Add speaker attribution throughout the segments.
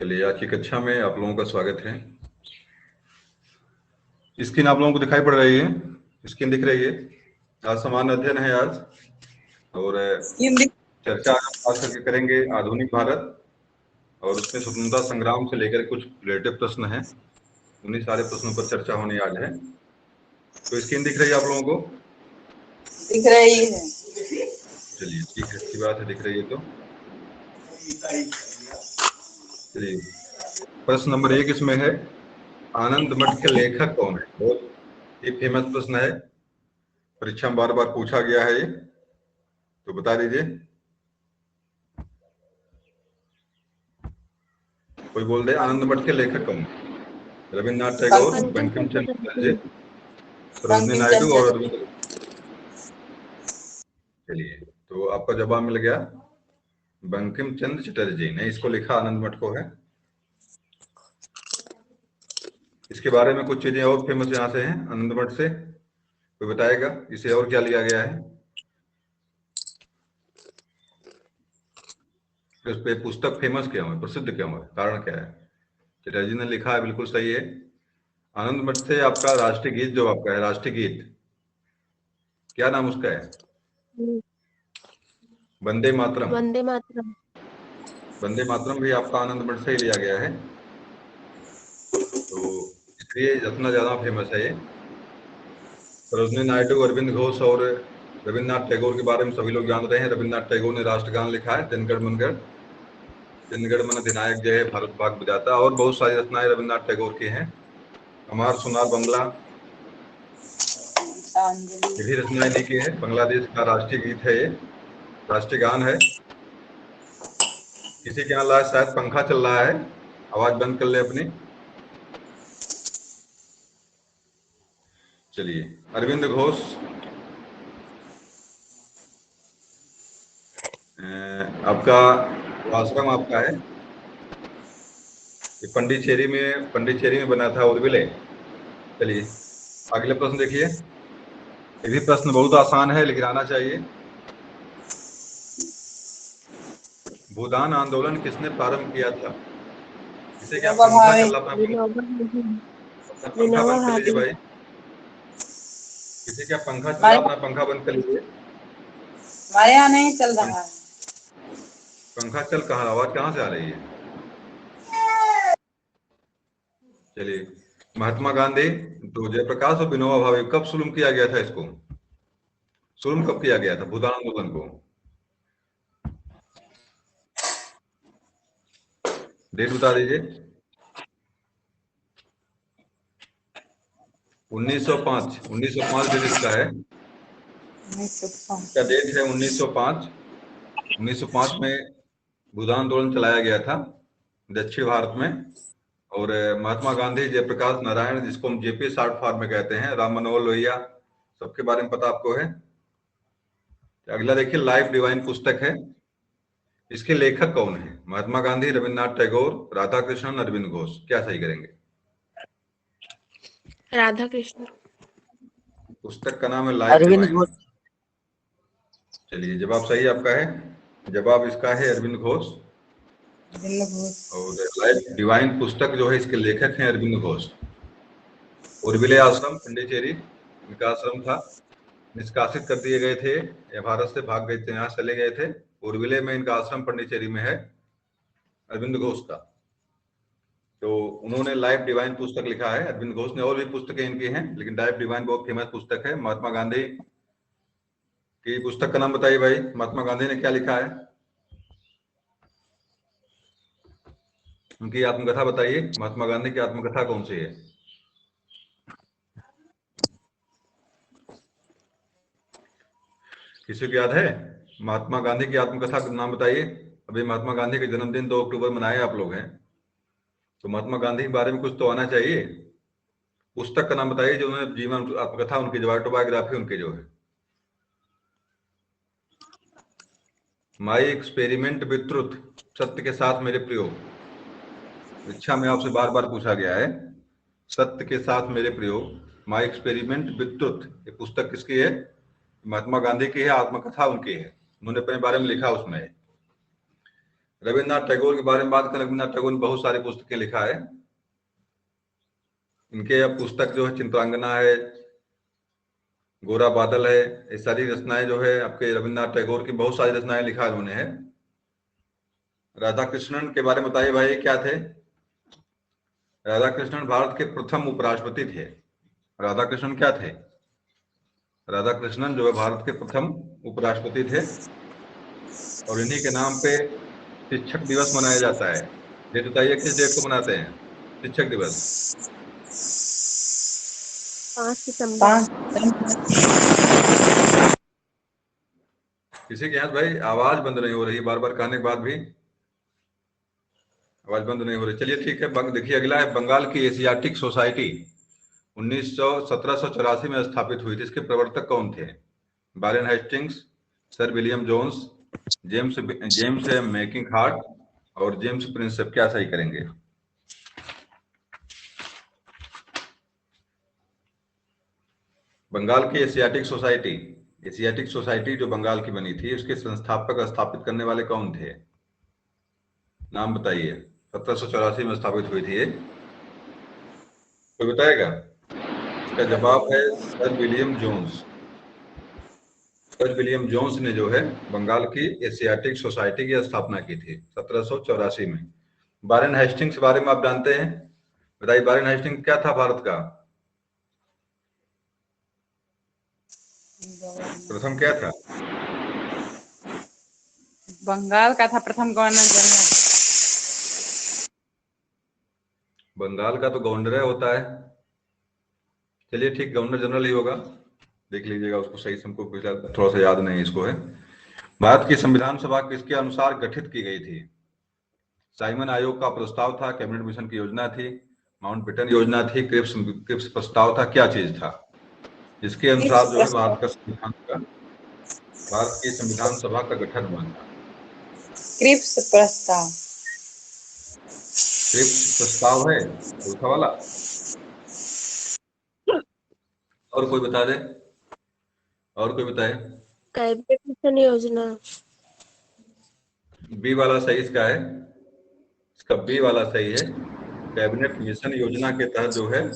Speaker 1: चलिए, आज की कक्षा में आप लोगों का स्वागत है। स्क्रीन आप लोगों को दिखाई पड़ रही है? स्क्रीन दिख रही है? आज सामान्य अध्ययन है आज, और चर्चा खास करके करेंगे आधुनिक भारत, और उसमें स्वतंत्रता संग्राम से लेकर कुछ रिलेटिव प्रश्न हैं। उन्हीं सारे प्रश्नों पर चर्चा होने आज है। तो स्क्रीन दिख रही है आप लोगों को?
Speaker 2: दिख रही है।
Speaker 1: चलिए, ठीक है, अच्छी बात है, दिख रही है तो। चलिए, प्रश्न नंबर 1 इसमें है, आनंद मठ के लेखक कौन है? बहुत ही फेमस प्रश्न है, परीक्षा में बार बार पूछा गया है ये, तो बता दीजिए। कोई बोल दे, आनंद मठ के लेखक कौन? रविन्द्रनाथ टैगोर, बंकिम चंद्र चटर्जी, सरोजिनी नायडू और अरविंद। चलिए, तो आपका जवाब मिल गया, बंकिम चंद्र चटर्जी ने इसको लिखा, आनंद मठ को है। इसके बारे में कुछ चीजें और फेमस यहाँ से हैं आनंद मठ से, कोई बताएगा इसे और क्या लिया गया है? इस पे पुस्तक फेमस क्यों है, प्रसिद्ध क्यों है, कारण क्या है? चटर्जी ने लिखा है, बिल्कुल सही है। आनंद मठ से आपका राष्ट्रीय गीत जो आपका है, राष्ट्रीय गीत क्या नाम उसका है? वंदे मातरम।
Speaker 3: वंदे मातरम।
Speaker 1: वंदे मातरम भी आपका आनंद मठ से ही लिया गया है, तो इसलिए इतना ज्यादा फेमस है ये। सरोजिनी नायडू, अरविंद घोष और रविन्द्रनाथ टैगोर के बारे में सभी लोग जान रहे हैं। रविन्द्रनाथ टैगोर ने राष्ट्रगान लिखा है, जनगण मनगढ़, जनगण मन अधिनायक जय भारत भाग बजाता, और बहुत सारी रचनाएं रविन्द्रनाथ टैगोर की हैं। हमार सोनार बंगला, ये भी रचनाएं इन्हीं की है। बांग्लादेश का राष्ट्रीय गीत है ये, राष्ट्रीय गान है। किसी के यहाँ शायद पंखा चल रहा है, आवाज बंद कर ले अपनी। चलिए, अरविंद घोष आपका आश्रम आपका है, ये पंडिचेरी में बना था, उर्विले। चलिए, अगले प्रश्न देखिए, ये भी प्रश्न बहुत आसान है, लेकिन आना चाहिए। भूदान आंदोलन किसने प्रारंभ किया था? किसे क्या पंखा चल रहा था? पंखा बंद कर लीजिए भाई। किसी क्या पंखा चल रहा, अपना पंखा बंद कर लीजिए।
Speaker 2: हमारे यहाँ नहीं चल रहा है
Speaker 1: पंखा चल कहाँ, आवाज कहाँ से आ रही है? चलिए, महात्मा गांधी, तो जयप्रकाश और विनोबा भावे, कब शुरू किया गया था इसको? शुरू कब किया गया था भूदान आंदोलन को? डेट बता दीजिए। 1905। 1905 डेट इसका है, इसका डेट है 1905। 1905 में भूदान आंदोलन चलाया गया था दक्षिण भारत में, और महात्मा गांधी, जयप्रकाश नारायण, जिसको हम जेपी शॉर्ट फॉर्म में कहते हैं, राम मनोहर लोहिया, सबके बारे में पता आपको है। अगला देखिए, लाइफ डिवाइन पुस्तक है, इसके लेखक कौन है? महात्मा गांधी, रविन्द्रनाथ टैगोर, राधा कृष्णन, अरविंद घोष। क्या सही करेंगे?
Speaker 3: राधा कृष्ण।
Speaker 1: पुस्तक का नाम है लाइफ डिवाइन। चलिए, जवाब सही आपका है, जवाब इसका है अरविंद घोष। और लाइफ डिवाइन पुस्तक जो है, इसके लेखक हैं अरविंद घोष। उर्विले आश्रम पंडिचेरी इनका आश्रम था, निष्कासित कर दिए गए थे, ये भारत से भाग गए थे, यहाँ चले गए थे। उर्विले में इनका आश्रम पंडिचेरी में है, अरविंद घोष का। तो उन्होंने लाइफ डिवाइन पुस्तक लिखा है अरविंद घोष ने, और भी पुस्तकें इनकी हैं, लेकिन लाइफ डिवाइन बहुत फेमस पुस्तक है। महात्मा गांधी की पुस्तक का नाम बताइए भाई, महात्मा गांधी ने क्या लिखा है? उनकी आत्मकथा बताइए, महात्मा गांधी की आत्मकथा कौन सी है? किसी को याद है महात्मा गांधी की आत्मकथा का नाम बताइए। अभी महात्मा गांधी का जन्मदिन 2 अक्टूबर मनाए आप लोग हैं, तो महात्मा गांधी के बारे में कुछ तो आना चाहिए। पुस्तक का नाम बताइए जो उन्होंने जीवन आत्मकथा, उनकी जो ऑटोबायोग्राफी उनकी जो है। माई एक्सपेरिमेंट विद ट्रुथ, सत्य के साथ मेरे प्रयोग। परीक्षा में आपसे बार बार पूछा गया है, सत्य के साथ मेरे प्रयोग, माई एक्सपेरिमेंट विद ट्रुथ। ये पुस्तक किसकी है? महात्मा गांधी की है, आत्मकथा उनकी है, उन्होंने अपने बारे में लिखा उसमें। रविन्द्रनाथ टैगोर के बारे में बात करें, रविन्द्रनाथ टैगोर ने बहुत सारी पुस्तकें लिखा है। इनके अब पुस्तक जो है चित्रांगना है, गोरा बादल है, ये सारी रचनाएं जो है आपके रविन्द्रनाथ टैगोर की बहुत सारी रचनाएं लिखा उन्होंने है। राधा कृष्णन के बारे में बताइए भाई, क्या थे? राधा कृष्णन भारत के प्रथम उपराष्ट्रपति थे। राधा कृष्णन क्या थे? राधा कृष्णन जो है भारत के प्रथम उपराष्ट्रपति थे, और इन्हीं के नाम पे शिक्षक दिवस मनाया जाता है। डेट बताइए, किस डेट को मनाते हैं शिक्षक दिवस?
Speaker 3: 5 सितंबर।
Speaker 1: किसी के यहाँ भाई आवाज बंद नहीं हो रही, बार बार कहने के बाद भी आवाज बंद नहीं हो रही। चलिए ठीक है, देखिए अगला है बंगाल की एशियाटिक सोसाइटी 1784 में स्थापित हुई थी। इसके प्रवर्तक कौन थे? Warren Hastings, sir William Jones, James मैकिंग हार्ट और जेम्स प्रिंसेप। क्या सही करेंगे? बंगाल की एशियाटिक सोसाइटी जो बंगाल की बनी थी, उसके संस्थापक स्थापित करने वाले कौन थे? नाम बताइए। 1784 में स्थापित हुई थी ये, कोई बताएगा? इसका जवाब है sir William Jones. Sir William Jones ने जो है बंगाल की एशियाटिक सोसाइटी की स्थापना की थी 1784 में। वारेन हेस्टिंग्स के बारे में आप जानते हैं? बताइए, वारेन हेस्टिंग्स क्या था भारत का? प्रथम क्या था?
Speaker 2: बंगाल का था प्रथम गवर्नर जनरल।
Speaker 1: बंगाल का तो गवर्नर होता है। चलिए ठीक, गवर्नर जनरल ही होगा, देख लीजिएगा उसको सही से, हमको थोड़ा सा याद नहीं इसको है। भारत की संविधान सभा किसके अनुसार गठित की गई थी? साइमन आयोग का प्रस्ताव था, कैबिनेट मिशन की योजना थी, माउंटबेटन योजना थी, क्रिप्स प्रस्ताव था, क्या चीज था? इसके अनुसार जो है भारत की संविधान सभा का गठन हुआ था।
Speaker 2: क्रिप्स प्रस्ताव।
Speaker 1: क्रिप्स प्रस्ताव है चौथा वाला। और कोई बता दे, और कोई बताए?
Speaker 3: कैबिनेट मिशन योजना।
Speaker 1: बी वाला सही इसका है, इसका बी वाला सही है। कैबिनेट मिशन योजना के तहत जो है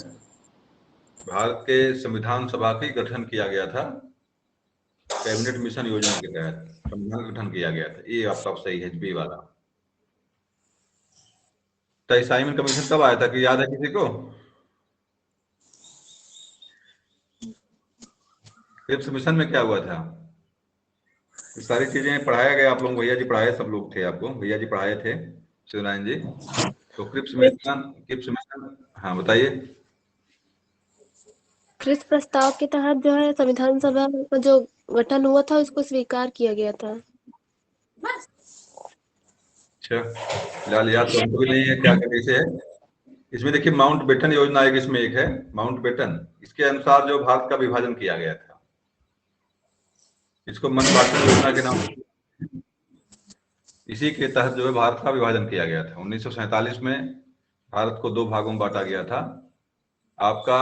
Speaker 1: भारत के संविधान सभा की गठन किया गया था। कैबिनेट मिशन योजना के तहत संविधान गठन किया गया था। ये आपका सही है, बी वाला। तो साइमन कमीशन कब आया था, कि याद है किसी को? क्रिप्स मिशन में क्या हुआ था? ये सारी चीजें पढ़ाया गया आप लोगों को, भैया जी पढ़ाए, सब लोग थे आपको, भैया जी पढ़ाए थे, शिवनारायण जी। तो क्रिप्स मिशन, हाँ बताइए।
Speaker 3: क्रिप्स प्रस्ताव के तहत जो है संविधान सभा का जो गठन हुआ था उसको स्वीकार किया गया था।
Speaker 1: अच्छा, फिलहाल याद तो हमको भी नहीं है क्या कैसे है। इसमें देखिए माउंट बेटन योजना एक, इसमें एक है माउंट बेटन, इसके अनुसार जो भारत का विभाजन किया गया था, इसको मनबाटन योजना के नाम, इसी के तहत जो है भारत का विभाजन किया गया था। 1947 में भारत को 2 भागों में बांटा गया था। आपका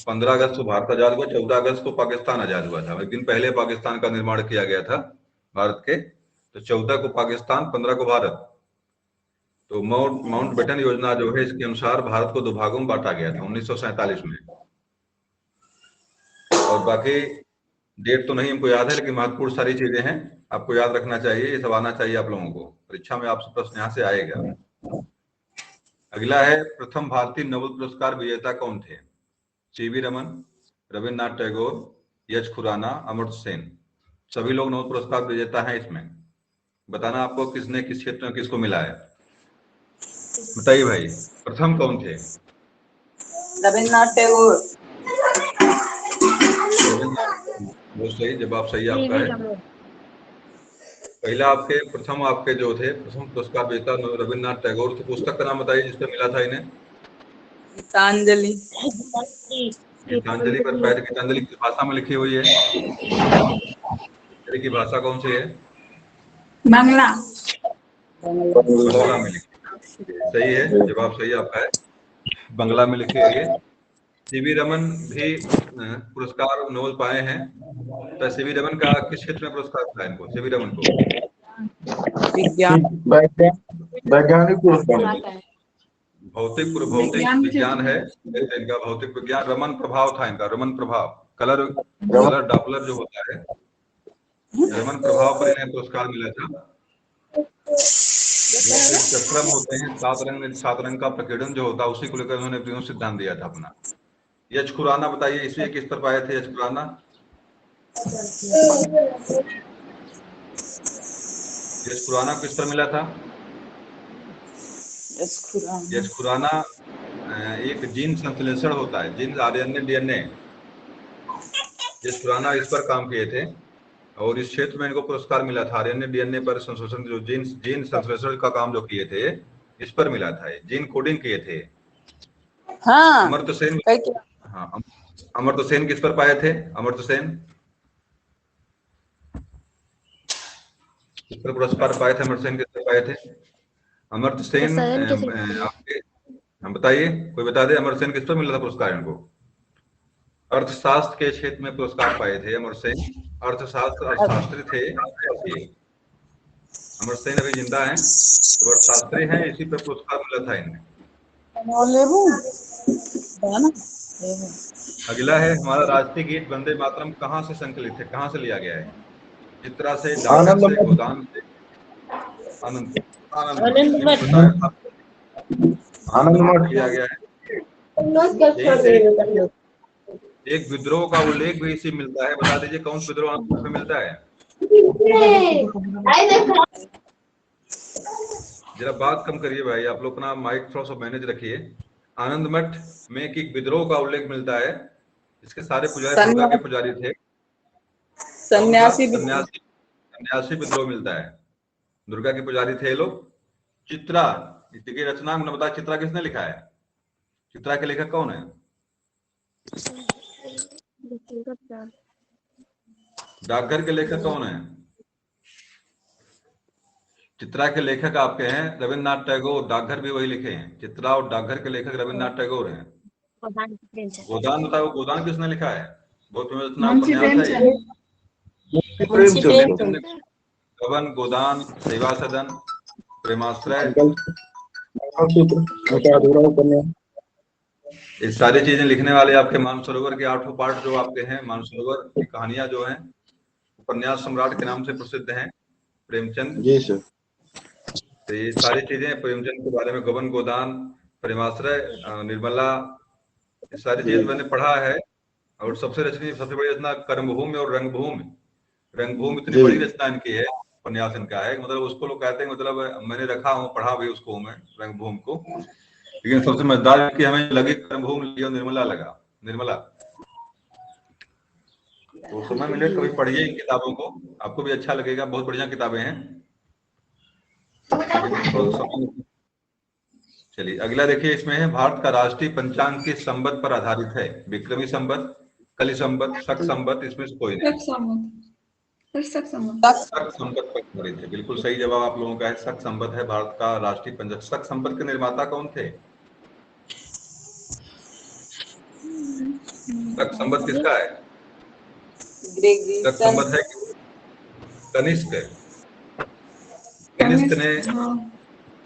Speaker 1: 15 अगस्त को भारत आजाद हुआ, 14 अगस्त को पाकिस्तान आजाद हुआ था। एक दिन पहले पाकिस्तान का निर्माण किया गया था भारत के, तो 14 को पाकिस्तान, 15 को भारत। तो माउंट बेटन योजना जो है इसके अनुसार भारत को 2 भागों में बांटा गया था 1947 में। और बाकी डेट तो नहीं हमको याद है, लेकिन महत्वपूर्ण सारी चीजें हैं, आपको याद रखना चाहिए, ये सब आना चाहिए आप लोगों को, परीक्षा में आपसे प्रश्न यहाँ से आएगा। अगला है प्रथम भारतीय नोबेल पुरस्कार विजेता कौन थे? C V Raman, Rabindranath Tagore, H Khurana, Amartya Sen. सभी लोग नोबेल पुरस्कार विजेता हैं। इसमें बताना आपको किसने किस क्षेत्र में किसको मिला है, बताइए भाई। प्रथम कौन थे?
Speaker 2: रविन्द्रनाथ टैगोर।
Speaker 1: बहुत सही जवाब, सही आपका है। पहला आपके प्रथम आपके जो थे प्रथम पुरस्कार विजेता रविन्द्रनाथ टैगोर थे। पुस्तक का नाम बताइए जिसपे मिला था इन्हें।
Speaker 2: गीतांजलि।
Speaker 1: गीतांजलि पर पैर, गीतांजलि किस भाषा में लिखी हुई है? गीतांजलि की भाषा कौन सी है?
Speaker 2: बांग्ला।
Speaker 1: बंगला में लिखी, सही है, जवाब सही आपका है, बंगला में लिखी हुई है। सीवी रमन भी पुरस्कार नोबेल पाए हैं। तो सीवी रमन का किस क्षेत्र में पुरस्कार मिला इनको, सीवी रमन को?
Speaker 2: विज्ञान
Speaker 4: वैज्ञानिक पुरस्कार।
Speaker 1: भौतिक विज्ञान है इनका। भौतिक विज्ञान रमन प्रभाव था इनका। रमन प्रभाव, कलर डॉपलर जो होता है, रमन प्रभाव पर इन्हें पुरस्कार मिला था। चक्रम होते हैं 7 रंग का प्रकीर्णन जो होता है, उसी को लेकर उन्होंने व्यूह सिद्धांत दिया था अपना। यश खुराना बताइए इसे किस पर पाए थे? यश खुराना, यश खुराना किस पर मिला था? यश खुराना एक जीन संश्लेषण होता है, जीन आरएनए डीएनए। यश खुराना इस पर काम किए थे और इस क्षेत्र में इनको पुरस्कार मिला था। आरएनए डीएनए पर संशोधन, जो जीन संश्लेषण का काम जो किए थे, इस पर मिला था। जीन कोडिंग किए थे।
Speaker 2: हाँ,
Speaker 1: अमर्त्य सेन, हाँ अमर्त्य सेन किस पर पाए थे? अमर्त्य सेन किस पर पुरस्कार पाए थे? अमर्त्य सेन किस पर पाए थे? अमर्त्य सेन आपके, हम बताइए, कोई बता दे अमर्त्य सेन किस पर मिला था पुरस्कार इनको? अर्थशास्त्र के क्षेत्र में पुरस्कार पाए थे अमर्त्य सेन। अर्थशास्त्री थे अमर्त्य सेन, अभी जिंदा हैं, तो अर्थशास्त्री हैं, इसी पर पुरस्कार मिला था इन्हें। अगला है हमारा राष्ट्रीय गीत वंदे मातरम कहाँ से संकलित है, कहाँ से लिया गया है? चित्रा से, डागर से, गोदान से, आनंद मठ लिया गया है। एक विद्रोह का उल्लेख भी इसी मिलता है, बता दीजिए कौन सा विद्रोह आनंद में मिलता है? जरा बात कम करिए भाई, आप लोग अपना माइक थोड़ा सा मैनेज रखिए। आनंद मठ में एक विद्रोह का उल्लेख मिलता है। इसके सारे पुजारी दुर्गा के पुजारी थे। सन्यासी विद्रोह मिलता है, दुर्गा के पुजारी थे लोग। चित्रा की रचना हमने बताया, चित्रा किसने लिखा है? चित्रा के लेखक कौन है? डाकघर के लेखक कौन है? चित्रा के लेखक आपके हैं रविन्द्रनाथ टैगोर। डाकघर भी वही लिखे हैं। चित्रा और डाकघर के लेखक रविन्द्रनाथ टैगोर हैं। गोदान बताओ, गोदान किसने लिखा है? बहुत उपन्यास है। गबन, गोदान, सेवा सदन, प्रेमाश्रय, ये सारी चीजें लिखने वाले आपके मानसरोवर के 8 पार्ट जो आपके हैं, मानसरोवर की कहानियां जो हैं, उपन्यास सम्राट के नाम से प्रसिद्ध हैं, प्रेमचंद जी सर। तो ये सारी चीजें प्रेमचंद के बारे में, गबन, गोदान, प्रेमाश्रय, निर्मला, ये सारी चीजें मैंने पढ़ा है। और सबसे बड़ी रचना कर्मभूमि और रंगभूमि। रंगभूमि इतनी बड़ी रचना इनकी है, उपन्यास इनका है, मतलब उसको लोग कहते हैं, मतलब मैंने रखा हूँ, पढ़ा भी उसको मैं, रंगभूमि को। लेकिन सबसे मजेदार कि हमें लगी कर्मभूमि, निर्मला लगा, निर्मला। तो समय मिले कभी पढ़िए इन किताबों को, आपको भी अच्छा लगेगा, बहुत बढ़िया किताबें हैं। चलिए अगला देखिए, इसमें है भारत का राष्ट्रीय पंचांग किस संवत पर आधारित है? विक्रमी संवत, कलि संवत, शक संवत, इसमें से कोई नहीं। शक संवत पर आधारित है, बिल्कुल सही जवाब आप लोगों का है, शक संवत है भारत का राष्ट्रीय पंचांग। शक संवत के निर्माता कौन थे? शक संवत किसका है? शक संवत है कनिष्क।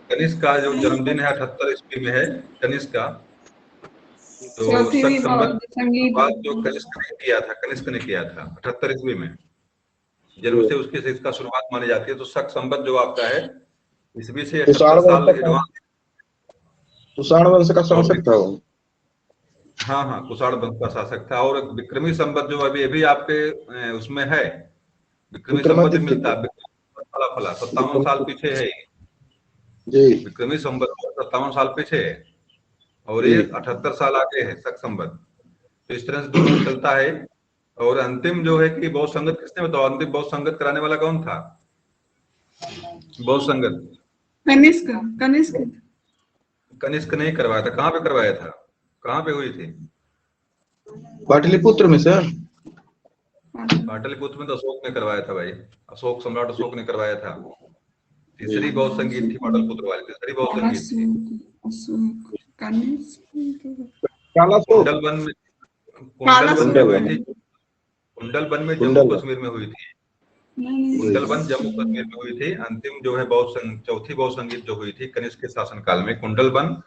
Speaker 1: कनिष्क का जो जन्मदिन है 78 ईस्वी में है, कनिष्क का। तो शक संवत जो कनिष्क ने किया था, कनिष्क ने किया था 78 ईस्वी में, जन्म से उसकी इसका शुरुआत मानी जाती है। तो शक संवत जो आपका है ईस्वी से 78 साल एडवांस।
Speaker 4: कुषाण वंश का शासक था वो।
Speaker 1: हाँ हाँ, कुषाण वंश का शासक था। और विक्रमी संवत जो अभी आपके उसमें है, विक्रमी संवत मिलता है, 57 साल पीछे है जी। विक्रमी संवत 57 साल पीछे है और ये 78 साल आगे है शक संवत। तो इस तरह से दोनों चलता है। और अंतिम जो है कि बौद्ध संगत किसने बताओ? अंतिम बौद्ध संगत कराने वाला कौन था? बौद्ध संगत कनिष्क नहीं करवाया था। कहाँ पे करवाया था? कहाँ पे हुई थी?
Speaker 4: पाटलिपुत्र में सर।
Speaker 1: पाटलिपुत्र में तो अशोक ने करवाया था भाई, अशोक, सम्राट अशोक ने करवाया था। तीसरी बौद्ध संगीत थी पाटलिपुत्र वाली, तीसरी बौद्ध संगीत थी। कुंडलवन में हुई थी, कुंडलवन में जम्मू कश्मीर में हुई थी। कुंडलबन जम्मू कश्मीर में हुई थी। अंतिम जो है चौथी बहुसंगीत जो हुई थी कनिष्क के शासनकाल में, कुंडलबन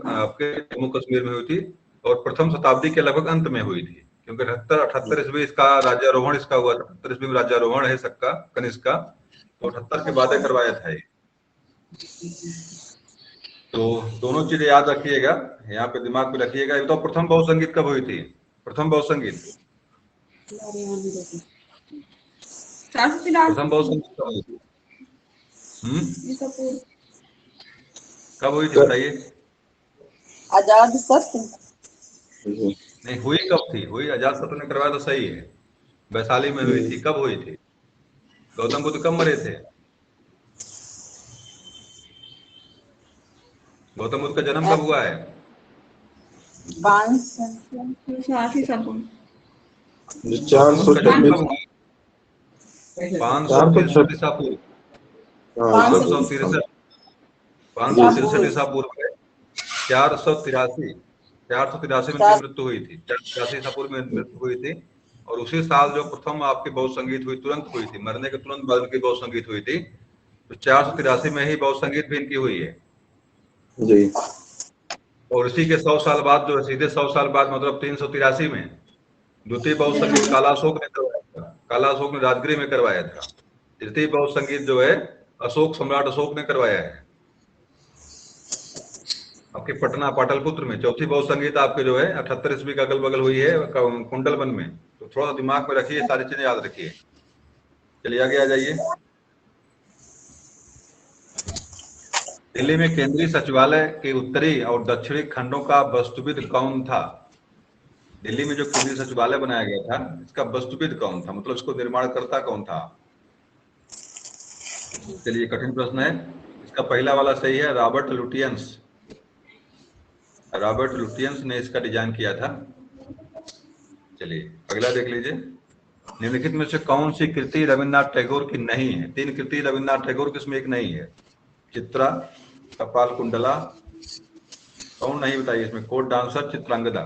Speaker 1: आपके जम्मू कश्मीर में हुई थी और प्रथम शताब्दी के लगभग अंत में हुई थी, क्योंकि 78 ईस्वी इसका राज्यारोहण इसका हुआ था। 78 ईस्वी में राज्यारोहण है सबका कनिष्क का, तो 78 के बाद करवाया था ये। तो दोनों चीजें याद रखिएगा, यहाँ पे दिमाग में रखिएगा। ये तो प्रथम बहुसंगीत कब हुई थी? प्रथम बहुसंगीत प्रथम बहुसंगीत कब हुई थी? कब हुई थी बताइए?
Speaker 2: आजाद शस्त्र
Speaker 1: नहीं, हुई कब थी? हुई अजात शत्रु ने करवाया तो सही है, वैशाली में हुई थी। कब हुई थी? गौतम बुद्ध कब मरे थे? गौतम बुद्ध का जन्म कब हुआ है?
Speaker 2: 500
Speaker 1: गौतम बुद्ध का जन्म कब हुआ? 563 ईसा पूर्व। 563 ईसा पूर्व में 483 में इनकी मृत्यु हुई थी। 483 ईसा पूर्व में मृत्यु हुई थी। और उसी साल जो प्रथम आपकी बहुसंगीत हुई, तुरंत हुई थी, मरने के तुरंत बाद की बहुसंगीत हुई थी। तो 483 में ही बहुसंगीत भी इनकी हुई है
Speaker 4: जी।
Speaker 1: और इसी के 100 साल बाद जो है, सीधे 100 साल बाद मतलब 383 में द्वितीय बहुसंगीत काला अशोक ने करवाया था। काला अशोक ने राजगृह में करवाया था। तृतीय बहुसंगीत जो है अशोक सम्राट अशोक ने करवाया है आपके पटना पाटलिपुत्र में। चौथी बहुसंगीत आपके जो है 78 ईस्वी का अगल बगल हुई है कुंडलबन में। तो थोड़ा दिमाग में रखिए, सारी चीजें याद रखिए। चलिए आगे आ जाइए। दिल्ली में केंद्रीय सचिवालय के उत्तरी और दक्षिणी खंडों का वास्तुविद कौन था? दिल्ली में जो केंद्रीय सचिवालय बनाया गया था, इसका वास्तुविद कौन था, मतलब इसको निर्माणकर्ता कौन था? चलिए कठिन प्रश्न है। इसका पहला वाला सही है, रॉबर्ट लुटियंस। रॉबर्ट लुटियंस ने इसका डिजाइन किया था। चलिए अगला देख लीजिए। निम्नलिखित में से कौन सी कृति रविन्द्रनाथ टैगोर की नहीं है? 3 कृति रविन्द्रनाथ टैगोर की, इसमें एक नहीं है। चित्रा, कपाल कुंडला, कौन नहीं बताइए इसमें? कोर्ट डांसर, चित्रांगदा,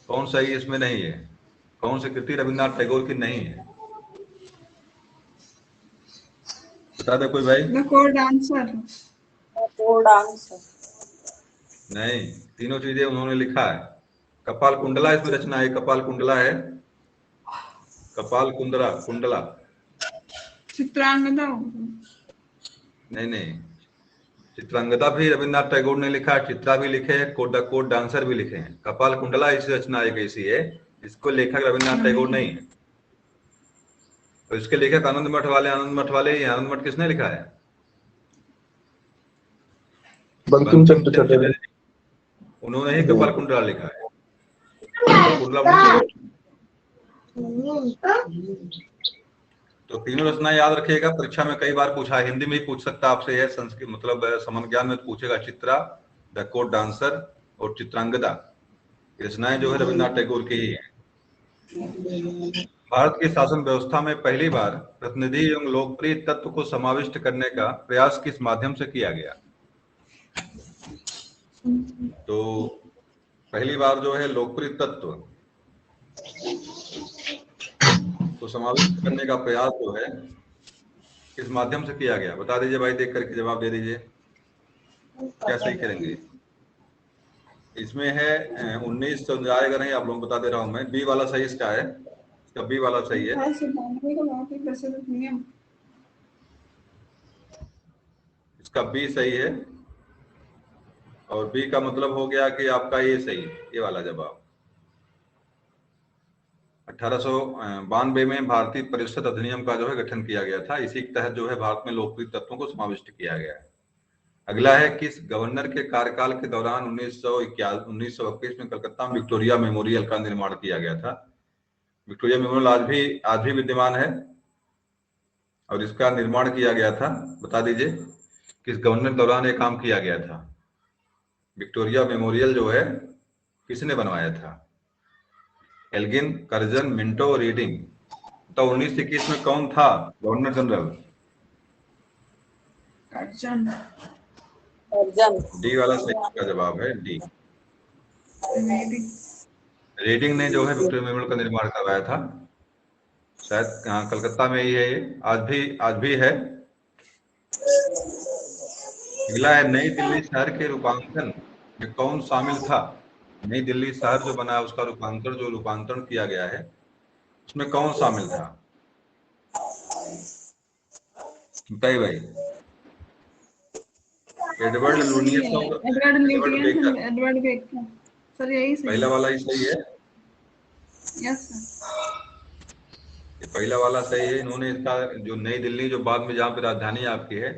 Speaker 1: कौन सही इसमें नहीं है? कौन सी कृति रविन्द्रनाथ टैगोर की नहीं है? बता दे कोई भाई।
Speaker 2: कोर्ट डांसर
Speaker 1: नहीं, तीनों चीजें उन्होंने लिखा है। कपाल कुंडला इसमें रचना है, कपाल कुंडला है, कपाल कुंडला।
Speaker 2: चित्रांगदा
Speaker 1: नहीं, चित्रांगदा भी रविन्द्रनाथ टैगोर ने लिखा है, चित्रा भी लिखे हैं, कोट डांसर भी लिखे हैं। कपाल कुंडला इसी रचना एक ऐसी है, इसको लेखक रविन्द्रनाथ टैगोर नहीं है। तो इसके लेखक आनंद मठ वाले ही। आनंद मठ किसने लिखा है?
Speaker 4: बंकिम चंद्र चटर्जी।
Speaker 1: उन्होंने ही कपाल कुंडला लिखा है। कुंडला तो तीनों रचना याद रखिएगा, परीक्षा में कई बार पूछा है, हिंदी में ही पूछ सकता आपसे है, संस्कृत मतलब समन ज्ञान में पूछेगा। चित्रा, द कोर्ट डांसर और चित्रांगदा रचनाएं जो है रविन्द्रनाथ टैगोर की ही है। भारत की शासन व्यवस्था में पहली बार प्रतिनिधि एवं लोकप्रिय तत्व को समाविष्ट करने का प्रयास किस माध्यम से किया गया? तो पहली बार जो है लोकप्रिय तत्व को समाविष्ट करने का प्रयास जो है किस माध्यम से किया गया? बता दीजिए भाई, देख करके जवाब दे दीजिए, क्या सही करेंगे? इसमें है 1900 आएगा नहीं, आप लोग बता दे रहा हूं मैं। बी वाला सही इसका है, इसका बी वाला सही है। इसका बी सही है और बी का मतलब हो गया कि आपका ये सही, ये वाला जवाब। 1892 में भारतीय परिषद अधिनियम का जो है गठन किया गया था। इसी के तहत जो है भारत में लोकप्रिय तत्वों को समाविष्ट किया गया है। अगला है, किस गवर्नर के कार्यकाल के दौरान 1921 में कलकत्ता में विक्टोरिया मेमोरियल का निर्माण किया गया था? विक्टोरिया मेमोरियल आज भी विद्यमान है और इसका निर्माण किया गया था। बता दीजिए किस गवर्नर के दौरान ये काम किया गया था? विक्टोरिया मेमोरियल जो है किसने बनवाया था? Elgin, Curzon, Minto, Reading. तो 1921 में कौन था गवर्नर जनरल? डी वाला सही का जवाब है, डी। रीडिंग ने जो है विक्टोरिया मेमोरियल का निर्माण करवाया था। शायद कलकत्ता में ही है ये, आज भी है। अगला है नई दिल्ली शहर के रूपांतरण में कौन शामिल था? नई दिल्ली शहर जो बना है उसका रूपांतरण किया गया है, उसमें कौन शामिल था? बताइए भाई। एडवर्ड लुटियंस और
Speaker 2: एडवर्ड बेकर सर, यही सही
Speaker 1: पहला वाला ही सही है।
Speaker 2: Yes sir.
Speaker 1: ये पहला वाला सही है। इन्होंने इसका जो नई दिल्ली जो बाद में जहाँ पे राजधानी आपकी है,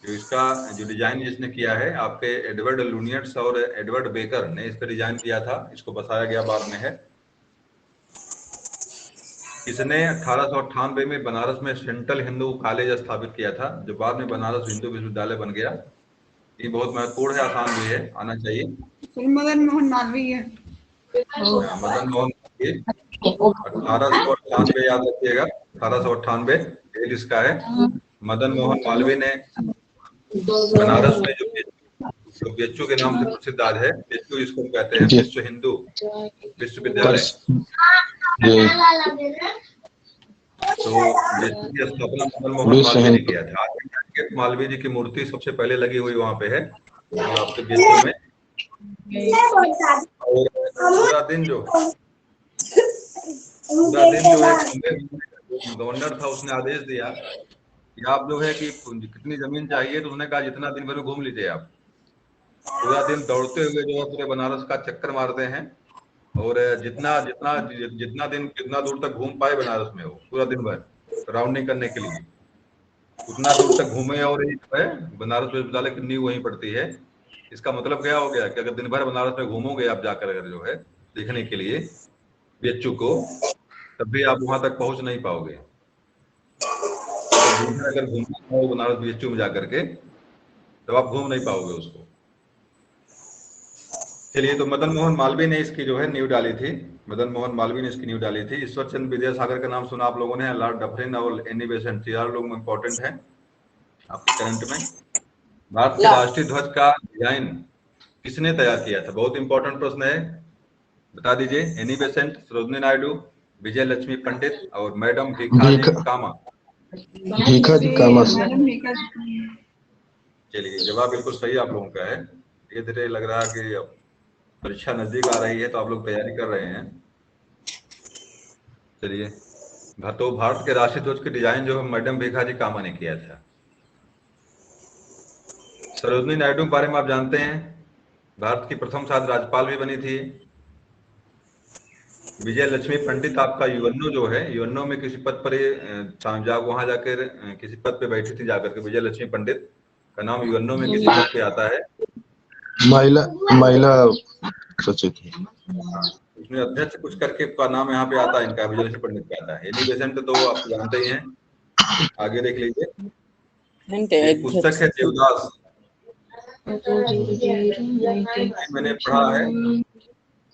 Speaker 1: जो इसका जो डिजाइन जिसने किया है आपके एडवर्ड लुटियंस और एडवर्ड बेकर ने इसका डिजाइन किया था, इसको बसाया गया बाद में है। इसने 1898 में बनारस में सेंट्रल हिंदू कॉलेज स्थापित किया था, जो बाद में बनारस हिंदू विश्वविद्यालय बन गया। ये बहुत महत्वपूर्ण है, आसान भी है, आना चाहिए।
Speaker 2: सर मदन मोहन मालवीय है।
Speaker 1: मदन मोहन मालवीय 1898 याद रखिएगा, 1898 डेट इसका है। मदन मोहन मालवीय ने बनारस में जो बीएचयू के नाम से प्रसिद्ध आज है, बीएचयू जिसको कहते हैं विश्व हिंदू विश्वविद्यालय, तो बीएचयू की स्थापना मदन मोहन मालवीय ने किया था। आज मालवीय जी की मूर्ति सबसे पहले लगी हुई वहां पे है आपके बीएचयू में। और पूरा दिन जो है गवर्नर था, उसने आदेश दिया कि आप जो है कि कितनी जमीन चाहिए, तो उसने कहा जितना दिन भर में घूम लीजिए आप। पूरा दिन दौड़ते हुए जो है पूरे बनारस का चक्कर मारते हैं, और जितना दूर तक घूम पाए बनारस में, वो पूरा दिन भर राउंडिंग करने के लिए उतना दूर तक घूमे। और ये जो है बनारस विश्वविद्यालय की नींव वहीं पड़ती है। इसका मतलब क्या हो गया कि अगर दिन भर बनारस में घूमोगे आप जाकर, अगर जो है देखने के लिए बीएचयू को, तब भी आप वहां तक पहुंच नहीं पाओगे। अगर घूमना हो बनारस बीएचयू में जाकर के, तब आप घूम नहीं पाओगे उसको। चलिए, तो मदन मोहन मालवीय ने इसकी जो है नींव डाली थी। मदन मोहन मालवीय ने इसकी नींव डाली थी। ईश्वर चंद्र विद्यासागर का नाम सुना आप लोगों ने, लॉर्ड डफरिन और एनी बेसेंट, चार लोग इंपॉर्टेंट हैं आपके करंट में। भारत के राष्ट्रीय ध्वज का डिजाइन किसने तैयार किया था? बहुत इंपॉर्टेंट प्रश्न है, बता दीजिए। एनी बेसेंट, सरोजिनी नायडू, विजय लक्ष्मी पंडित और मैडम भिखाजी कामा।
Speaker 4: भिखाजी कामा।
Speaker 1: चलिए, जवाब बिल्कुल सही आप लोगों का है। धीरे धीरे लग रहा है कि अब परीक्षा नजदीक आ रही है, तो आप लोग तैयारी कर रहे हैं। चलिए, तो भारत के राष्ट्रीय ध्वज की डिजाइन जो है मैडम भिखाजी कामा ने किया था। सरोजिनी नायडू के बारे में आप जानते हैं, भारत की प्रथम शायद राज्यपाल भी बनी थी। विजय लक्ष्मी पंडित आपका यूएनओ जो है, यूएनओ में किसी पद पर वहां जाकर किसी पद पे बैठी थी जाकर के। विजय लक्ष्मी पंडित का नाम यूएनओ में किसी पद पे आता है?
Speaker 4: महिला सचिव,
Speaker 1: उसमें अध्यक्ष कुछ करके का नाम यहाँ पे आता है इनका, विजय लक्ष्मी पंडित का आता है। एनी बेसेंट तो आप जानते ही हैं, आगे देख लीजिए। पुस्तक है देवदास, मैंने पढ़ा है।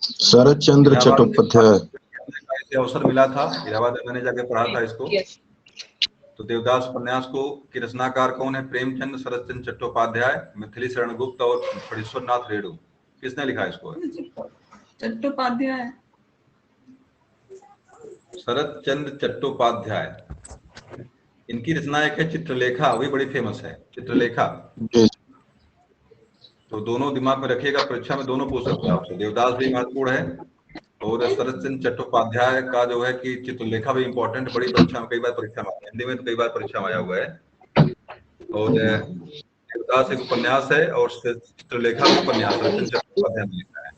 Speaker 4: शरद चंद्र चट्टोपाध्याय।
Speaker 1: इसे अवसर मिला था, इलाहाबाद में मैंने जाके पढ़ा था इसको। तो देवदास उपन्यास को की रचनाकार कौन है? प्रेमचंद, शरद चंद्र चट्टोपाध्याय, मैथिली शरण गुप्त और फणीश्वर नाथ रेणु। किसने लिखा इसको?
Speaker 2: चट्टोपाध्याय,
Speaker 1: शरद चंद्र चट्टोपाध्याय। इनकी रचना एक है चित्रलेखा, वही बड़ी फेमस है, चित्रलेखा। तो दोनों दिमाग में रखिएगा, परीक्षा में दोनों पूछ सकते हैं आपसे। देवदास भी महत्वपूर्ण है, और शरद चंद्र चट्टोपाध्याय का जो है कि चित्रलेखा भी इंपॉर्टेंट, बड़ी परीक्षा में, कई बार परीक्षा में, हिंदी में तो कई बार परीक्षा में आया हुआ है। और देवदास एक उपन्यास है, और चित्रलेखा भी उपन्यास शरद चंद्र चट्टोपाध्याय ने लिखा है।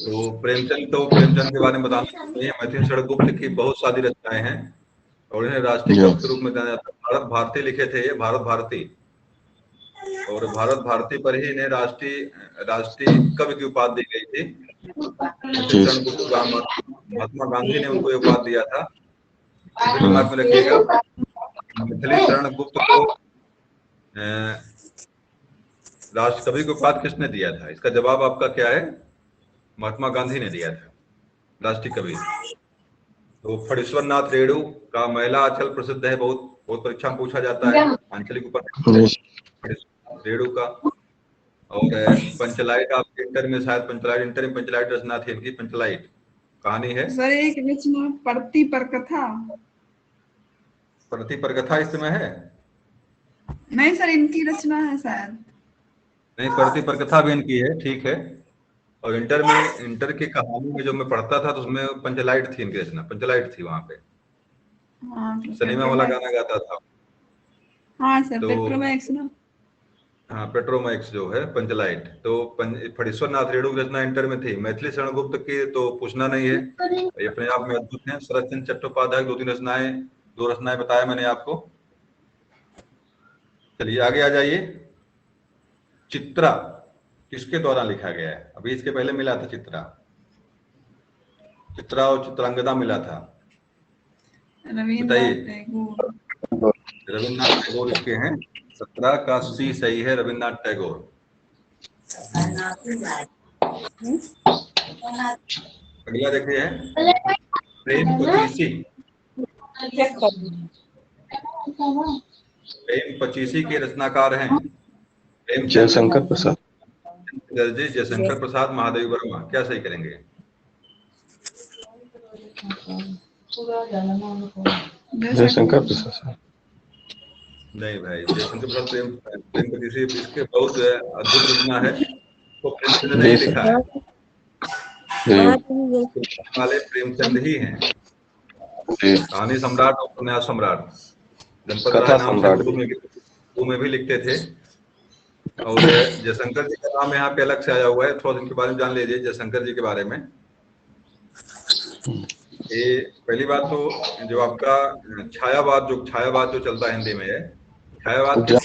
Speaker 1: तो प्रेमचंद के बारे में बताना चाहिए। मैथिली शरण गुप्त की बहुत सारी रचनाएं हैं, और इन्हें राष्ट्रीय कवि के रूप में जाना जाता है। भारत भारती लिखे थे ये, भारत भारती, और भारत भारती पर ही इन्हें राष्ट्रीय कवि की उपाधि दी गई थी। महात्मा गांधी ने उनको उपाधि दिया था, दिमाग में रखिएगा। मैथिली शरण गुप्त को राष्ट्र कवि की उपाधि किसने दिया था? इसका जवाब आपका क्या है? महात्मा गांधी ने दिया था राष्ट्रीय कवि। तो फणीश्वर नाथ रेणु का महिला आंचल प्रसिद्ध है, बहुत परीक्षा में पूछा जाता है, आंचलिक उपन्यास रेणु का। और पंचलाइट, आप इंटर में शायद पंचलाइट रचना थी इनकी, पंचलाइट कहानी है।
Speaker 2: सर एक रचना पढ़ती पर कथा।
Speaker 1: प्रति पर कथा इसमें है?
Speaker 2: नहीं सर, इनकी रचना है शायद।
Speaker 1: नहीं, प्रति पर कथा भी इनकी है, ठीक है। और इंटर की कहानी में जो मैं पढ़ता था तो उसमें पंचलाइट थी, इनकी रचना पंचलाइट थी वहां पे।
Speaker 2: हाँ तो
Speaker 1: सिनेमा वाला गाना गाता था।
Speaker 2: हाँ सर,
Speaker 1: तो
Speaker 2: पेट्रोमैक्स ना।
Speaker 1: हाँ, पेट्रोमैक्स जो है पंचलाइट, तो फणीश्वर नाथ रेणु की रचना इंटर में थी। मैथिली शरण गुप्त की तो पूछना नहीं है, ये अपने आप में अद्भुत है। शरत चंद्र चट्टोपाध्याय दो रचनाएं बताया मैंने आपको। चलिए आगे आ जाइए। चित्रा किसके द्वारा लिखा गया है? अभी इसके पहले मिला था चित्रा और चित्रांगदा मिला था।
Speaker 2: रविन्द्रनाथ
Speaker 1: बताइए।
Speaker 2: टैगोर।
Speaker 1: रविन्द्रनाथ टैगोर इसके हैं। 17 का सी सही है, रविन्द्रनाथ टैगोर। अगला देखिए है प्रेम पचीसी के रचनाकार हैं
Speaker 4: जयशंकर प्रसाद।
Speaker 1: जयशंकर प्रसाद, महादेवी वर्मा। क्या सही करेंगे?
Speaker 4: जयशंकर प्रसाद।
Speaker 1: नहीं भाई, जयशंकर प्रसाद प्रेम पचीसी इसके बहुत अद्भुत रचना है, तो प्रेमचंद ने ही लिखा है। वाले प्रेमचंद ही हैं। कहानी सम्राट और उपन्यास सम्राट, जनपद राय नाम से उर्दू में भी लिखते थे। और जयशंकर जी का नाम यहाँ पे अलग से आया हुआ है, थोड़ा इनके बारे में जान लीजिए जयशंकर जी के बारे में। ये पहली बात तो जो आपका छायावाद जो चलता है हिंदी में है, छायावाद के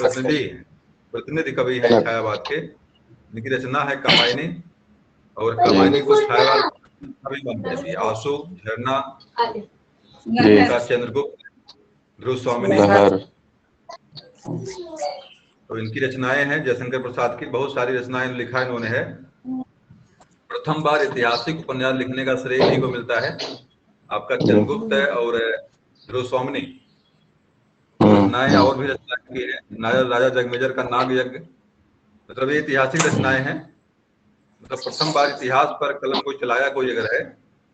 Speaker 1: प्रतिनिधि कवि है छायावाद के। इनकी रचना है कामायनी, और कामायनी को छायावाद कवि बन गए थे आशु, झरना, चंद्रगुप्त, ध्रुव स्वामिनी। तो इनकी रचनाएं हैं जयशंकर प्रसाद की, बहुत सारी रचनाएं लिखा इन्होंने है। प्रथम बार ऐतिहासिक उपन्यास लिखने का श्रेय इन्हीं को मिलता है, आपका चंद्रगुप्त है और ध्रुव स्वामिनी। रचनाएं और भी रचनाएं की है, नायर राजा जगमेजर का नाग यज्ञ, मतलब ये ऐतिहासिक रचनाएं हैं। मतलब प्रथम बार इतिहास पर कलम को चलाया कोई अगर है,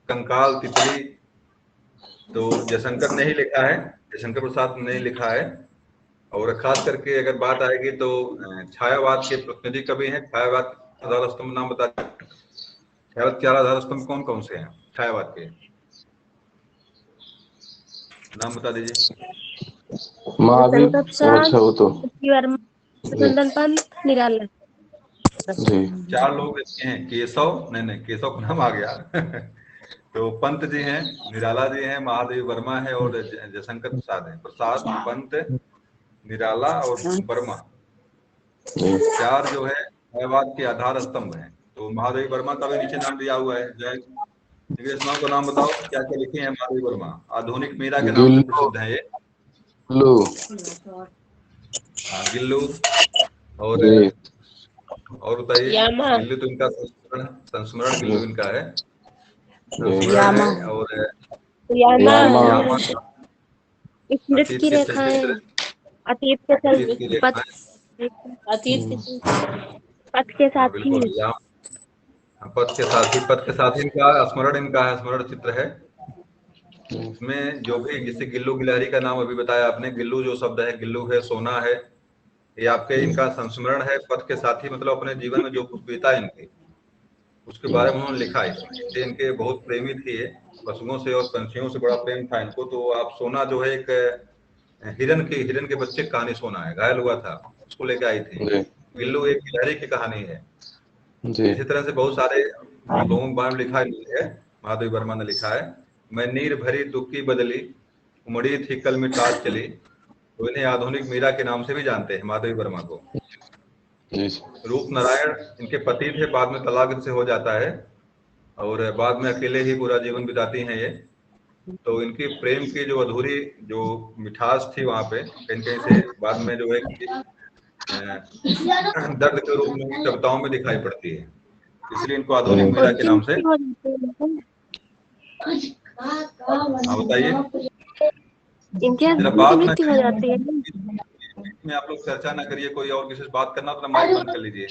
Speaker 1: कंकाल, तितली, तो जयशंकर ने ही लिखा है, जयशंकर प्रसाद ने ही लिखा है। और खास करके अगर बात आएगी तो छायावाद के प्रतिनिधि कवि हैं। छायावाद आधार स्तंभ नाम बता, छायावाद 4 आधार स्तंभ कौन कौन से हैं छायावाद के? नाम बता दीजिए।
Speaker 4: महावीर
Speaker 3: निराला।
Speaker 4: जी।
Speaker 1: 4 लोग इसके हैं। केशव का नाम आ गया तो पंत जी हैं, निराला जी हैं, महादेवी वर्मा है और जयशंकर प्रसाद है। प्रसाद, पंत, निराला और वर्मा, 4 जो है छायावाद के आधार स्तंभ हैं। तो महादेवी वर्मा का भी नीचे नाम दिया हुआ है। रचनाओं का नाम बताओ क्या क्या लिखे हैं महादेवी वर्मा? आधुनिक मीरा के नाम से प्रसिद्ध है ये। गिल्लू और बताइए। गिल्लू तो इनका संस्मरण गिल्लू इनका है, और
Speaker 3: स्मृति की रेखाएं, अतीत के साथी,
Speaker 1: पथ के साथी इनका स्मरण चित्र है। इसमें जो भी जैसे गिल्लू गिलहरी का नाम अभी बताया आपने, गिल्लू जो शब्द है, गिल्लू है, सोना है, ये आपके इनका संस्मरण है। पथ के साथी मतलब अपने जीवन में जो कुछ बीता इनके, उसके बारे में उन्होंने लिखा है। इनके बहुत प्रेमी थे, पशुओं से और पंछियों से बड़ा प्रेम था इनको। तो आप सोना जो है एक हिरन के बच्चे की कहानी सोना है, घायल हुआ था, उसको लेके आई थी। गिल्लू एक गिलहरी की कहानी है। इसी तरह से बहुत सारे लोगों के बारे में लिखा है, महादेवी वर्मा ने लिखा है। मैं नीर भरी दुख की बदली, उमड़ी थी कल में टाट चली। तो इन्हें आधुनिक मीरा के नाम से भी जानते हैं महादेवी वर्मा को। रूप नारायण इनके पति थे, बाद में तलाक से हो जाता है और बाद में अकेले ही पूरा जीवन बिताती हैं ये। तो इनकी प्रेम की जो अधूरी जो मिठास थी वहां पे कहीं कहीं से बाद में जो है दर्द के रूप में कविताओं में दिखाई पड़ती है, इसलिए इनको आधुनिक मीरा के नाम से। बताइए।
Speaker 3: मृत्यु हो जाती है।
Speaker 1: इसमें आप लोग चर्चा ना करिए, कोई और किसी से बात करना तो माइक बंद कर लीजिए,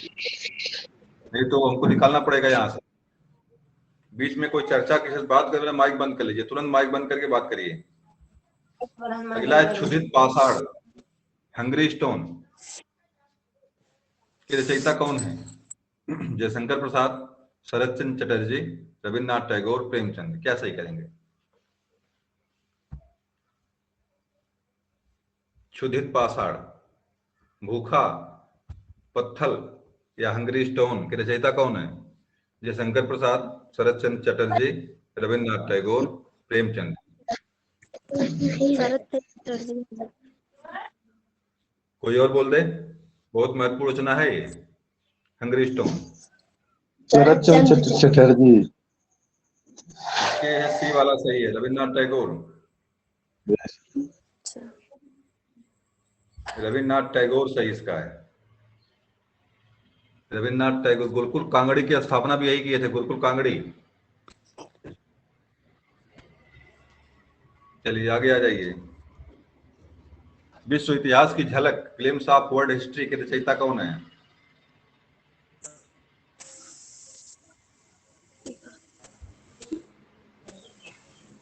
Speaker 1: नहीं तो हमको निकालना पड़ेगा यहाँ से। बीच में कोई चर्चा किसी से बात कर रहे हैं, माइक बंद कर लीजिए, तुरंत माइक बंद करके बात करिए। अगला है क्षुधित पाषाण, हंगरी स्टोन के रचयिता कौन है? जयशंकर प्रसाद, शरद चंद्र चटर्जी, रविन्द्रनाथ टैगोर, प्रेमचंद। क्या सही करेंगे? क्षुधित पाषाण, भूखा पत्थल या हंगरी स्टोन के रचयिता कौन है? जयशंकर प्रसाद, शरद चंद्र चटर्जी, रविन्द्रनाथ टैगोर, प्रेमचंद।
Speaker 3: शरद चटर्जी।
Speaker 1: कोई और बोल दे। बहुत महत्वपूर्ण रचना है ये, हंगरी स्टोन।
Speaker 4: शरद चंद्र चटर्जी।
Speaker 1: इसके है सी वाला सही है, रविन्द्रनाथ टैगोर। रविन्द्रनाथ टैगोर सही इसका है। रविन्द्रनाथ टैगोर गुरुकुल कांगड़ी की स्थापना भी यही किए थे, गुरुकुल कांगड़ी। चलिए आगे आ जाइए। विश्व इतिहास की झलक, ग्लिम्स ऑफ वर्ल्ड हिस्ट्री के रचयिता कौन है?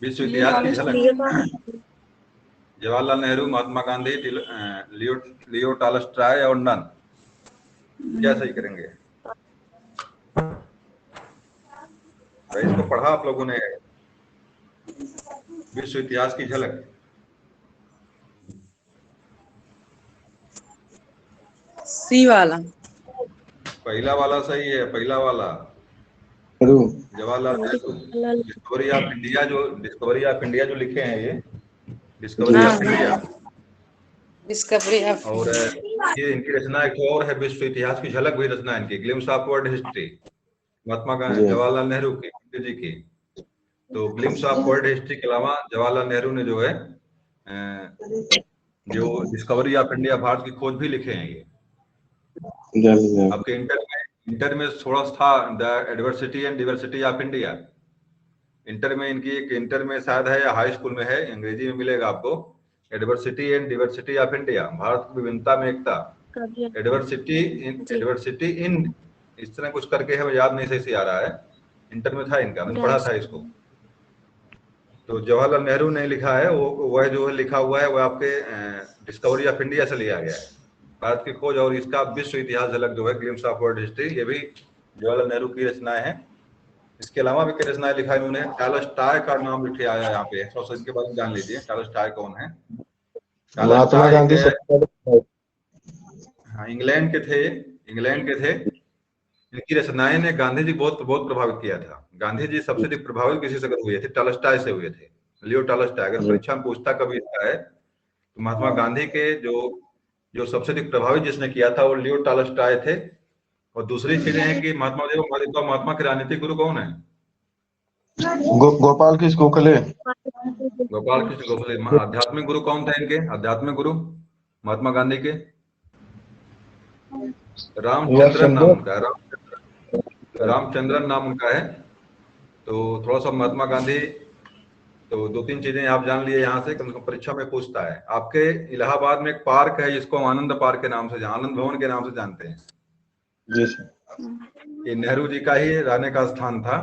Speaker 1: विश्व इतिहास की झलक, जवाहरलाल नेहरू, महात्मा गांधी, लियो टॉलस्टॉय और नन। क्या सही करेंगे भाई? इसको पढ़ा आप लोगों ने? विश्व इतिहास की झलक।
Speaker 5: सी वाला।
Speaker 1: पहला वाला सही है, पहला वाला Jawaharlal Nehru. Discovery of India, जो लिखे हैं ये, discovery of India.
Speaker 5: Discovery of
Speaker 1: और ये इनकी रचना एक और है, विश्व इतिहास की झलक भी रचना इनकी, glimpse of world history, Mahatma Gandhi, Jawaharlal Nehru की, जी की। तो ग्लिम्स ऑफ वर्ल्ड हिस्ट्री के अलावा जवाहरलाल नेहरू ने जो है जो डिस्कवरी ऑफ इंडिया, भारत की खोज भी लिखे हैं ये। आपके इंटर में थोड़ा था, the adversity and diversity of India. Inter में इनकी एक, इंटर में शायद है या हाई स्कूल में है, अंग्रेजी में मिलेगा आपको, adversity and diversity of India, Bharat की विभिन्नता में एकता। एडवर्सिटी इन इस तरह कुछ करके है, याद नहीं सही से आ रहा है। इंटर में था इनका, मैंने पढ़ा था इसको। तो जवाहरलाल नेहरू ने लिखा है, वो वह जो है लिखा हुआ है, वो आपके डिस्कवरी ऑफ इंडिया से लिया गया है, भारत की खोज। और इसका विश्व इतिहास झलक जो है, ग्लिम्स ऑफ वर्ल्ड हिस्ट्री, ये भी जवाहरलाल नेहरू की रचनाएं हैं। इसके अलावा भी कई रचनाएं लिखा है इन्होंने। टॉलस्टॉय का नाम लिखे आया यहाँ पे, थोड़ा सा इनके बारे में जान लीजिए। टॉलस्टॉय कौन है?
Speaker 4: महात्मा गांधी।
Speaker 1: हाँ, इंग्लैंड के थे। इनकी रचनाएं ने गांधी जी बहुत प्रभावित किया था। गांधी जी सबसे अधिक प्रभावित किसी से हुए थे? टॉलस्टॉय से हुए थे, लियो टॉलस्टॉय। अगर परीक्षा में पूछता कभी इसका है तो महात्मा गांधी के जो सबसे अधिक प्रभावित जिसने किया था वो लियो टॉलस्टॉय थे। और दूसरी चीजें हैं कि महात्मा के राजनीतिक गुरु कौन है?
Speaker 4: गोपाल कृष्ण गोखले।
Speaker 1: गोपाल कृष्ण गोखले। आध्यात्मिक गुरु कौन थे इनके? आध्यात्मिक गुरु महात्मा गांधी के रामचंद्रन नाम उनका है, रामचंद्रन नाम उनका है। तो थोड़ा सा महात्मा गांधी, तो दो तीन चीजें आप जान लिए यहाँ से, कम से कम परीक्षा में पूछता है। आपके इलाहाबाद में एक पार्क है जिसको हम आनंद पार्क के नाम से, आनंद भवन के नाम से जानते हैं।
Speaker 4: जी सर।
Speaker 1: ये नेहरू जी का ही रहने का स्थान था।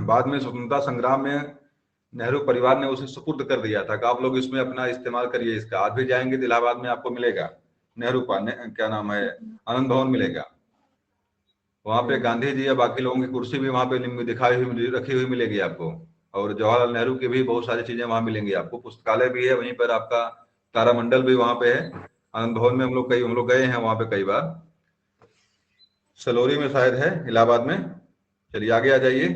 Speaker 1: बाद में स्वतंत्रता संग्राम में नेहरू परिवार ने उसे सुपुर्द कर दिया था कि आप लोग इसमें अपना इस्तेमाल करिए इसका। आज भी जाएंगे इलाहाबाद में आपको मिलेगा नेहरू क्या नाम है, आनंद भवन मिलेगा। वहां पे गांधी जी या बाकी लोगों की कुर्सी भी वहां पे दिखाई हुई रखी हुई मिलेगी आपको। और जवाहरलाल नेहरू की भी बहुत सारी चीजें वहां मिलेंगी आपको। पुस्तकालय भी है वहीं पर, आपका तारामंडल भी वहां पे है। आनंद भवन में हम लोग गए हैं वहां पे कई बार। सलोरी में शायद है, इलाहाबाद में। चलिए आगे आ जाइए।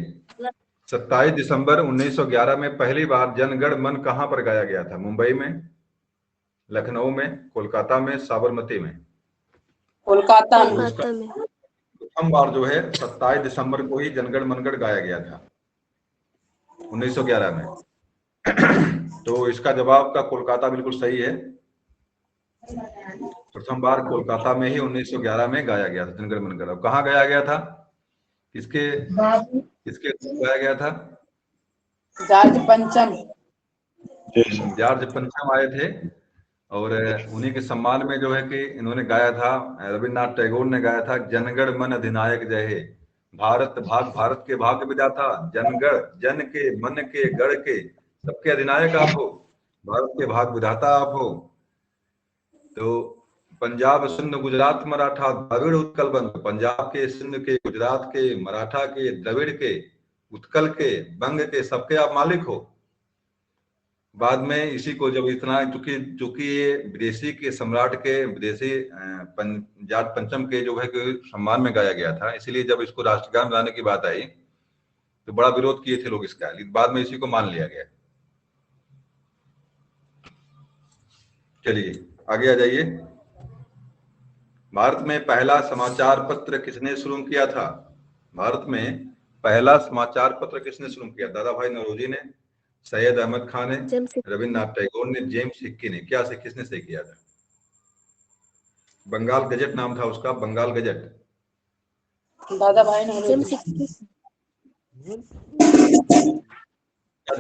Speaker 1: 27 दिसंबर 1911 में पहली बार जनगण मन कहां पर गाया गया था? मुंबई में, लखनऊ में, कोलकाता में, साबरमती में?
Speaker 5: कोलकाता में।
Speaker 1: प्रथम बार जो है 27 दिसंबर को ही जनगण मनगढ़ गाया गया था 1911 में। तो इसका जवाब का कोलकाता बिल्कुल सही है। प्रथम बार कोलकाता में ही 1911 में गाया गया था जनगण मनगढ़। कहाँ गाया गया था? किसके गाया गया था?
Speaker 5: जॉर्ज पंचम।
Speaker 1: जॉर्ज पंचम आए थे और उन्हीं के सम्मान में जो है कि इन्होंने गाया था, रविन्द्रनाथ टैगोर ने गाया था, जनगण मन अधिनायक जय हे। भारत भाग भारत के भाग्य विधाता, जनगण जन के मन के गढ़ के सबके अधिनायक आप हो, भारत के भाग विधाता आप हो। तो पंजाब सिंध गुजरात मराठा द्रविड़ उत्कल बंग, पंजाब के, सिंध के, गुजरात के, मराठा के, द्रविड़ के, उत्कल के, बंग के सबके आप मालिक हो। बाद में इसी को जब इतना चूंकि ये विदेशी के सम्राट के विदेशी जाट पंचम के जो है कि सम्मान में गाया गया था, इसीलिए जब इसको राष्ट्रगान बनाने की बात आई तो बड़ा विरोध किए थे लोग इसका, लेकिन बाद में इसी को मान लिया गया। चलिए आगे आ जाइए। भारत में पहला समाचार पत्र किसने शुरू किया था? भारत में पहला समाचार पत्र किसने शुरू किया? दादा भाई नौरोजी ने, सैयद अहमद खान ने, रविन्द्रनाथ टैगोर ने, जेम्स हिक्की ने। क्या से किसने से किया था? बंगाल गजट नाम था उसका, बंगाल गजट।
Speaker 5: दादा भाई नौरोजी।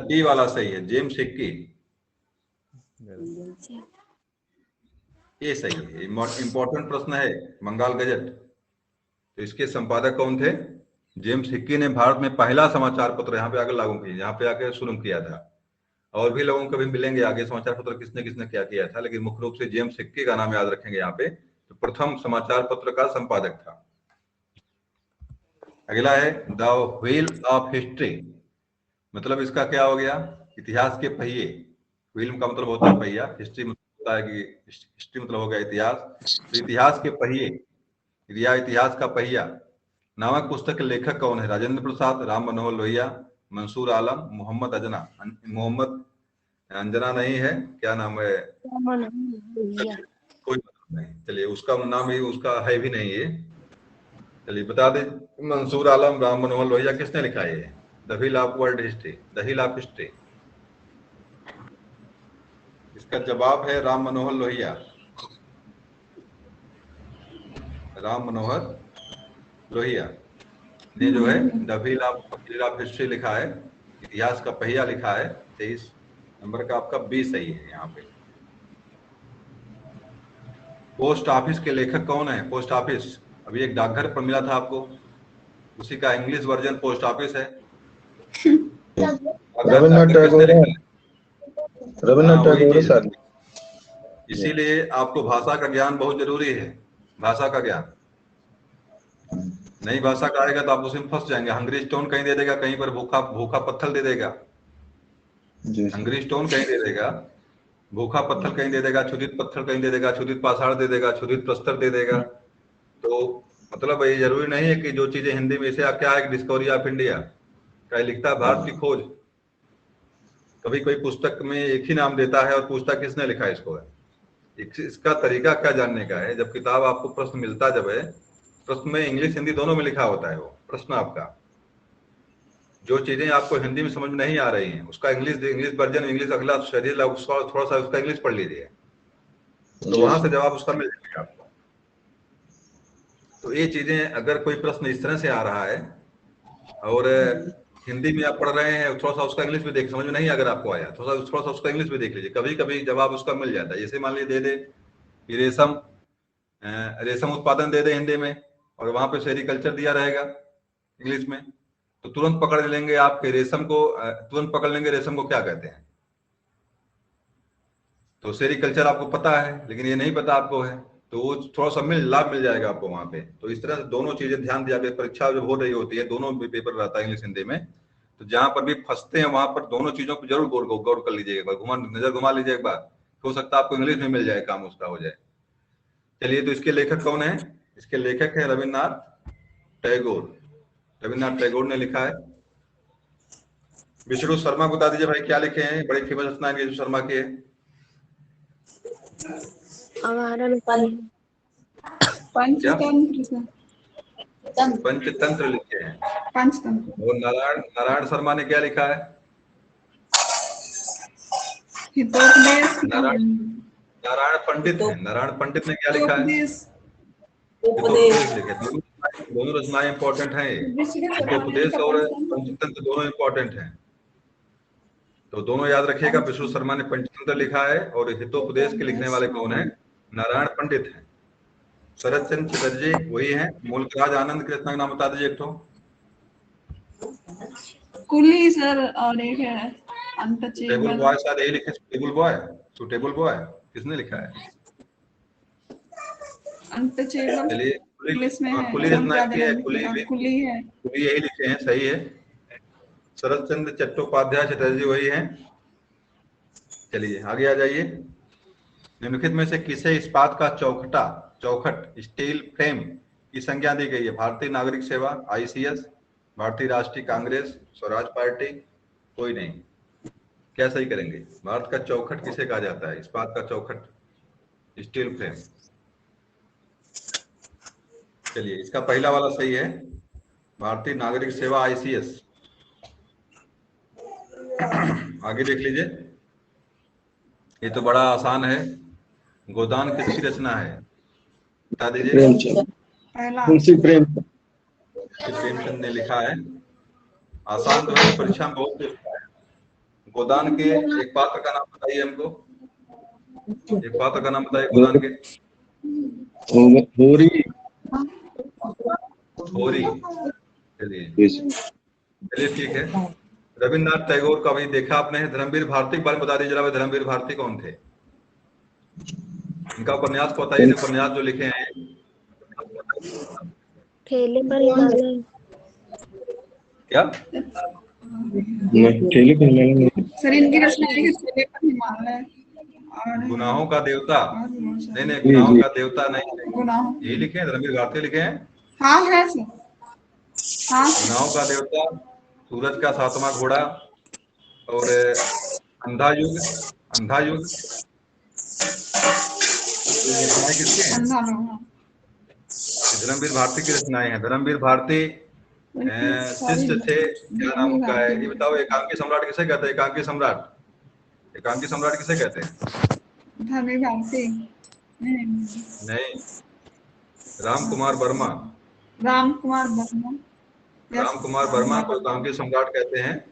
Speaker 1: डी वाला सही है, जेम्स हिक्की, ये सही है। इंपॉर्टेंट प्रश्न है बंगाल गजट। तो इसके संपादक कौन थे? जेम्स हिक्की ने भारत में पहला समाचार पत्र यहाँ पे आकर लागू किया, यहाँ पे आके शुरू किया था। और भी लोगों को भी मिलेंगे आगे समाचार पत्र किसने किसने क्या किया था, लेकिन मुख्य रूप से जेम्स हिक्की का नाम याद रखेंगे यहाँ पे, तो प्रथम समाचार पत्र का संपादक था। अगला है द व्हील ऑफ हिस्ट्री, मतलब इसका क्या हो गया? इतिहास के पहिए। व्हील का मतलब होता है पहिया, हिस्ट्री मतलब होता है कि हिस्ट्री मतलब हो गया इतिहास। तो इतिहास के पहिए या इतिहास का पहिया नामक पुस्तक के लेखक कौन है? राजेंद्र प्रसाद, राम मनोहर लोहिया, मंसूर आलम, मोहम्मद अंजना। मोहम्मद अंजना नहीं है, क्या नाम है? कोई मतलब नहीं, चलिए उसका नाम ही उसका है भी नहीं है। चलिए बता दें, मंसूर आलम, राम मनोहर लोहिया। किसने लिखा है? The wheel of world history, the wheel of history. इसका जवाब है राम मनोहर लोहिया, राम मनोहर लोहिया ने जो है द व्हील ऑफ हिस्ट्री लिखा है, इतिहास का पहिया लिखा है। 23 नंबर का आपका बी सही है यहाँ पे। पोस्ट ऑफिस के लेखक कौन है? पोस्ट ऑफिस अभी एक डाकघर पर मिला था आपको, उसी का इंग्लिश वर्जन पोस्ट ऑफिस है।
Speaker 4: रविन्द्रनाथ टैगोर है, रविन्द्रनाथ टैगोर सर।
Speaker 1: इसीलिए आपको भाषा का ज्ञान बहुत जरूरी है, भाषा का ज्ञान। नई भाषा का आएगा तो आप उसमें फंस जाएंगे। हंगरी स्टोन कहीं दे देगा, कहीं पर भूखा भूखा पत्थर दे देगा। हंगरी स्टोन कहीं दे देगा, भूखा पत्थर कहीं दे देगा, क्षुधित पत्थर कहीं दे देगा, क्षुधित पाषाण दे देगा, क्षुधित प्रस्तर दे देगा। तो मतलब ये जरूरी नहीं है कि जो चीजें हिंदी में, इसे क्या है डिस्कवरी ऑफ इंडिया क्या लिखता है, भारत की खोज। कभी कोई पुस्तक में एक ही नाम देता है और पूछता किसने लिखा है इसको है। इसका तरीका क्या जानने का है, जब किताब आपको प्रश्न मिलता जब है, प्रश्न में इंग्लिश हिंदी दोनों में लिखा होता है वो प्रश्न आपका। जो चीजें आपको हिंदी में समझ में नहीं आ रही हैं उसका इंग्लिश वर्जन, इंग्लिश अगला शरीर थोड़ा सा उसका इंग्लिश पढ़ लीजिए, तो वहां से जवाब उसका मिल जाएगा आपको। तो ये चीजें अगर कोई प्रश्न इस तरह से आ रहा है और हिंदी में आप पढ़ रहे हैं, थोड़ा सा उसका इंग्लिश भी देख, समझ में नहीं अगर आपको आया थोड़ा सा उसका इंग्लिश भी देख लीजिए, कभी कभी जवाब उसका मिल जाता है। जैसे मान लीजिए दे दे कि रेशम उत्पादन दे दे हिंदी में और वहां पे सेरिकल्चर दिया रहेगा इंग्लिश में, तो तुरंत पकड़ लेंगे आप कि रेशम को, तुरंत पकड़ लेंगे रेशम को क्या कहते हैं। तो सेरिकल्चर आपको पता है लेकिन ये नहीं पता आपको है, तो वो थोड़ा सा लाभ मिल जाएगा आपको वहां पे। तो इस तरह से दोनों चीजें ध्यान दिया, परीक्षा जब हो रही होती है दोनों भी पेपर रहता है इंग्लिश हिंदी में, तो जहां पर भी फंसते हैं वहां पर दोनों चीजों पर जरूर गौर कर लीजिएगा, नजर घुमा लीजिए एक बार, हो सकता है आपको इंग्लिश में मिल जाए, काम उसका हो जाए। चलिए, तो इसके लेखक कौन है? इसके लेखक है रविन्द्रनाथ टैगोर। रविन्द्रनाथ टैगोर ने लिखा है। विष्णु शर्मा को बता दीजिए भाई क्या लिखे हैं, बड़ी फेमस रचना विष्णु शर्मा की है। पंचतंत्र लिखे हैं, पंचतंत्र। और नारायण शर्मा ने क्या लिखा है? नारायण पंडित है, नारायण पंडित ने क्या लिखा है? हितोपदेश लिखे। दोनों रचनाएं इंपॉर्टेंट हैं, हितोपदेश और पंचतंत्र दोनों इंपॉर्टेंट हैं, तो दोनों याद रखिएगा। विष्णु शर्मा ने पंचतंत्र लिखा है और हितोपदेश के लिखने वाले कौन है? नारायण पंडित हैं। शरद चंद्र चटर्जी वही है। मूलराज आनंद की रचना का नाम बता दीजिए एक तो।
Speaker 2: कुली सर, और एक है
Speaker 1: सुटेबल
Speaker 2: अनटचेबल।
Speaker 1: बॉय, शायद यही लिखे, सुटेबल बॉय। सुटेबल बॉय किसने लिखा है?
Speaker 2: अनटचेबल
Speaker 1: चलिए
Speaker 2: इंग्लिश में है,
Speaker 1: कुली
Speaker 2: हम
Speaker 1: रचना
Speaker 2: क्या
Speaker 1: की है,
Speaker 2: देना, कुली है।
Speaker 1: कुली यही लिखे हैं, सही है। शरद चंद्र चट्टोपाध्याय चटर्जी वही हैं। चलिए आगे आ जाइए। निम्नलिखित में से किसे इस्पात का चौखट स्टील फ्रेम की संज्ञा दी गई है? भारतीय नागरिक सेवा, आईसीएस, भारतीय राष्ट्रीय कांग्रेस, स्वराज पार्टी, कोई नहीं। क्या सही करेंगे? भारत का चौखट किसे कहा जाता है? इस्पात का चौखट स्टील फ्रेम। चलिए इसका पहला वाला सही है, भारतीय नागरिक सेवा, आईसीएस। आगे देख लीजिए, ये तो बड़ा आसान है। गोदान किसकी रचना है? बता दीजिए।
Speaker 4: प्रेमचंद,
Speaker 2: पहला
Speaker 4: मुंशी प्रेमचंद।
Speaker 1: प्रेमचंद ने लिखा है। आसान तो है, परीक्षा में बहुत पूछता है। गोदान के एक पात्र का नाम बताइए हमको, एक पात्र का नाम बताइए गोदान के।
Speaker 4: होरी।
Speaker 1: होरी। चलिए ठीक है। रविन्द्रनाथ टैगोर का भी देखा आपने। धर्मवीर भारती के बारे में बता दीजिए जरा, धर्मवीर भारती कौन थे? इनका उपन्यास को बताइए, उपन्यास जो लिखे हैं।
Speaker 3: ठेले पर हिमालय।
Speaker 1: क्या?
Speaker 4: ठेले पर नहीं।
Speaker 2: सर इनकी रचना है ठेले पर हिमालय और
Speaker 1: गुनाहों का देवता।
Speaker 2: और बहुत सारे।
Speaker 1: नहीं, गुनाहों का देवता नहीं,
Speaker 2: गुनाहों,
Speaker 1: यही लिखे हैं, धर्मवीर भारती लिखे हैं।
Speaker 2: हाँ है सर, हाँ सर।
Speaker 1: गुनाहों का देवता, सूरज का सातवां घोड़ा, और अंधा युग। अंधा युग ये रचनाएं किसकी हैं?
Speaker 2: अंधा लोग, हाँ।
Speaker 1: धर्मवीर भारती की रचनाएं हैं। धर्मवीर भारती शिष्य थे, क्या नाम उनका है ये बताओ? एकांकी सम्राट किसे कहते हैं? एकांकी सम्राट, एकांकी सम्राट किसे कहते हैं?
Speaker 2: धर्मवीर भारती
Speaker 1: नहीं, राम कुमार वर्मा।
Speaker 2: राम कुमार वर्मा।
Speaker 1: राम कुमार वर्मा को एकांकी सम्राट कहते हैं,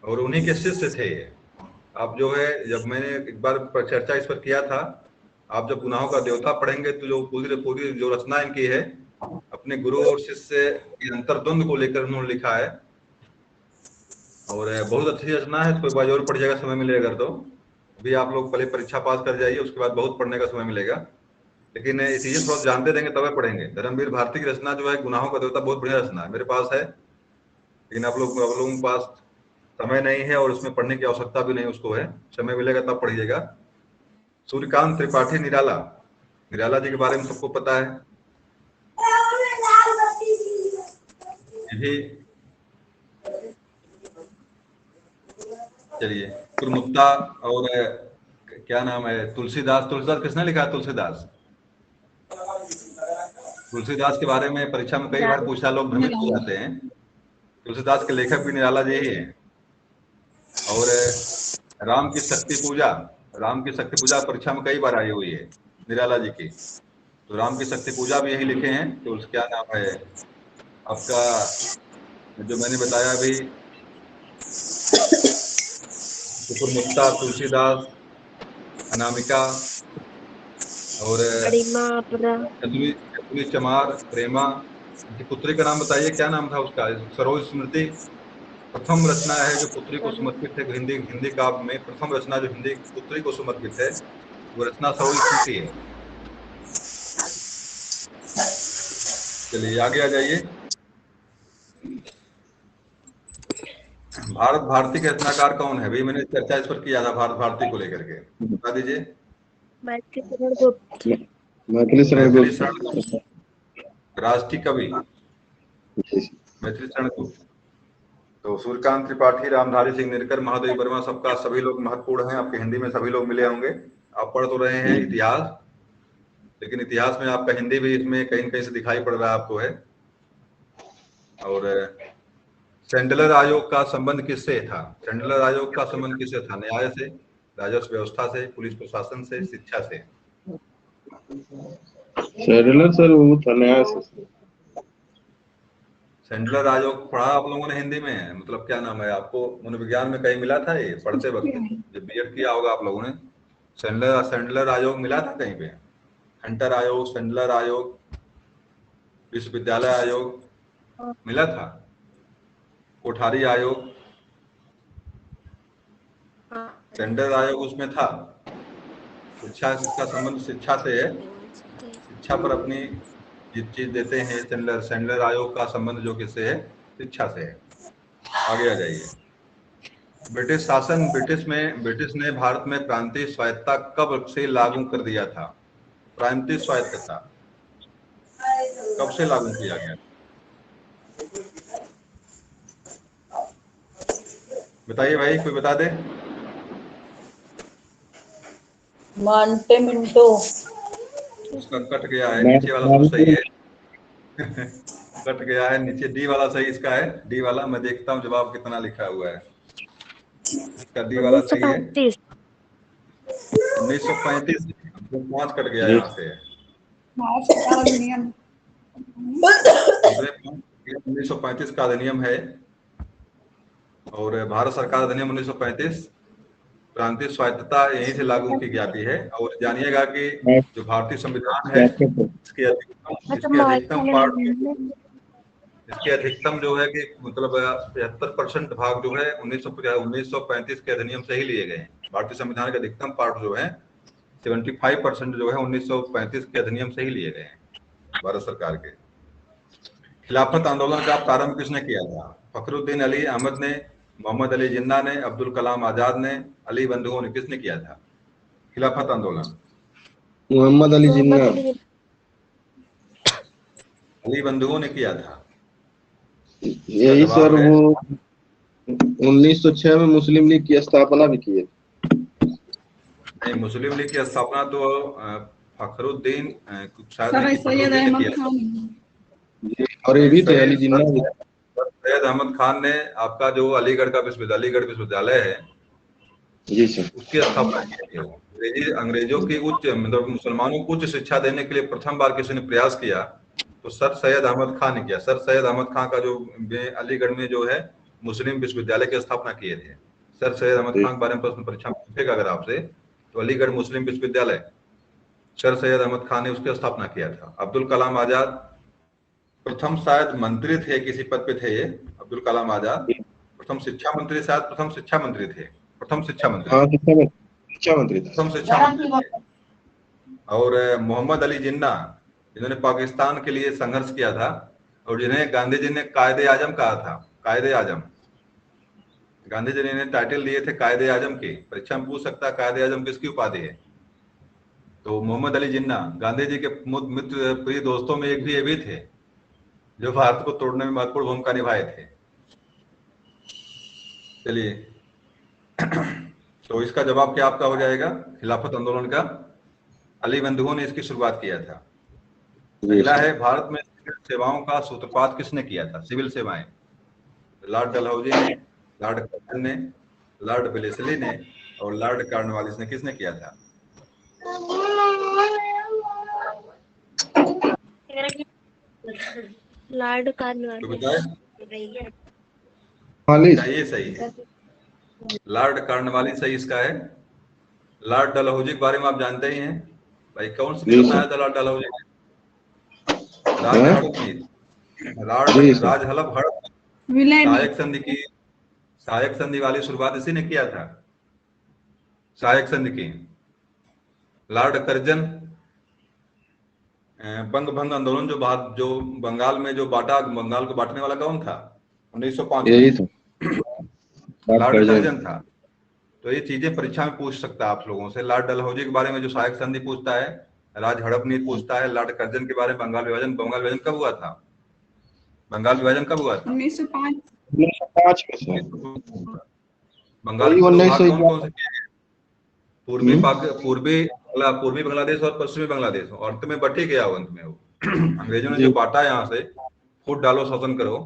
Speaker 1: और उन्हीं के शिष्य थे ये। आप जो है, जब मैंने एक बार चर्चा इस पर किया था, आप जब गुनाहों का देवता पढ़ेंगे तो जो पूरी जो रचना इनकी है, अपने गुरु और शिष्य के अंतर्द्वंद को लेकर उन्होंने लिखा है, और बहुत अच्छी रचना है। कोई बार और पढ़ जाएगा, समय मिलेगा तो। अभी आप लोग पहले परीक्षा पास कर जाइए, उसके बाद बहुत पढ़ने का समय मिलेगा, लेकिन ये चीजें थोड़ा जानते रहेंगे तब पढ़ेंगे। धर्मवीर भारती की रचना जो है गुनाहों का देवता, बहुत बढ़िया रचना है, मेरे पास है, लेकिन आप लोगों के पास समय नहीं है और उसमें पढ़ने की आवश्यकता भी नहीं उसको है। समय मिलेगा तब पढ़िएगा। सूर्यकांत त्रिपाठी निराला, निराला जी के बारे में सबको पता है। ये चलिए, कुरमुत्ता, और क्या नाम है, तुलसीदास। तुलसीदास किसने लिखा है? तुलसीदास। तुलसीदास के बारे में परीक्षा में कई बार पूछा, लोग भ्रमित हो जाते हैं। तुलसीदास के लेखक भी निराला जी ही हैं। और राम की शक्ति पूजा, राम की शक्ति पूजा परीक्षा में कई बार आई हुई है निराला जी की, तो राम की शक्ति पूजा भी यही लिखे हैं। तो क्या नाम है आपका, जो मैंने बताया अभी, कुरमुत्ता, तुलसीदास, अनामिका, और चतुरी चमार, प्रेमा। पुत्री का नाम बताइए, क्या नाम था उसका? सरोज स्मृति प्रथम रचना है जो पुत्री को समर्पित है। हिंदी काव्य में प्रथम रचना जो हिंदी पुत्री को समर्पित है, वो रचना सरोज स्मृति है। चलिए आगे आ जाइए। भारत भारती के रचनाकार कौन है? भाई मैंने चर्चा इस पर किया था, भारत भारती को लेकर के, बता दीजिए।
Speaker 3: मैथिली शरण गुप्त।
Speaker 4: मैथिली शरण गुप्त,
Speaker 1: राष्ट्रीय कवि मैथिली शरण गुप्त। तो सूर्यकांत त्रिपाठी, रामधारी सिंह दिनकर, महादेव वर्मा, सबका सभी लोग महत्वपूर्ण हैं। आपके हिंदी में सभी लोग मिले होंगे। आप पढ़ तो रहे हैं इतिहास, लेकिन इतिहास में आपका हिंदी भी इसमें कहीं न कहीं से दिखाई पड़ रहा है आपको है। और सैंडलर आयोग का संबंध किससे था? सैंडलर आयोग का संबंध किससे था? न्याय से, राजस्व व्यवस्था से, पुलिस प्रशासन से, शिक्षा से?
Speaker 4: सैंडलर सर वो था न्याय से।
Speaker 1: सैंडलर आयोग पढ़ा आप लोगों ने हिंदी में? मतलब क्या नाम है, आपको मनोविज्ञान में कहीं मिला था ये पढ़ते वक्त, जब बीएड किया होगा आप लोगों ने? सैंडलर आयोग मिला था कहीं पे? हंटर आयोग, सैंडलर आयोग, विश्वविद्यालय आयोग मिला था, कोठारी आयोग, टेंडर आयोग उसमें था। शिक्षा का संबंध शिक्षा से है, शिक्षा पर अपनी चीज देते हैं। सैंडलर आयोग का संबंध जो किससे है? शिक्षा से है। आगे आ जाइए। ब्रिटिश शासन, ब्रिटिश ने भारत में प्रांतीय स्वायत्तता कब से लागू कर दिया था? प्रांतीय स्वायत्तता कब से लागू किया गया? बताइए भाई, कोई बता दे।
Speaker 5: Monte Minto.
Speaker 1: उसका कट गया है, नीचे वाला तो सही है। कट गया है नीचे, डी वाला सही इसका है। डी वाला मैं देखता हूँ जवाब कितना लिखा हुआ है। इसका डी वाला सही है
Speaker 3: 1935।
Speaker 1: 1935। 5 कट गया यहाँ से।
Speaker 2: भारत सरकार अधिनियम
Speaker 1: 1935 का अधिनियम है, और भारत सरकार अधिनियम 1935 प्रांतीय स्वायत्तता यहीं से लागू की जाती है। और जानिएगा कि जो भारतीय संविधान है, इसके अधिकतम जो है कि मतलब 75% भाग जो है 1935 के अधिनियम से ही लिए गए हैं। भारतीय संविधान के अधिकतम पार्ट जो है 75% जो है 1935 के अधिनियम से ही लिए गए हैं भारत सरकार के। खिलाफत आंदोलन का प्रारंभ किसने किया था? फखरुद्दीन अली अहमद ने, मोहम्मद अली जिन्ना ने, अब्दुल कलाम आजाद ने, अली बंधुओं ने? किसने किया था खिलाफत आंदोलन?
Speaker 4: मोहम्मद अली जिन्ना।
Speaker 1: अली बंधुओं ने किया था।
Speaker 4: यही सर, वो 1906 में मुस्लिम लीग की स्थापना भी की है।
Speaker 1: नहीं, मुस्लिम लीग की स्थापना तो फखरुद्दीन शायद
Speaker 2: सर
Speaker 1: नहीं,
Speaker 2: सैयद
Speaker 1: फखरुद्दीन ने
Speaker 2: अहमद
Speaker 1: किया था।
Speaker 4: खान, और ये भी थे अली जिन्ना भी।
Speaker 1: सैयद अहमद खान ने आपका जो अलीगढ़ विश्वविद्यालय है,
Speaker 4: जी सर,
Speaker 1: उसकी स्थापना की थी। वो अंग्रेजों की उच्च मतलब मुसलमानों को उच्च शिक्षा देने के लिए प्रथम बार किसी ने प्रयास किया तो सर सैयद अहमद खान ने किया। सर सैयद अहमद खान का जो अलीगढ़ में जो है मुस्लिम विश्वविद्यालय की स्थापना किए थे। सर सैयद अहमद खान के बारे में प्रश्न परीक्षा में पूछेगा अगर आपसे, तो अलीगढ़ मुस्लिम विश्वविद्यालय सर सैयद अहमद खान ने उसकी स्थापना किया था। अब्दुल कलाम आजाद प्रथम शायद मंत्री थे, किसी पद पे थे ये अब्दुल कलाम आजाद। प्रथम शिक्षा मंत्री, शायद प्रथम शिक्षा मंत्री थे। प्रथम शिक्षा मंत्री
Speaker 4: हाँ शिक्षा मंत्री थे।
Speaker 1: प्रथम शिक्षा मंत्री थे। और मोहम्मद अली जिन्ना, जिन्होंने पाकिस्तान के लिए संघर्ष किया था और जिन्हें गांधी जी ने कायदे आजम कहा था। कायदे आजम, गांधी जी ने टाइटल दिए थे कायदे आजम के। परीक्षा में पूछ सकता है कायदे आजम किसकी उपाधि है? तो मोहम्मद अली जिन्ना गांधी जी के मित्र प्रिय दोस्तों में एक भी ये भी थे जो भारत को तोड़ने में महत्वपूर्ण भूमिका निभाए थे। चलिए, तो इसका जवाब क्या आपका हो जाएगा? खिलाफत आंदोलन का अली बंधुओं ने इसकी शुरुआत किया था। अगला है, भारत में सिविल सेवाओं का सूत्रपात किसने किया था? सिविल सेवाएं, लॉर्ड डलहौजी ने, लॉर्ड कर्जन ने, लॉर्ड वेलेस्ली ने और लॉर्ड कॉर्नवालिस ने? किसने किया था?
Speaker 3: लॉर्ड
Speaker 1: तो
Speaker 3: कॉर्नवालिस।
Speaker 1: बताए, ये सही है। लॉर्ड कॉर्नवालिस सही इसका है। लॉर्ड डलहौजी के बारे में आप जानते ही हैं भाई। कौन सी नीति बनाया था लॉर्ड डलहौजी ने? राज हड़प नीति, राज हड़प सहायक संधि वाली शुरुआत इसी ने किया था, सहायक संधि की। लॉर्ड कर्जन बंग भंग आंदोलन जो बंगाल में जो बांटा, बंगाल को बांटने वाला कौन था 1905 में? लॉर्ड कर्जन था। तो ये चीजें परीक्षा में पूछ सकता है आप लोगों से। लॉर्ड डलहौजी के बारे में जो सहायक संधि पूछता है, राज हड़प नीति पूछता है। लॉर्ड कर्जन के बारे में बंगाल विभाजन कब हुआ था? बंगाल विभाजन कब हुआ था?
Speaker 2: 1905
Speaker 4: में।
Speaker 1: बंगाल के दो भाग कौन कौन से किए गए? पूर्वी बांग्लादेश और पश्चिमी बांग्लादेश। और अंत में बट ही गया अंत में वो अंग्रेजों ने जो बांटा यहाँ से, फूट डालो शासन करो,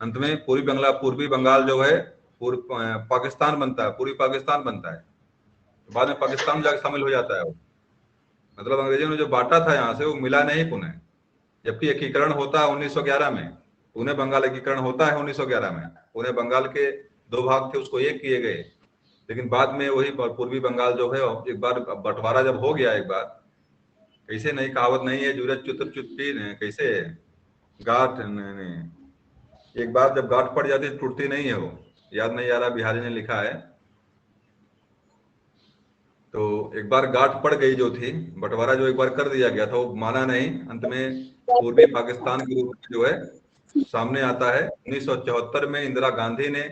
Speaker 1: अंत में पूर्वी बंगाल जो है पाकिस्तान बनता है, पूर्वी पाकिस्तान बनता है। बाद में पाकिस्तान जाकर शामिल हो जाता है वो। मतलब अंग्रेजों ने जो बांटा था यहाँ से वो मिला नहीं पुनः, जबकि एकीकरण होता है 1911 में। पुणे बंगाल एकीकरण होता है 1911 में। पुणे बंगाल के दो भाग थे, उसको एक किए गए, लेकिन बाद में वही पूर्वी बंगाल जो है एक बार बंटवारा जब हो गया, एक बार कैसे नहीं, कहावत नहीं है, जूरत चुतर चुत्ती कैसे गांठ नहीं, एक बार जब गांठ पड़ जाती है टूटती नहीं है वो। याद नहीं आ रहा, बिहारी ने लिखा है। तो एक बार गांठ पड़ गई जो थी, बंटवारा जो एक बार कर दिया गया था वो माना नहीं, अंत में पूर्वी पाकिस्तान के रूप में जो है सामने आता है। 1974 में इंदिरा गांधी ने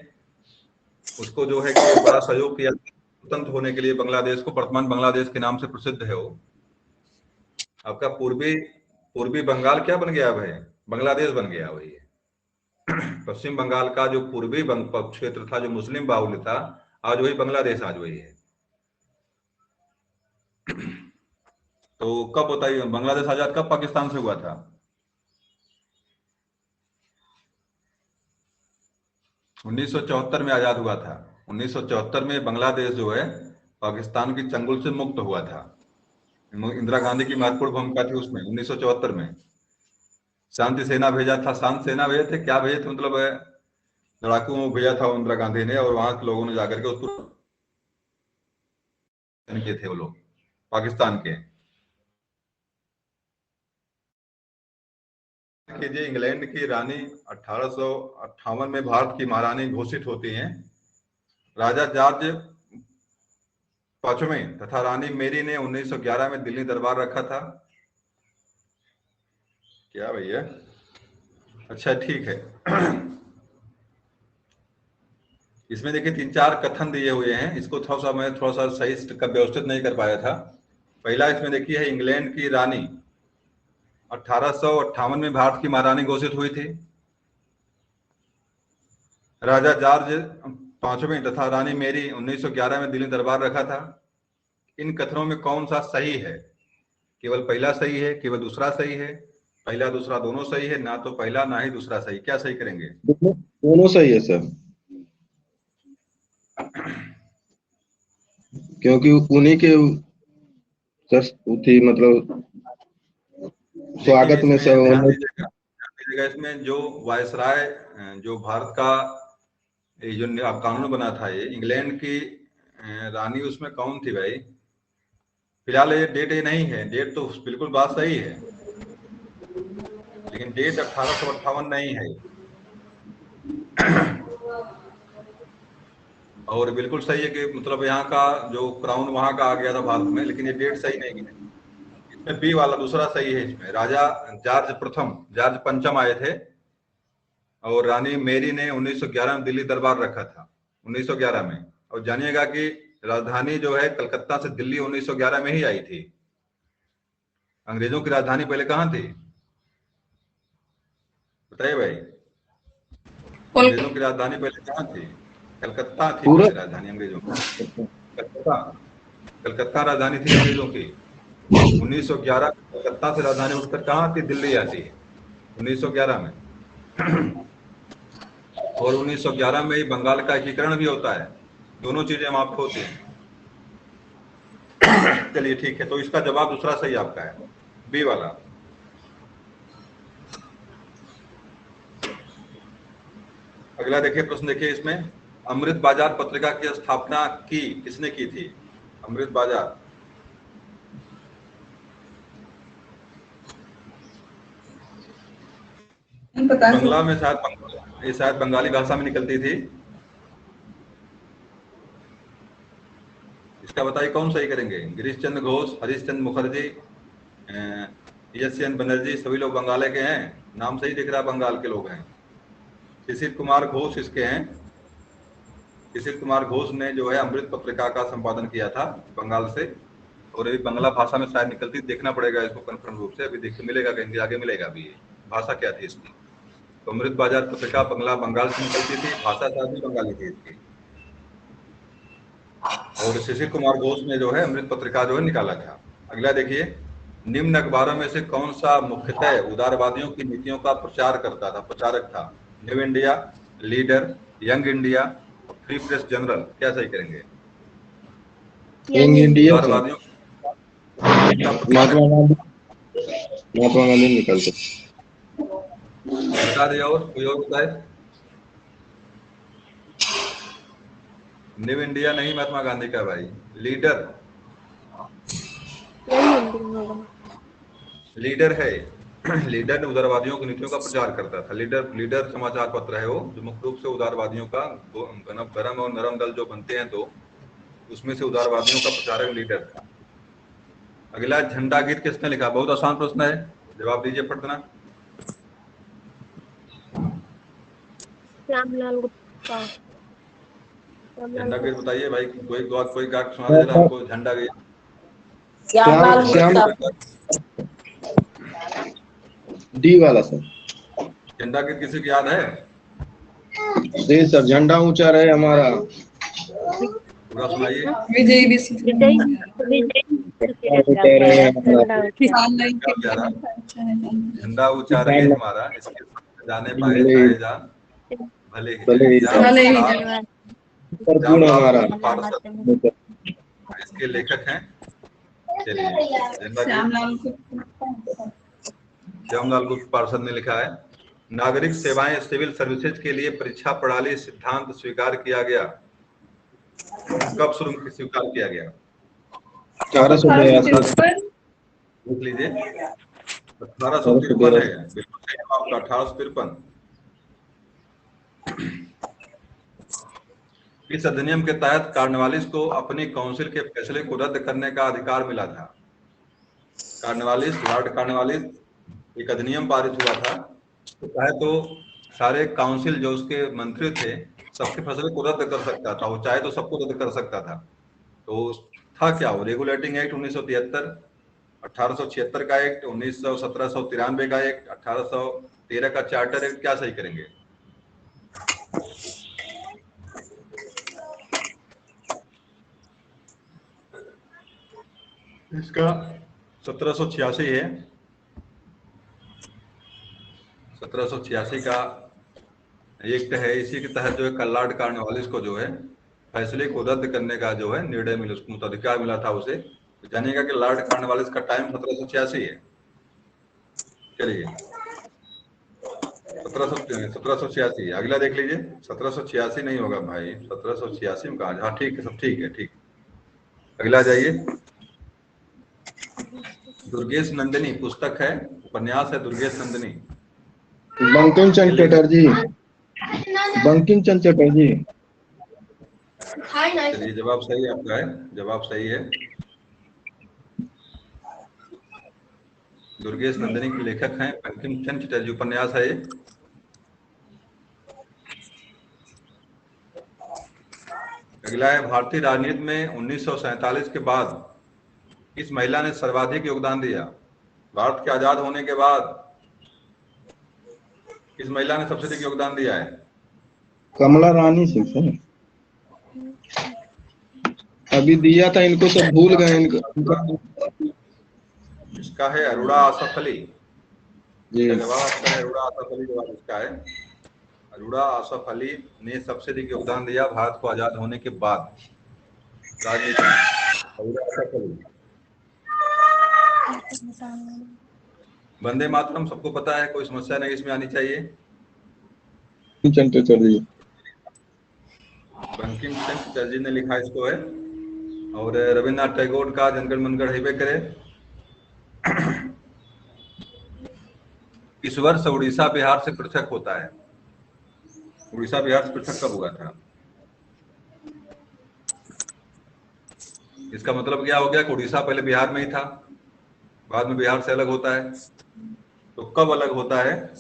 Speaker 1: उसको जो है कि बड़ा सहयोग किया स्वतंत्र होने के लिए बांग्लादेश को, वर्तमान बांग्लादेश के नाम से प्रसिद्ध है वो। आपका पूर्वी पूर्वी बंगाल क्या बन गया भाई, बांग्लादेश बन गया वही है। पश्चिम बंगाल का जो पूर्वी क्षेत्र था जो मुस्लिम बाहुल्य था, आज वही बांग्लादेश, आज वही है। तो कब बताइए बांग्लादेश आजाद कब पाकिस्तान से हुआ था? 1974 में आजाद हुआ था। 1974 में बांग्लादेश जो है पाकिस्तान की चंगुल से मुक्त हुआ था। इंदिरा गांधी की महत्वपूर्ण भूमिका थी उसमें। 1974 में शांति सेना भेजा था, शांति सेना भेजे थे, क्या भेजे थे मतलब लड़ाकू भेजा था इंदिरा गांधी ने, और वहां के लोगों ने जाकर के उसको किए थे वो लोग पाकिस्तान के। कीजिए, इंग्लैंड की रानी 1858 में भारत की महारानी घोषित होती हैं। राजा जॉर्ज पांचवें तथा रानी मेरी ने 1911 में दिल्ली दरबार रखा था। क्या भैया, अच्छा ठीक है। इसमें देखिए 3-4 कथन दिए हुए हैं, इसको मैं थोड़ा सा सही व्यवस्थित नहीं कर पाया था। पहला इसमें देखिए है इंग्लैंड की रानी 1858 में भारत की महारानी घोषित हुई थी। राजा जॉर्ज पांचवें तथा रानी मेरी 1911 में दिल्ली दरबार रखा था। इन कथनों में कौन सा सही है? केवल पहला सही है, केवल दूसरा सही है, पहला दूसरा दोनों सही है, ना तो पहला ना ही दूसरा सही। क्या सही करेंगे?
Speaker 4: दोनों सही है सर, क्योंकि उन्हीं के थी, मतलब स्वागत में से
Speaker 1: इसमें जो वायसराय, जो भारत का ये जो कानून बना था, ये इंग्लैंड की रानी उसमें कौन थी भाई? फिलहाल ये डेट ये नहीं है, डेट तो बिल्कुल बात सही है, लेकिन डेट 1858 नहीं है। और बिल्कुल सही है कि मतलब यहाँ का जो क्राउन वहां का आ गया था भारत में, लेकिन ये डेट सही नहीं है। इसमें बी वाला दूसरा सही है। इसमें राजा जॉर्ज पंचम आए थे और रानी मेरी ने 1911 में दिल्ली दरबार रखा था, 1911 में। और जानिएगा कि राजधानी जो है कलकत्ता से दिल्ली 1911 में ही आई थी। अंग्रेजों की राजधानी पहले कहाँ थी बताइए भाई? अंग्रेजों की राजधानी पहले कहाँ थी? कलकत्ता थी पहले राजधानी अंग्रेजों की। कलकत्ता राजधानी थी अंग्रेजों की। 1911 कलकत्ता से राजधानी उठकर कहाँ थी? दिल्ली आती है 1911 में। और 1911 में ही बंगाल का एकीकरण भी होता है। दोनों चीजें वहां पे होती हैं। चलिए ठीक है, तो इसका जवाब दूसरा सही आपका है, बी वाला। अगला देखिए प्रश्न, देखिए इसमें अमृत बाजार पत्रिका की स्थापना किसने की थी? अमृत बाजार बंगला में शायद बंगाली भाषा में निकलती थी। इसका बताइए कौन सही करेंगे? गिरीश चंद्र घोष, हरीश चंद्र मुखर्जी, एस एन बनर्जी, सभी लोग बंगाल के हैं। नाम सही दिख रहा है, बंगाल के लोग हैं। शिशिर कुमार घोष इसके हैं। शिशिर कुमार घोष ने जो है अमृत पत्रिका का संपादन किया था बंगाल से, और ये बंगला भाषा में शायद निकलती, देखना पड़ेगा इसको कंफर्म रूप से, अभी देखिए मिलेगा कहीं आगे मिलेगा अभी ये भाषा क्या थी इसकी। तो अमृत बाजार पत्रिका बंगाल से निकलती थी, भाषा शायद भी बंगाली थी इसकी। और शिशिर कुमार घोष ने जो है अमृत पत्रिका जो है निकाला था। अगला देखिए, निम्न अखबारों में से कौन सा मुख्यतः उदारवादियों की नीतियों का प्रचार करता था, प्रचारक था? New India, leader, young India, free press general. क्या सही करेंगे?
Speaker 4: यंग इंडिया,
Speaker 1: उदारवादियों
Speaker 4: महात्मा गांधी निकलते।
Speaker 1: बता दिया, और कोई और बताए? न्यू इंडिया नहीं महात्मा गांधी का भाई, लीडर है। लीडर उदारवादियों की नीतियों का प्रचार करता था। लीडर समाचार पत्र है वो, जो मुख्य रूप से उदारवादियों का गरम और नरम दल जो बनते हैं, तो उसमें से उदारवादियों का प्रचारक लीडर था। अगला, झंडा गीत किसने लिखा? बहुत आसान प्रश्न है, जवाब दीजिए पटना।
Speaker 3: श्यामलाल गुप्ता।
Speaker 1: झंडा गीत बताइए भाई, कोई गायक सुना दे जरा हमको झंडा गीत।
Speaker 5: श्यामलाल
Speaker 4: श्याम
Speaker 5: गुप्ता।
Speaker 4: डी वाला सर।
Speaker 1: झंडा गीत किसी को याद है?
Speaker 4: जी सर, झंडा ऊंचा रहे हमारा।
Speaker 1: पूरा सुनाइए।
Speaker 2: विजय विश्व
Speaker 3: विजय
Speaker 1: झंडा ऊंचा रहे हमारा, इसके जाने पाए चाहे जान, भले ही जान।
Speaker 4: हमारा।
Speaker 1: इसके लेखक हैं, चलिए, झंडा गीत श्यामलाल गुप्त पार्षद ने लिखा है। नागरिक सेवाएं सिविल सर्विसेज के लिए परीक्षा प्रणाली सिद्धांत स्वीकार किया गया। कब स्वीकार किया गया?
Speaker 4: 1853।
Speaker 1: देख लीजिए, 1853 है, बिल्कुल सही जवाब, 1853। इस अधिनियम के तहत कार्नवालिस को अपनी काउंसिल के फैसले को रद्द करने का अधिकार मिला था। कार्नवालिस, लॉर्ड कार्नवालिस, एक अधिनियम पारित हुआ था, चाहे तो सारे काउंसिल जो उसके मंत्री थे सबके फैसले को रद्द कर सकता था, वो चाहे तो सबको रद्द कर सकता था। तो था क्या वो? रेगुलेटिंग एक्ट 1973, 1876 का एक्ट, 1793 का एक्ट, 1813 का चार्टर एक्ट, क्या सही करेंगे? इसका 1786 है। 1786 का एक्ट है, इसी के तहत जो है लॉर्ड कार्नवालिस को जो है फैसले को रद्द करने का जो है निर्णय मिला, उसको अधिकार मिला था उसे। तो जानिएगा कि लॉर्ड कार्नवालिस का टाइम 1786 है। चलिए, 1786। अगला देख लीजिए। 1786 नहीं होगा भाई, 1786 में कहा? हाँ ठीक है, सब ठीक है, ठीक। अगला जाइए। दुर्गेश नंदिनी पुस्तक है, उपन्यास है दुर्गेश नंदिनी।
Speaker 4: बंकिम चंद्र चटर्जी। बंकिम चंद्र चटर्जी।
Speaker 1: चलिए, जवाब सही आपका है, जवाब सही है। दुर्गेश नंदिनी के लेखक हैं बंकिम चंद्र चटर्जी, उपन्यास है ये। अगला है, भारतीय राजनीति में 1947 के बाद किस महिला ने सर्वाधिक योगदान दिया? भारत के आजाद होने के बाद किस महिला ने सबसे अधिक योगदान दिया है?
Speaker 4: कमला रानी सिंह सर। अभी दिया था, इनको सब भूल गए इनको।
Speaker 1: इसका है अरुणा आसफ अली। जवाब आपका है अरुणा आसफ अली, जवाब इसका है। अरुणा आसफ अली ने सबसे अधिक योगदान दिया भारत को आजाद होने के बाद राजनीति में। अरुणा आसफ अली। वंदे मातरम सबको पता है, कोई समस्या नहीं इसमें आनी चाहिए।
Speaker 4: बंकिम चंद्र चटर्जी
Speaker 1: ने लिखा इसको है। और रविन्द्रनाथ टैगोर का जनगण मनगढ़ हिबे करे। इस वर्ष उड़ीसा बिहार से पृथक होता है। उड़ीसा बिहार से पृथक कब हुआ था? इसका मतलब क्या हो गया कि उड़ीसा पहले बिहार में ही था, बाद में बिहार से अलग होता है। तो कब अलग होता है?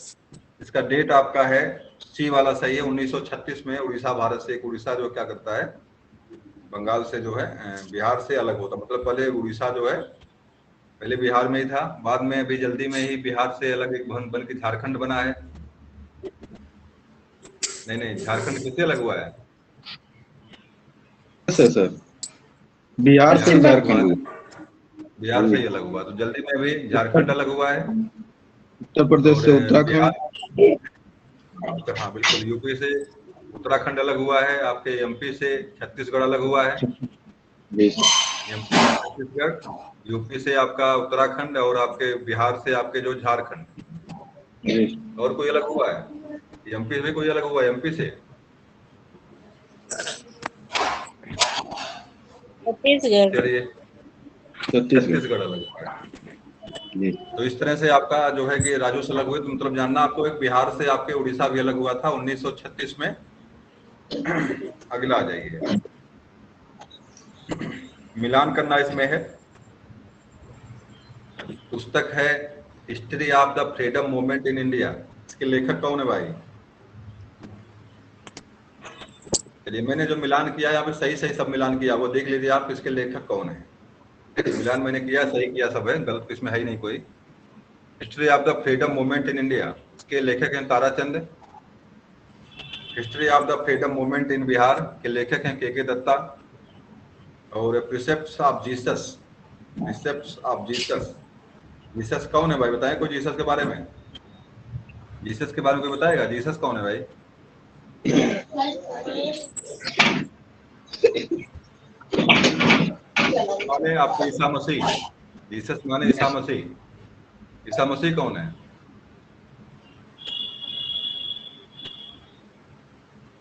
Speaker 1: इसका डेट आपका है, सी वाला सही है, 1936 में उड़ीसा भारत से, एक उड़ीसा जो क्या करता है बंगाल से जो है बिहार से अलग होता। मतलब पहले उड़ीसा जो है पहले बिहार में ही था, बाद में अभी जल्दी में ही बिहार से अलग एक बन के झारखंड बना है। नहीं, झारखंड किससे अलग हुआ है?
Speaker 4: सर बिहार से झारखंड,
Speaker 1: बिहार से ही अलग हुआ। तो जल्दी में भी झारखंड अलग हुआ है।
Speaker 4: उत्तर प्रदेश से उत्तराखंड।
Speaker 1: हाँ बिल्कुल, यूपी से उत्तराखंड अलग हुआ है, आपके एमपी से छत्तीसगढ़ अलग हुआ है। एमपी से छत्तीसगढ़, यूपी से आपका उत्तराखंड, और आपके बिहार से आपके जो झारखंड। और कोई अलग हुआ है? एमपी से कोई अलग हुआ है? एमपी से चलिए छत्तीसगढ़ अलग हुआ है। तो इस तरह से आपका जो है कि राज्यों से अलग हुए। तो मतलब जानना आपको, एक बिहार से आपके उड़ीसा भी अलग हुआ था 1936 में। अगला आ जाइए। मिलान करना इसमें है। पुस्तक है history of the freedom movement in India. इसके लेखक कौन है भाई? चलिए, मैंने जो मिलान किया यहाँ पे सही सही सब मिलान किया, वो देख लीजिए आप, इसके लेखक कौन है। मिलान मैंने किया, सही किया सब है, गलत इसमें है ही नहीं कोई। History of the freedom movement in India, इसके लेखक हैं Tarachand. History of the freedom movement in Bihar के लेखक हैं के दत्ता। और precepts of Jesus, precepts of Jesus, Jesus कौन है भाई? बताएं कोई जीसस के बारे में, जीसस के बारे में कोई बताएगा? जीसस कौन है भाई? माने आपको ईसा मसीह, जीसस माने ईसा मसीह। ईसा मसीह कौन है?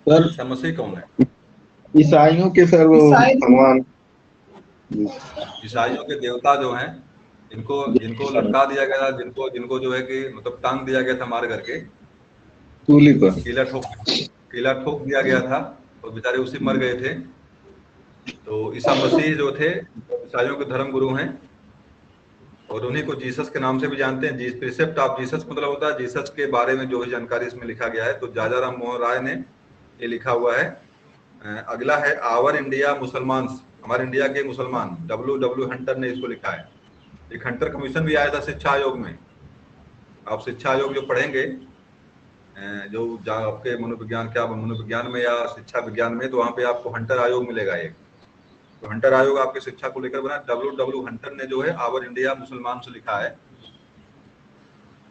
Speaker 4: सर
Speaker 1: ईसा मसीह कौन है?
Speaker 4: ईसाइयों के सर वो
Speaker 2: ईसाई।
Speaker 4: भगवान,
Speaker 1: ईसाइयों के देवता जो हैं, जिनको जिनको लटका दिया गया, जिनको जिनको जो है कि मतलब टांग दिया गया था मार करके,
Speaker 4: सूली पर।
Speaker 1: कीला ठोक दिया गया था, और बेचारे उसी मर गए थे। तो ईसा मसीह जो थे ईसाइयों के धर्म गुरु हैं, और उन्हीं को जीसस के नाम से भी जानते हैं। प्रिसेप्ट ऑफ जीसस मतलब होता है जीसस के बारे में जो है जानकारी इसमें लिखा गया है। तो जाजा राम मोहन राय ने ये लिखा हुआ है। अगला है आवर इंडिया मुसलमान, हमारे इंडिया के मुसलमान, W हंटर ने इसको लिखा है। एक हंटर कमीशन भी आया था शिक्षा आयोग में। आप शिक्षा आयोग जो पढ़ेंगे, जो आपके मनोविज्ञान, क्या मनोविज्ञान में या शिक्षा विज्ञान में, तो वहाँ पे आपको हंटर आयोग मिलेगा एक। तो हंटर आयोग आपकी शिक्षा को लेकर बना। W हंटर ने जो है आवर इंडिया मुसलमान से लिखा है।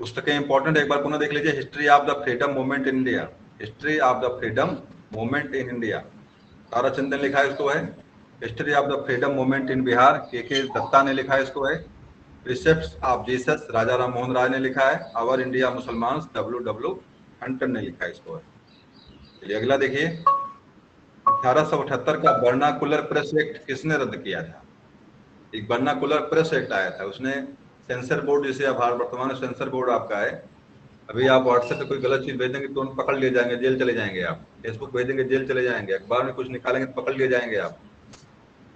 Speaker 1: पुस्तकें इंपॉर्टेंट, एक बार पुनः देख लीजिए। History of the freedom movement in India, history of the freedom movement in India, Tarachand ने लिखा है इसको है। History of the freedom movement in Bihar, के दत्ता ने लिखा है इसको है। प्रिसेप्ट्स ऑफ जीसस, राजा राम मोहन राय ने लिखा है। आवर इंडिया मुसलमान, W हंटर ने लिखा है इसको है। चलिए अगला देखिए। 1878 का वर्नाकुलर प्रेस एक्ट किसने रद्द किया था? एक वर्नाकुलर प्रेस एक्ट आया था, उसने सेंसर बोर्ड, जिसे अब वर्तमान सेंसर बोर्ड आपका है। अभी आप व्हाट्सएप पे कोई गलत चीज भेज देंगे तो उन पकड़ लिए जाएंगे, जेल चले जाएंगे आप। फेसबुक भेजेंगे, जेल चले जाएंगे। अखबार में कुछ निकालेंगे तो पकड़ लिए जाएंगे आप।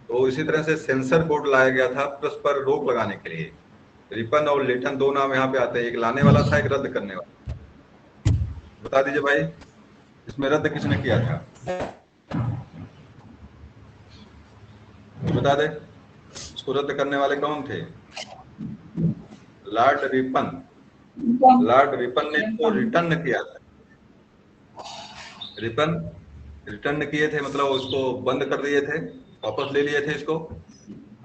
Speaker 1: तो इसी तरह से सेंसर बोर्ड लाया गया था प्रेस पर रोक लगाने के लिए। रिपन और लिटन दो नाम यहाँ पे आते हैं, एक लाने वाला था, एक रद्द करने वाला। बता दीजिए भाई, इसमें रद्द किसने किया था? बता दे, इसको रद्द करने वाले कौन थे? Lord Ripon. लॉर्ड रिपन ने इसको रिटर्न किया था। रिपन रिटर्न किए थे, मतलब उसको बंद कर दिए थे, वापस ले लिए थे इसको।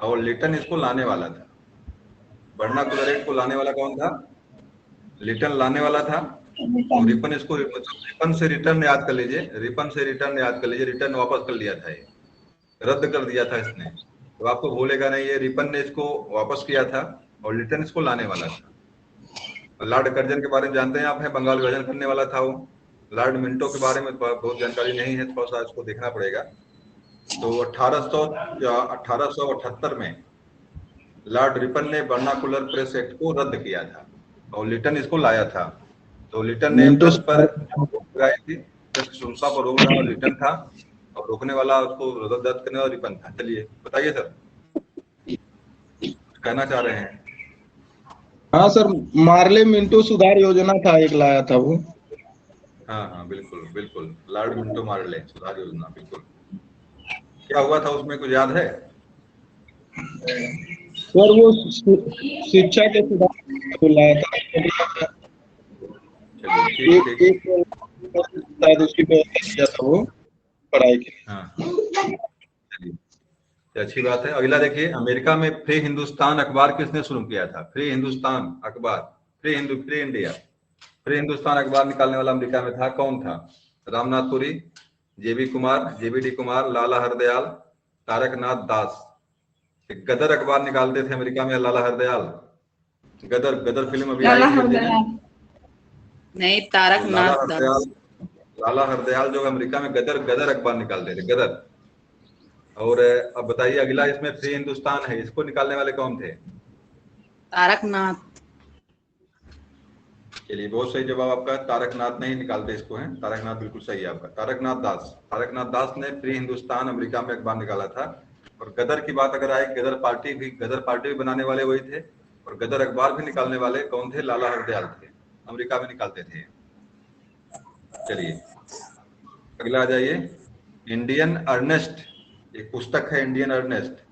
Speaker 1: और लिटन इसको लाने वाला था। वर्नाकुलर एक्ट को लाने वाला कौन था? लिटन लाने वाला था। और रिपन इसको, रिपन से रिटर्न याद कर लीजिए, रिपन से रिटर्न याद कर लीजिए, रिटर्न वापस कर लिया था, ये रद्द कर दिया था इसने। तो आपको भूलेगा नहीं, ये रिपन ने इसको वापस किया था और लिटन इसको लाने वाला था। लॉर्ड कर्जन के बारे में जानते हैं आप, है बंगाल विभाजन करने वाला था वो। लॉर्ड मिंटो के बारे में बहुत जानकारी नहीं है, थोड़ा सा इसको देखना पड़ेगा। तो 1878 में लॉर्ड रिपन ने वर्नाकुलर प्रेस एक्ट को रद्द किया था और लिटन इसको लाया था। तो लिटन ने प्रेस पर लगाई थी, प्रेस की सुनसा पर रोक लगाना लिटन था, और रोकने वाला उसको रद्द करने वाला रिपन था। चलिए बताइए सर, कहना चाह रहे हैं?
Speaker 4: हाँ सर, मार्ले मिंटो सुधार योजना था, एक लाया था वो।
Speaker 1: हाँ हाँ बिल्कुल बिल्कुल, लॉर्ड मिंटो मार्ले सुधार योजना, बिल्कुल। क्या हुआ था उसमें, कुछ याद है?
Speaker 4: सर वो शिक्षा के सुधार को लाया था।
Speaker 1: चलिए ठीक ठीक।
Speaker 4: शायद उसकी व्यवस्था किया था वो पढ़ाई के।
Speaker 1: हाँ चलिए, अच्छी बात है। अगला देखिए, अमेरिका में फ्री हिंदुस्तान अखबार किसने शुरू किया था? फ्री हिंदुस्तान अखबार, फ्री इंडिया, फ्री हिंदुस्तान अखबार निकालने वाला अमेरिका में था, कौन था? रामनाथ पुरी, जेबीडी कुमार, लाला हरदयाल, तारकनाथ दास। गदर अखबार निकालते थे अमेरिका में लाला हरदयाल। गदर फिल्म अभी आई थी,
Speaker 5: नहीं, तारकनाथ दास।
Speaker 1: लाला हरदयाल जो अमेरिका में गदर अखबार निकालते थे, गदर। और अब बताइए अगला, इसमें फ्री हिंदुस्तान है, इसको निकालने वाले कौन थे?
Speaker 5: तारकनाथ।
Speaker 1: चलिए बहुत सही जवाब आपका, तारकनाथ नहीं निकालते इसको है, तारकनाथ बिल्कुल सही है आपका। तारकनाथ दास ने फ्री हिंदुस्तान अमेरिका में अखबार निकाला था। और गदर की बात अगर आए, गदर पार्टी भी बनाने वाले वही थे, और गदर अखबार भी निकालने वाले कौन थे? लाला हरदयाल थे, अमेरिका में निकालते थे। चलिए अगला आ जाइए, इंडियन अर्नेस्ट, एक पुस्तक है इंडियन अर्नेस्ट,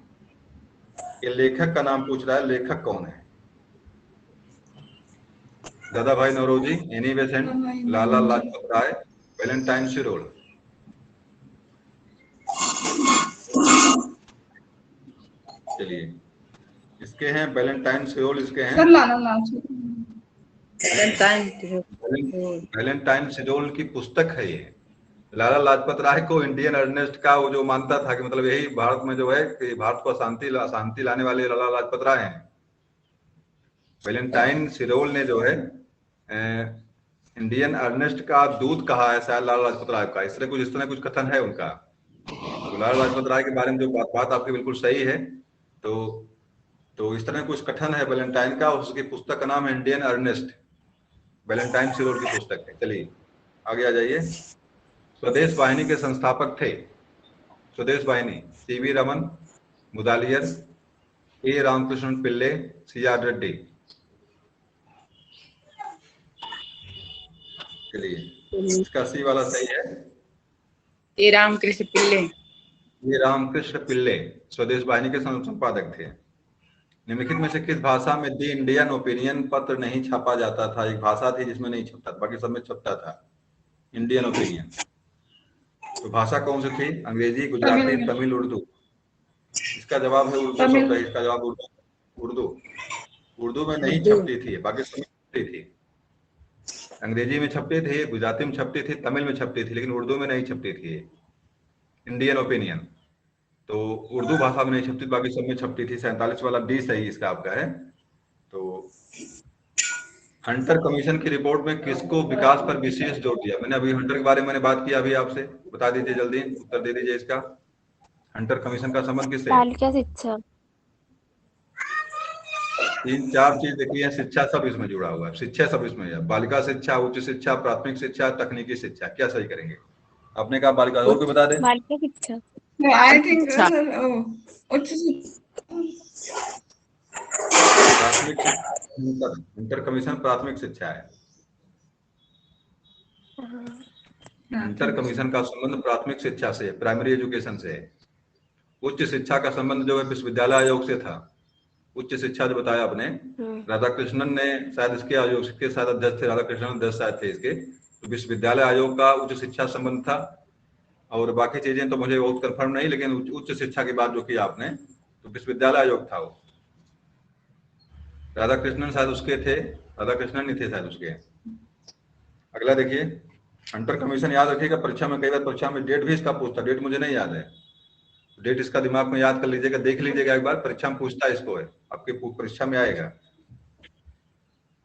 Speaker 1: ये लेखक का नाम पूछ रहा है, लेखक कौन है? दादा भाई Naoroji, Annie Besant, Lala Lajpat Rai, Valentine सिरोल। चलिए इसके हैं वैलेंटाइन सिरोल, इसके हैं
Speaker 2: सर लाला लाजपत
Speaker 1: वैलेंटाइन सिरोल की पुस्तक है ये। लाला लाजपत राय को इंडियन अर्नेस्ट का वो जो मानता था कि मतलब यही भारत में जो है कि भारत को शांति लाने वाले लाला लाजपत राय हैं। वैलेंटाइन सिरोल ने जो है इंडियन अर्नेस्ट का दूत कहा है शायद लाला लाजपत राय का, इस तरह कुछ कथन है उनका। तो लाला लाजपत राय के बारे में जो बात आपकी बिल्कुल सही है। तो इस तरह कुछ कथन है वैलेंटाइन का, उसकी पुस्तक का नाम है इंडियन अर्नेस्ट, वैलेंटाइन सिरोल की पुस्तक है। चलिए आगे आ जाइए। स्वदेश वाहिनी के संस्थापक थे, स्वदेश वाहिनी, सीवी रमन, मुदालियर, ए रामकृष्ण पिल्ले, सीआर रेड्डी। चलिए इसका सी वाला सही है,
Speaker 5: ए रामकृष्ण पिल्ले।
Speaker 1: ये रामकृष्ण पिल्ले स्वदेश वाहिनी के संपादक थे। निम्नलिखित में से किस भाषा में दी इंडियन ओपिनियन पत्र नहीं छापा जाता था? एक भाषा थी जिसमें नहीं छपता, बाकी सब में छपता था इंडियन ओपिनियन। तो भाषा कौन सी थी? अंग्रेजी, गुजराती, तमिल, उर्दू। इसका जवाब है उर्दू शब्द है, इसका जवाब उर्दू। उर्दू में नहीं छपती थी, बाकी सब में छपती थी। अंग्रेजी में छपती थी, गुजराती में छपती थी, तमिल में छपती थी, लेकिन उर्दू में नहीं छपती थी इंडियन ओपिनियन। तो उर्दू भाषा में नहीं छपती, बाकी सब में छपती थी। 47 वाला डी सही इसका आपका है। तो हंटर कमीशन की रिपोर्ट में किसको विकास पर विशेष जोर दिया? मैंने अभी हंटर के बारे में बात की अभी आपसे, बता दीजिए जल्दी, उत्तर दे दीजिए इसका। हंटर कमीशन का संबंध किससे?
Speaker 3: बालिका शिक्षा।
Speaker 1: 3-4 चीज देखिए, शिक्षा सब इसमें जुड़ा हुआ है, शिक्षा सब इसमें है। बालिका शिक्षा, उच्च शिक्षा, प्राथमिक शिक्षा, तकनीकी शिक्षा। क्या सही करेंगे? आपने कहा बालिका, और भी बता दें।
Speaker 3: बालिका शिक्षा।
Speaker 2: आई थिंक सर उच्च
Speaker 1: प्राथमिक शिक्षा, इंटर कमीशन प्राथमिक शिक्षा है। इंटर कमीशन का संबंध प्राथमिक शिक्षा से, प्राइमरी एजुकेशन से है। उच्च शिक्षा का संबंध जो है विश्वविद्यालय आयोग से था। उच्च शिक्षा जो बताया आपने, राधाकृष्णन ने शायद इसके आयोग के शायद अध्यक्ष थे, राधाकृष्णन अध्यक्ष शायद थे इसके। तो विश्वविद्यालय आयोग का उच्च शिक्षा संबंध था, और बाकी चीजें तो मुझे बहुत कंफर्म नहीं, लेकिन उच्च शिक्षा की बात जो की आपने, तो विश्वविद्यालय आयोग था वो। राधाकृष्णन शायद उसके थे, राधाकृष्णन नहीं थे शायद उसके। अगला देखिए, हंटर कमीशन याद रखिएगा, परीक्षा में कई बार परीक्षा में डेट भी इसका पूछता, डेट मुझे नहीं याद है, डेट इसका दिमाग में याद कर लीजिएगा, देख लीजिएगा एक बार, परीक्षा में पूछता है इसको, है आपके परीक्षा में आएगा।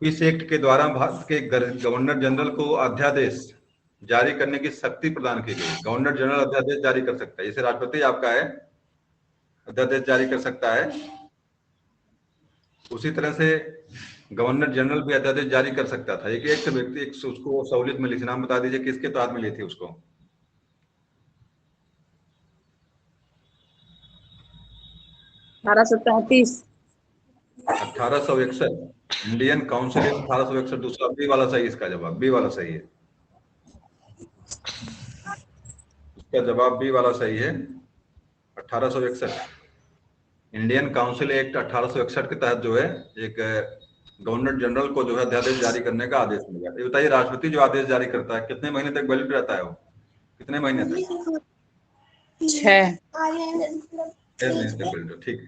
Speaker 1: इस एक्ट के द्वारा भारत के गवर्नर जनरल को अध्यादेश जारी करने की शक्ति प्रदान की गई। गवर्नर जनरल अध्यादेश जारी कर सकता है, जैसे राष्ट्रपति आपका है अध्यादेश जारी कर सकता है, उसी तरह से गवर्नर जनरल भी अध्यादेश जारी कर सकता था। एक व्यक्ति उसको सहूलियत मिली थी, नाम बता दीजिए किसके तहत मिली थी उसको?
Speaker 5: अठारह सौ
Speaker 1: 1861 इंडियन काउंसिल 1861। दूसरा बी वाला सही, इसका जवाब बी वाला सही है, इसका जवाब बी वाला सही है। 1861 इंडियन काउंसिल एक्ट 1861 के तहत जो है एक गवर्नर जनरल को जो है अध्यादेश जारी करने का आदेश मिला। ये बताइए, राष्ट्रपति जो आदेश जारी करता है कितने महीने तक वैलिड रहता है वो? कितने महीने तक?
Speaker 5: 6
Speaker 1: ठीक है।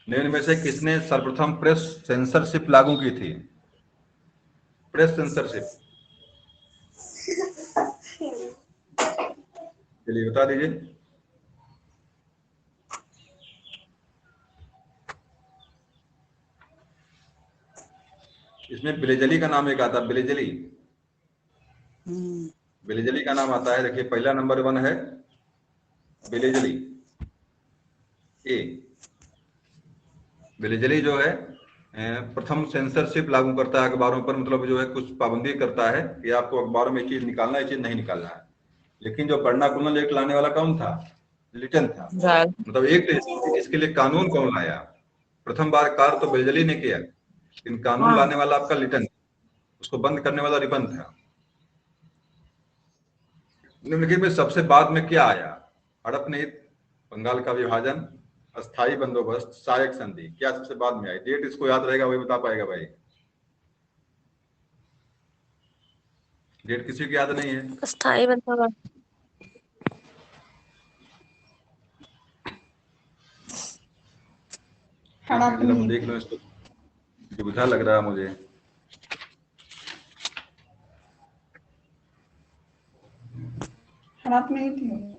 Speaker 1: निम्न में से किसने सर्वप्रथम प्रेस सेंसरशिप लागू की थी? प्रेस सेंसरशिप, चलिए बता दीजिए। इसमें बिलेजली का नाम एक आता है, बिलेजली, बिलेजली का नाम आता है। देखिए पहला नंबर 1 है बिलेजली, ए बिलेजली जो है प्रथम सेंसरशिप लागू करता है अखबारों पर, मतलब जो है कुछ पाबंदी करता है कि आपको अखबारों में ये चीज निकालना है, ये चीज नहीं निकालना है। लेकिन जो पढ़ना कुलना एक्ट लाने वाला कौन था? लिटन था।
Speaker 5: झाल
Speaker 1: मतलब एक तो इसके लिए कानून कौन लाया? प्रथम बार कार्य तो बेलजली ने किया, लेकिन कानून
Speaker 5: हाँ।
Speaker 1: लाने वाला आपका लिटन, उसको बंद करने वाला रिपन था। निम्नलिखित में सबसे बाद में क्या आया? हड़प नीति, बंगाल का विभाजन, अस्थाई बंदोबस्त, सहायक संधि, क्या सबसे बाद में आई? डेट इसको याद रहेगा वही बता पाएगा भाई। डेट किसी की याद नहीं है?
Speaker 3: स्थायी बंदोबस्त।
Speaker 2: हड़प
Speaker 1: जरा
Speaker 2: नीति।
Speaker 1: देख लो इसको, दुविधा लग रहा है मुझे।
Speaker 2: हड़प नीति।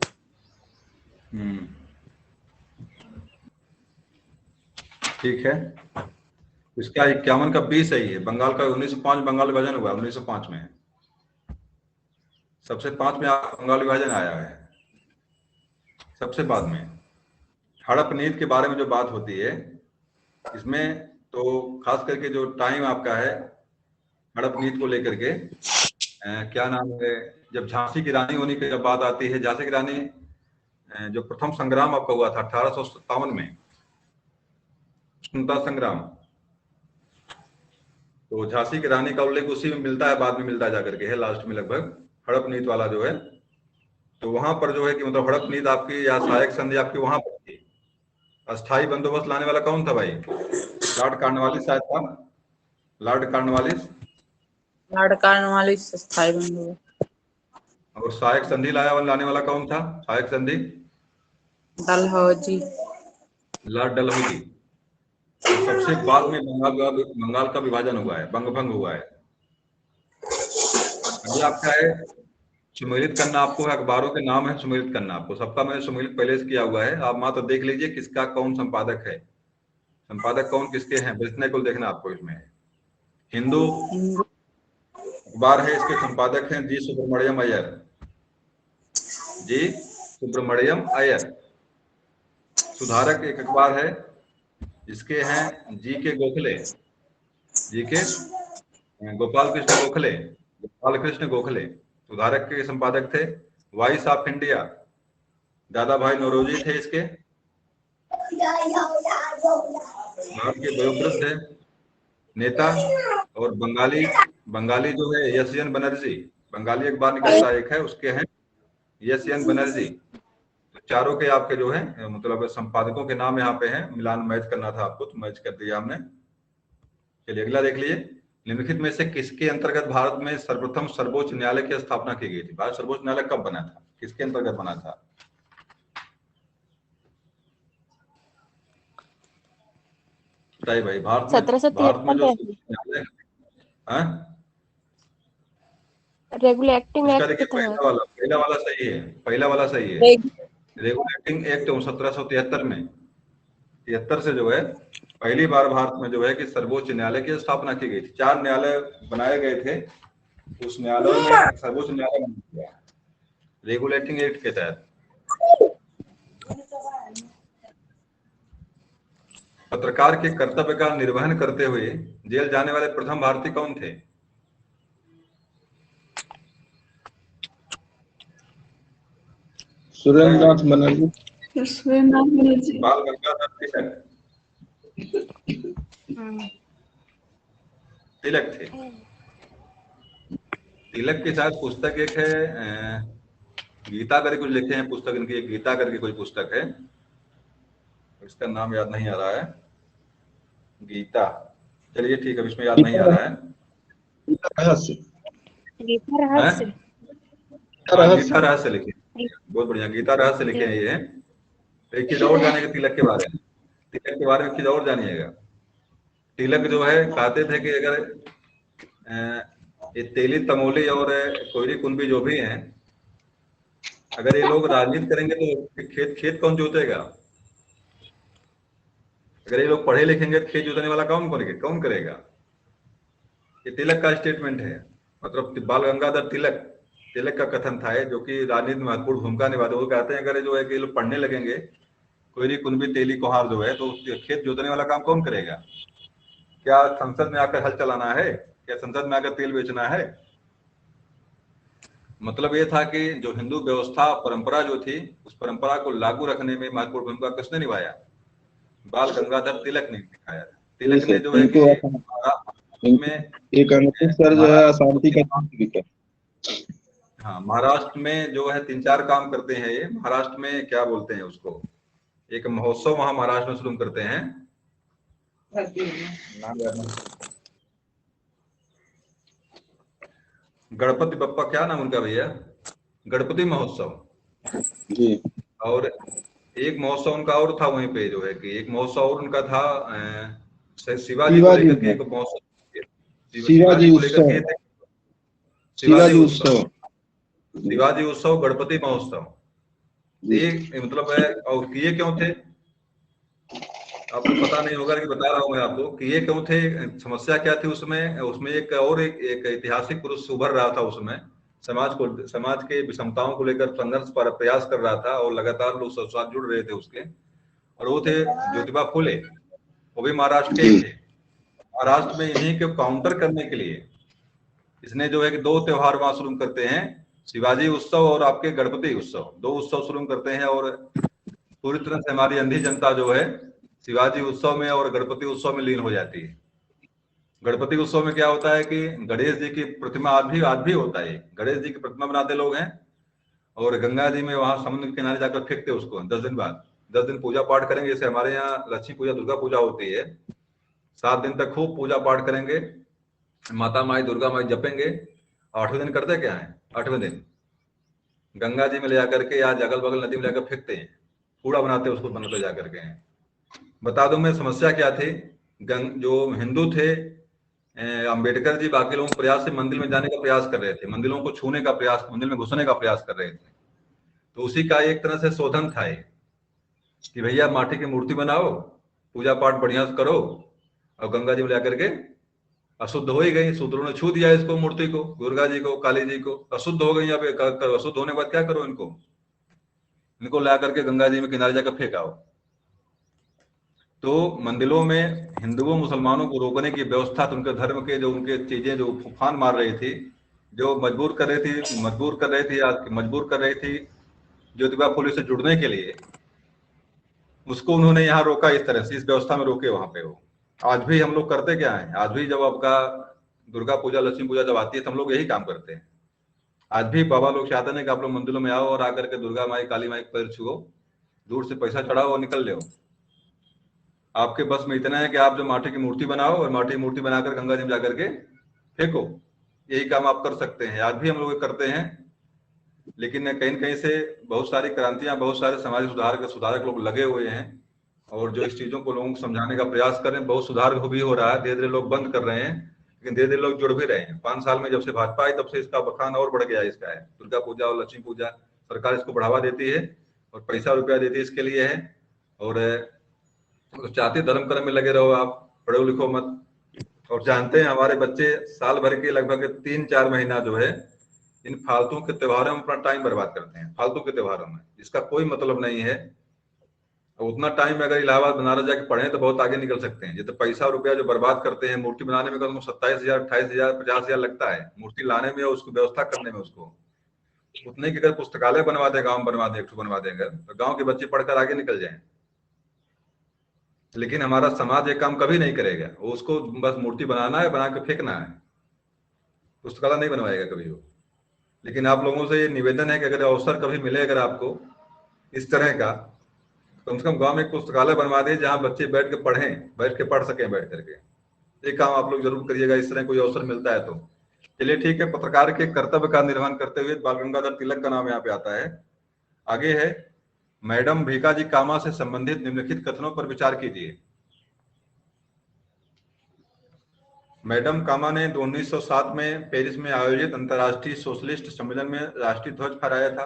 Speaker 1: ठीक है, इसका 51 का 20 सही है। बंगाल का 1905 बंगाल विभाजन हुआ 1905 में, सबसे 5 में बंगाल विभाजन आया है, सबसे बाद में। हड़प नीति के बारे में जो बात होती है इसमें, तो खास करके जो टाइम आपका है हड़प नीति को लेकर के, क्या नाम है, जब झांसी की रानी होने की जब बात आती है, झांसी की रानी जो प्रथम संग्राम आपका हुआ था 1857 में, स्वतंत्रता संग्राम, तो झांसी की रानी का उल्लेख उसी में मिलता है, बाद में मिलता है जाकर के है लास्ट में लगभग, हड़प नीति वाला जो है। तो वहां पर जो है कि मतलब हड़प नीति आपकी या सहायक संधि आपकी वहां पर थी। अस्थाई बंदोबस्त लाने वाला कौन था भाई? लॉर्ड कॉर्नवालिस शायद था, लॉर्ड कॉर्नवालिस।
Speaker 5: लाड़कानवालिस स्थायी बंदोबस्त।
Speaker 1: और सहायक संधि लाने वाला कौन था? सहायक संधि
Speaker 5: डलहौजी।
Speaker 1: लॉर्ड डलहौजी। तो सबसे बाद में बंगाल का विभाजन हुआ है, बंगभंग हुआ है। अभी आपका है सुमेलित करना, आपको है अखबारों के नाम है सुमेलित करना, आपको सबका मैंने सुमेलित पहले से किया हुआ है, आप मात्र देख लीजिए किसका कौन संपादक है, संपादक कौन किसके हैं, इतने को देखना आपको। इसमें हिंदू अखबार है, इसके संपादक हैं जी सुब्रमण्यम अय्यर, जी सुब्रमण्यम अय्यर। सुधारक एक अखबार है जिसके हैं जी के गोखले, जी के गोपाल कृष्ण गोखले सुधारक के संपादक थे। वॉइस ऑफ इंडिया दादा भाई नौरोजी थे इसके, भारत के वयोवृद्ध नेता। और बंगाली जो है यशयन बनर्जी, बंगाली अखबार निकलता है एक है, उसके हैं यशयन बनर्जी। तो चारों के आपके जो है मतलब संपादकों के नाम यहाँ पे हैं, मिलान मैच करना था आपको तो मैच कर दिया हमने। चलिए अगला देख लीजिए, निम्नलिखित में से किसके अंतर्गत भारत में सर्वप्रथम सर्वोच्च न्यायालय की स्थापना की गई थी? भारत सर्वोच्च न्यायालय कब बना था, किसके अंतर्गत बना था? बताइए भाई, भारत में जो
Speaker 3: 1773
Speaker 1: न्यायालय, हाँ?
Speaker 3: रेगुलेटिंग
Speaker 1: इसका
Speaker 3: एक्ट
Speaker 1: देखिए
Speaker 3: था।
Speaker 1: पहला वाला सही है, पहला वाला सही है। रेगुलेटिंग एक्ट 1773 में, 73 से जो है पहली बार भारत में जो है कि सर्वोच्च न्यायालय की स्थापना की गई थी। 4 न्यायालय बनाए गए थे, उस न्यायालय में सर्वोच्च न्यायालय बना गया रेगुलेटिंग एक्ट के तहत। पत्रकार के कर्तव्य का निर्वहन करते हुए जेल जाने वाले प्रथम भारतीय कौन थे?
Speaker 4: सुरेंद्रनाथ बनर्जी।
Speaker 1: बाल गंगाधर तिलक थे। तिलक के साथ पुस्तक एक है गीता करके कुछ लिखे हैं, पुस्तक इनकी एक गीता करके कोई पुस्तक है, इसका नाम याद नहीं आ रहा है, गीता। चलिए ठीक है, इसमें याद नहीं आ रहा है।
Speaker 4: रहस्य।
Speaker 3: गीता रहस्य।
Speaker 1: गीता रहस्य लिखे, बहुत बढ़िया, गीता रहस्य लिखे हैं ये। एक चीज और जानेगा तिलक के बारे में, तिलक के बारे में चीज और जानिएगा। तिलक जो है कहते थे कि अगर ये तेली तमोली और कोयरी कुंबी जो भी हैं, अगर ये लोग राजनीति करेंगे तो खेत कौन जोतेगा? अगर ये लोग पढ़े लिखेंगे तो खेत जोतने वाला कौन करेगा? ये तिलक का स्टेटमेंट है, मतलब बाल गंगाधर तिलक का कथन था जो कि राजनीति में महत्वपूर्ण भूमिका निभाते। वो कहते हैं अगर जो है कि लोग पढ़ने लगेंगे, कोयरी कुंबी तेली कोहार जो है, तो खेत जोतने वाला काम कौन करेगा? क्या संसद में आकर हल चलाना है? क्या संसद में आकर तेल बेचना है? मतलब ये था कि जो हिंदू व्यवस्था परंपरा जो थी, उस परंपरा को लागू रखने में महत्वपूर्ण भूमिका किसने निभाया? बाल गंगाधर तिलक ने निभाया।
Speaker 4: जी
Speaker 1: तिलक ने
Speaker 4: सर,
Speaker 1: जो है कि में
Speaker 4: एक अमृतसर जो है शांति का
Speaker 1: महाराष्ट्र
Speaker 4: भी है।
Speaker 1: हाँ, महाराष्ट्र में जो है 3-4 काम करते हैं ये। महाराष्ट्र में क्या बोलते हैं उसको, एक महोत्सव वहां महाराष्ट्र में शुरू करते हैं, नाम याद नहीं। गणपति बप्पा, क्या नाम उनका भैया? गणपति महोत्सव।
Speaker 4: जी
Speaker 1: और एक महोत्सव उनका और था वहीं पे, जो है कि एक महोत्सव और उनका था शिवाजी को लेकर के एक महोत्सव, शिवाजी को लेकर के थे। शिवाजी उत्सव, शिवाजी उत्सव, गणपति महोत्सव, ये मतलब है। और किए क्यों थे आपको पता नहीं होगा, लेकिन बता रहा हूं मैं आपको कि ये क्यों थे। समस्या क्या थी उसमें? उसमें एक ऐतिहासिक पुरुष उभर रहा था उसमें, समाज के विषमताओं को लेकर संघर्ष पर प्रयास कर रहा था, और लगातार लोग साथ जुड़ रहे थे उसके, और वो थे ज्योतिबा फुले। वो भी महाराष्ट्र के ही थे। महाराष्ट्र में इन्हीं के काउंटर करने के लिए इसने जो है कि 2 त्योहार वहां शुरू करते हैं, शिवाजी उत्सव और आपके गणपति उत्सव। 2 उत्सव शुरू करते हैं, और पूरी तरह से हमारी अंधी जनता जो है शिवाजी उत्सव में और गणपति उत्सव में लीन हो जाती है। गणपति उत्सव में क्या होता है कि गणेश जी की प्रतिमा आज भी होता है, गणेश जी की प्रतिमा बनाते लोग हैं, और गंगा जी में वहां समुद्र के किनारे जाकर फेंकते उसको। 10 दिन बाद, 10 दिन पूजा पाठ करेंगे। जैसे हमारे यहाँ लक्ष्मी पूजा, दुर्गा पूजा होती है, 7 दिन तक खूब पूजा पाठ करेंगे, माता माई दुर्गा माई जपेंगे। 8वें दिन करते क्या है? 8वें दिन गंगा जी में ले जाकर के या अगल बगल नदी में लेकर फेंकते हैं, कूड़ा बनाते हैं उसको, बनाते जाकर के। बता दूं मैं समस्या क्या थी। जो हिंदू थे, अंबेडकर जी बाकी लोगों के प्रयास से मंदिर में जाने का प्रयास कर रहे थे, मंदिरों को छूने का प्रयास, मंदिर में घुसने का प्रयास कर रहे थे। तो उसी का एक तरह से शोधन था ये, कि भैया माटी की मूर्ति बनाओ, पूजा पाठ बढ़िया से करो, और गंगा जी में जाकर के अशुद्ध हो ही गई। शूद्रों ने छू दिया इसको, मूर्ति को, दुर्गा जी को, काली जी को, अशुद्ध हो गई। अब अशुद्ध होने के बाद क्या करो? इनको ला करके गंगा जी में किनारे जाकर फेंकाओ। तो मंदिरों में हिंदुओं मुसलमानों को रोकने की व्यवस्था, तो उनके धर्म के जो उनके चीजें जो उफान मार रही थी, जो मजबूर कर रही थी ज्योतिबा फुले से जुड़ने के लिए, उसको उन्होंने यहाँ रोका। इस तरह से इस व्यवस्था में रोके वहां पे वो। आज भी हम लोग करते क्या है? आज भी जब आपका दुर्गा पूजा, लक्ष्मी पूजा जब आती है, तो हम लोग यही काम करते हैं। आज भी बाबा लोग चाहते हैं कि आप लोग मंदिरों में आओ और आकर के दुर्गा माई, काली माई पैर छुओ, दूर से पैसा चढ़ाओ और निकल जाओ। आपके बस में इतना है कि आप जो माटी की मूर्ति बनाओ, और माटी की मूर्ति बनाकर गंगा जी में जाकर के फेंको। यही काम आप कर सकते हैं। आज भी हम लोग करते हैं, लेकिन कहीं कहीं से बहुत सारी क्रांतियां, बहुत सारे समाज सुधारक लोग लगे हुए हैं, और जो इस चीजों को लोगों को समझाने का प्रयास कर रहे हैं। बहुत सुधार भी हो रहा है। धीरे धीरे लोग बंद कर रहे हैं, लेकिन धीरे धीरे लोग जुड़ भी रहे हैं। 5 साल में जब से भाजपा आई, तब से इसका बखान और बढ़ गया। इसका है दुर्गा पूजा और लक्ष्मी पूजा, सरकार इसको बढ़ावा देती है और पैसा रुपया देती है, इसके लिए है। और तो चाहते धर्म कर्म में लगे रहो, आप पढ़ो लिखो मत। और जानते हैं हमारे बच्चे साल भर के लगभग 3-4 महीना जो है इन फालतू के त्योहारों में अपना टाइम बर्बाद करते हैं, फालतू के त्योहारों में, जिसका कोई मतलब नहीं है। उतना टाइम में अगर इलाहाबाद बनारस जाके पढ़े तो बहुत आगे निकल सकते हैं। जितना पैसा रुपया जो बर्बाद करते हैं मूर्ति बनाने में, कम 27,000, 28,000, 50,000 लगता है मूर्ति लाने में और उसको व्यवस्था करने में। उसको उतने की अगर पुस्तकालय बनवा दे, गाँव बनवा दे, बनवा देंगे, तो गाँव के बच्चे पढ़कर आगे निकल जाए। लेकिन हमारा समाज ये काम कभी नहीं करेगा। उसको बस मूर्ति बनाना है, बना के फेंकना है, पुस्तकालय नहीं बनवाएगा कभी वो। लेकिन आप लोगों से ये निवेदन है कि अगर अवसर कभी मिले अगर आपको इस तरह का, कम से कम गांव में एक पुस्तकालय बनवा दे, जहां बच्चे बैठ के पढ़ें, बैठ के पढ़ सकें बैठ करके। ये काम आप लोग जरूर करिएगा, इस तरह कोई अवसर मिलता है तो। चलिए ठीक है, पत्रकार के कर्तव्य का निर्वहन करते हुए बाल गंगाधर तिलक का नाम यहाँ पे आता है। आगे है, मैडम भीकाजी कामा से संबंधित निम्नलिखित कथनों पर विचार कीजिए। मैडम कामा ने 1907 में पेरिस में आयोजित अंतर्राष्ट्रीय सोशलिस्ट सम्मेलन में राष्ट्रीय ध्वज फहराया था।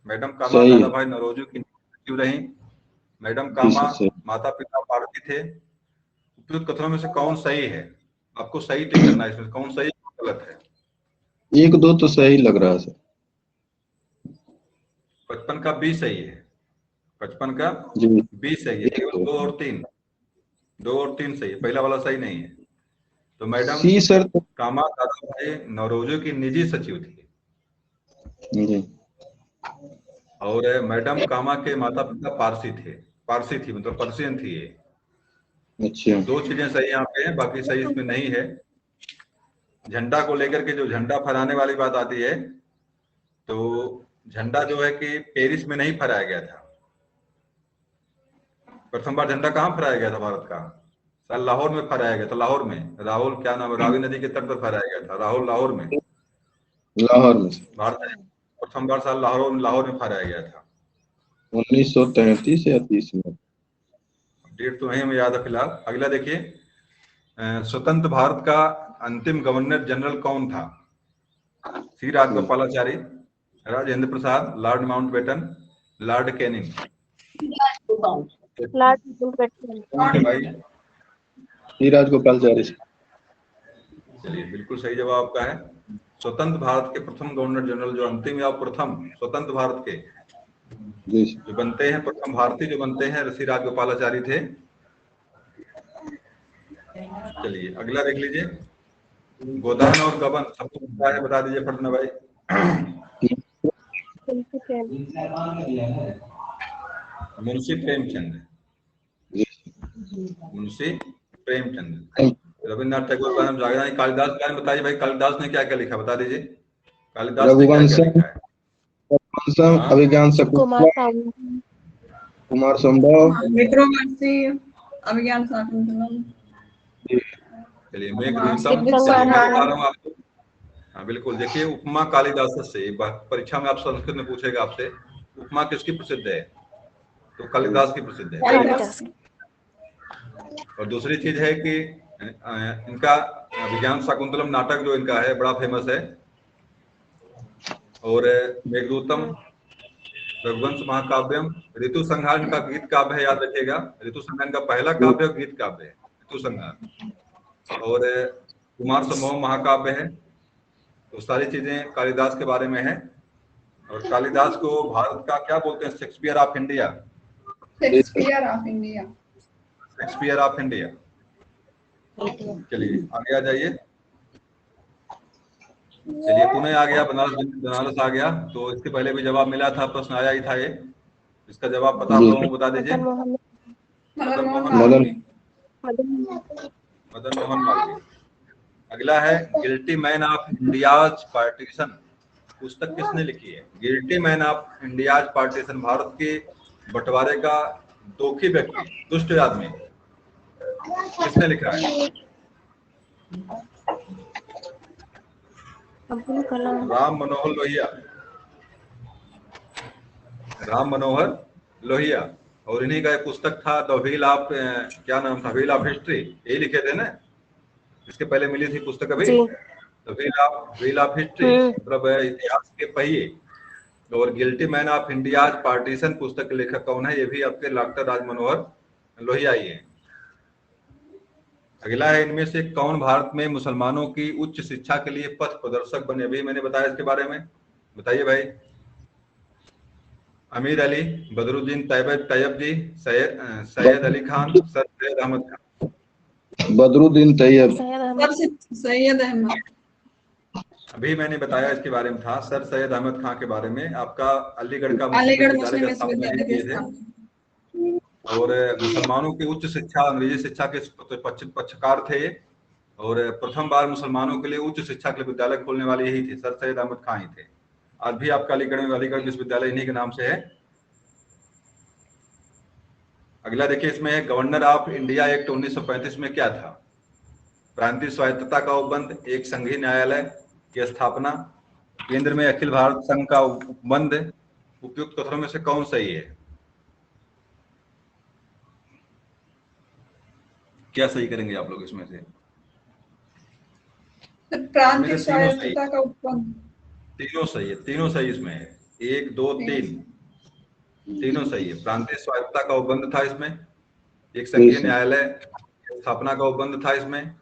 Speaker 1: मैडम कामा दादा भाई नौरोजी की सचिव रही। मैडम कामा माता पिता भारतीय थे। उपयुक्त कथनों में से कौन सही है? आपको सही टिक करना है, इसमें कौन सही कौन गलत है।
Speaker 4: 1-2 तो सही लग रहा है सर।
Speaker 1: 55 का बी सही है, 55 का बी सही है। 2 और 3 सही है, पहला वाला सही नहीं है। तो मैडम
Speaker 4: सी सर
Speaker 1: कामा दादा भाई नौरोजी की निजी सचिव थी।
Speaker 4: जी।
Speaker 1: और मैडम कामा के माता पिता पारसी थी, मतलब पर्शियन थी ये।
Speaker 4: अच्छा।
Speaker 1: 2 चीजें सही यहाँ पे हैं, बाकी सही इसमें नहीं है। झंडा को लेकर के जो झंडा फहराने वाली बात आती है, तो झंडा जो है कि पेरिस में नहीं फहराया गया था। प्रथम बार झंडा कहाँ फहराया गया था भारत का? सर लाहौर में फहराया गया था, लाहौर में। राहुल क्या नाम है, रावी नदी के तट पर फहराया गया था, राहुल लाहौर में।
Speaker 4: लाहौर में
Speaker 1: भारत में प्रथम बार साल लाहौर में फहराया गया था।
Speaker 4: 1933 या 30 में।
Speaker 1: डेट तो नहीं हमें याद है फिलहाल। अगला देखिए, स्वतंत्र भारत का अंतिम गवर्नर जनरल कौन था? C Rajagopalachari, Rajendra Prasad, Lord Mountbatten, Lord Canning.
Speaker 3: Lord Mountbatten.
Speaker 1: कौन थे भाई?
Speaker 4: सी राजगोपालाचारी।
Speaker 1: चलिए, बिल्कुल सही जवाब आपका है। स्वतंत्र भारत के प्रथम गवर्नर जनरल, जो अंतिम या प्रथम स्वतंत्र भारत के
Speaker 4: जी।
Speaker 1: जो बनते हैं, प्रथम भारतीय जो बनते हैं, सी राजगोपालाचारी थे। चलिए अगला देख लीजिए, गोदान और गबन सबको पता है, बता दीजिए फटना भाई। मुंशी प्रेमचंद। मुंशी प्रेमचंद। रविन्द्रनाथ टैगोर का नाम जागरण। कालिदास के बारे में बताइए भाई, कालिदास ने क्या क्या लिखा, बता दीजिए। कालिदास ने क्या क्या लिखा है?
Speaker 4: रघुवंशम, अभिज्ञान शकुंतलम, कुमार संभव,
Speaker 2: विक्रमादित्य, अभिज्ञान शाकुंतलम।
Speaker 1: चलिए, मेघदूतम।
Speaker 3: एक
Speaker 1: चलिए मैं
Speaker 3: संग्रह।
Speaker 1: बता रहा हूँ आपको। हाँ बिल्कुल, देखिए, उपमा कालिदास से। एक बार परीक्षा में आप संस्कृत में पूछेगा आपसे, उपमा किसकी प्रसिद्ध है? तो कालिदास की प्रसिद्ध है।
Speaker 3: कालिदास।
Speaker 1: और दूसरी चीज है कि इनका अभिज्ञान शाकुंतलम नाटक जो इनका है, बड़ा फेमस है। और मेघदूतम, रघुवंश महाकाव्यम, ऋतु संहार इनका गीत काव्य है, याद रखिएगा। ऋतु संहार इनका पहला काव्य और गीत काव्य है, ऋतु संहार। और कुमार संभव महाकाव्य है। तो सारी चीजें कालिदास के बारे में है। और कालिदास को भारत का क्या बोलते हैं? Shakespeare of India.
Speaker 2: Shakespeare of India.
Speaker 1: Shakespeare of India. चलिए आगे आ जाइए। चलिए, पुणे आ गया, बनारस आ गया। तो इसके पहले भी जवाब मिला था, प्रश्न आया ही था ये। इसका जवाब पता हुआ हूँ, बता दीजिए। मदन मोहन मालवीय। मदन मोहन मालवीय। अगला है, guilty man of India's partition पुस्तक किसने लिखी है? Guilty man of India's partition, Bharat के बंटवारे का दोखी व्यक्ति, दुष्ट आदमी, किसने लिखा है?
Speaker 3: अब्दुल कलाम।
Speaker 1: राम मनोहर लोहिया। राम मनोहर लोहिया। और इन्हीं का एक पुस्तक था, द व्हील ऑफ, क्या नाम था, व्हील ऑफ हिस्ट्री, यही लिखे थे ना। इसके पहले मिली थी पुस्तक अभी, द व्हील ऑफ हिस्ट्री, मतलब इतिहास के पहिए। और guilty man of India's partition पुस्तक के लेखक कौन है? ये भी आपके डॉक्टर राज मनोहर लोहिया ही है। अगला है, इनमें से कौन भारत में मुसलमानों की उच्च शिक्षा के लिए पथ प्रदर्शक बने? अभी मैंने बताया इसके बारे में, बताइए भाई। अमीर अली, बदरुद्दीन तैयब जी, सैयद अली खान, सर सैयद अहमद खान।
Speaker 4: बदरुद्दीन तैयब।
Speaker 2: सैयद अहमद।
Speaker 1: अभी मैंने बताया इसके बारे में था, सर सैयद अहमद खान के बारे में। आपका अलीगढ़ का
Speaker 2: अलीगढ़
Speaker 1: मुस्लिम विश्वविद्यालय किए थे। और मुसलमानों की उच्च शिक्षा, अंग्रेजी शिक्षा के पक्षकार थे। और प्रथम बार मुसलमानों के लिए उच्च शिक्षा के लिए विद्यालय खोलने वाले यही थे, सर सैयद अहमद खान ही थे। आज भी आपका अलीगढ़ में अलीगढ़ विश्वविद्यालय इन्हीं के नाम से है। अगला देखिए, इसमें है, गवर्नर ऑफ इंडिया एक्ट 1935 में क्या था? प्रांतीय स्वायत्तता का उपबंध, एक संघीय न्यायालय की स्थापना, केंद्र में अखिल भारत संघ का उपबंध। उपयुक्त कथनों में से कौन सही है? क्या सही करेंगे आप लोग इसमें से?
Speaker 2: प्रांतीय स्वायत्तता का उपबंध।
Speaker 1: तीनों सही है, तीनों सही इसमें है। 1 2 3 तीनों सही है। प्रांतीय स्वायत्तता का उपबंध था इसमें, एक संघीय न्यायालय स्थापना का उपबंध था इसमें,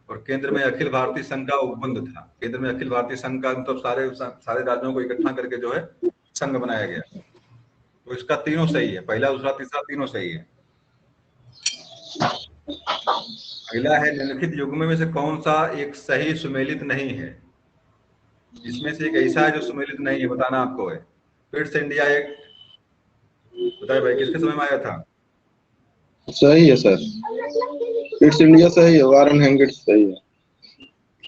Speaker 1: और केंद्र में अखिल भारतीय संघ का उपबंध था। केंद्र में अखिल भारतीय संघ का मतलब सारे राज्यों को इकट्ठा करके जो है संघ बनाया गया। तो इसका तीनों सही है, पहला दूसरा तीसरा तीनों सही है। अगला है, निम्नलिखित युग्म में से कौन सा एक सही सुमेलित नहीं है? इसमें से एक ऐसा है जो सुमेलित नहीं है, बताना आपको है। पिट्स इंडिया एक्ट, बताए भाई किसके समय में आया था?
Speaker 4: सही है सर, पिट्स इंडिया सही है, वारेन हेस्टिंग्स सही है।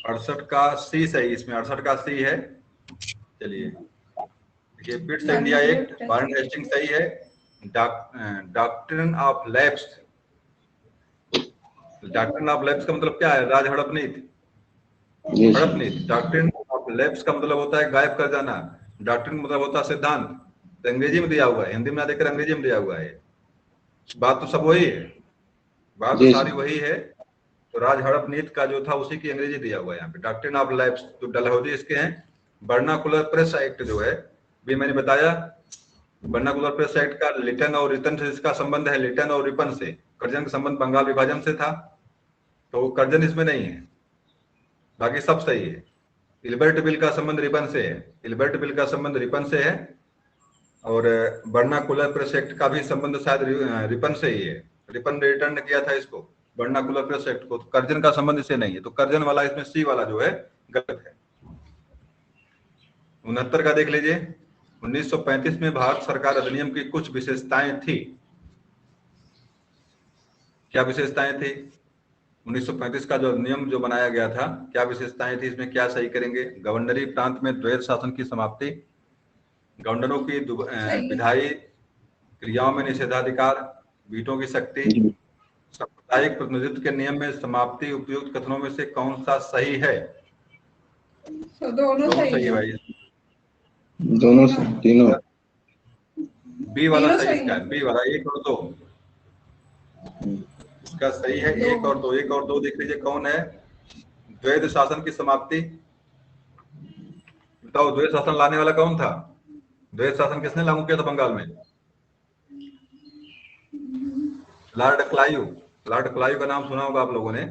Speaker 1: 68 का सी सही, इसमें 68 का सी है। चलिए देखिए, Pitt's India act, Warren Hastings सही है। Doctrine of lapse, doctrine of lapse का मतलब क्या है? राज हड़प नीति,
Speaker 4: जी
Speaker 1: हड़प
Speaker 4: सर।
Speaker 1: नीति। डॉक्ट्रिन ऑफ लैप्स का मतलब होता है गायब कर जाना, डॉक्ट्रिन मतलब होता है सिद्धांत। तो अंग्रेजी में दिया हुआ है, हिंदी में ना देकर अंग्रेजी में दिया हुआ है। बात तो सब वही है, बात तो
Speaker 4: जी
Speaker 1: सारी
Speaker 4: सर।
Speaker 1: वही है। तो राज हड़प नीति का जो था उसी की अंग्रेजी दिया हुआ है यहाँ पे, डॉक्ट्रिन ऑफ लैप्स। तो डलहौजी इसके हैं। वर्नाकुलर प्रेस एक्ट जो है, भी मैंने बताया, वर्नाकुलर प्रेस एक्ट का लिटन और रिटन से इसका संबंध है, लिटन और रिपन से। कर्जन का संबंध बंगाल विभाजन से था, तो कर्जन इसमें नहीं है, बाकी सब सही है। इल्बर्ट बिल का संबंध रिपन से है, इल्बर्ट बिल का संबंध रिपन से है। और वर्नाकुलर प्रेस एक्ट का भी संबंध शायद रिपन से ही है, रिपन ने रिटर्न किया था इसको, वर्नाकुलर प्रेस एक्ट को। तो कर्जन का संबंध इससे नहीं है, तो कर्जन वाला इसमें सी वाला जो है गलत है। 69 का देख लीजिए, 1935 में भारत सरकार अधिनियम की कुछ विशेषताएं थी। क्या विशेषताएं थी? 1935 का जो नियम जो बनाया गया था, क्या विशेषताएं थी इसमें, क्या सही करेंगे? गवर्नरी प्रांत में द्वैध शासन की समाप्ति, गवर्नरों की विधायी क्रियाओं में निषेधाधिकार, वीटो की शक्ति, सामुदायिक प्रतिनिधित्व के नियम में समाप्ति। उपयुक्त कथनों में से कौन सा सही है?
Speaker 2: तो दोनों
Speaker 1: सही है भाई,
Speaker 4: दोनों से, तीनों।
Speaker 1: बी वाला
Speaker 2: तीनों
Speaker 1: सही
Speaker 2: सही
Speaker 1: इसका
Speaker 2: है।
Speaker 1: है, बी वाला 1 और 2 इसका सही है। 1 और 2, 1 और 2 देख लीजिए कौन है? द्वैध शासन की समाप्ति। बताओ द्वैध शासन लाने वाला कौन था? द्वैध शासन किसने लागू किया था बंगाल में? Lord Clive. लॉर्ड क्लाइव का नाम सुना होगा आप लोगों ने।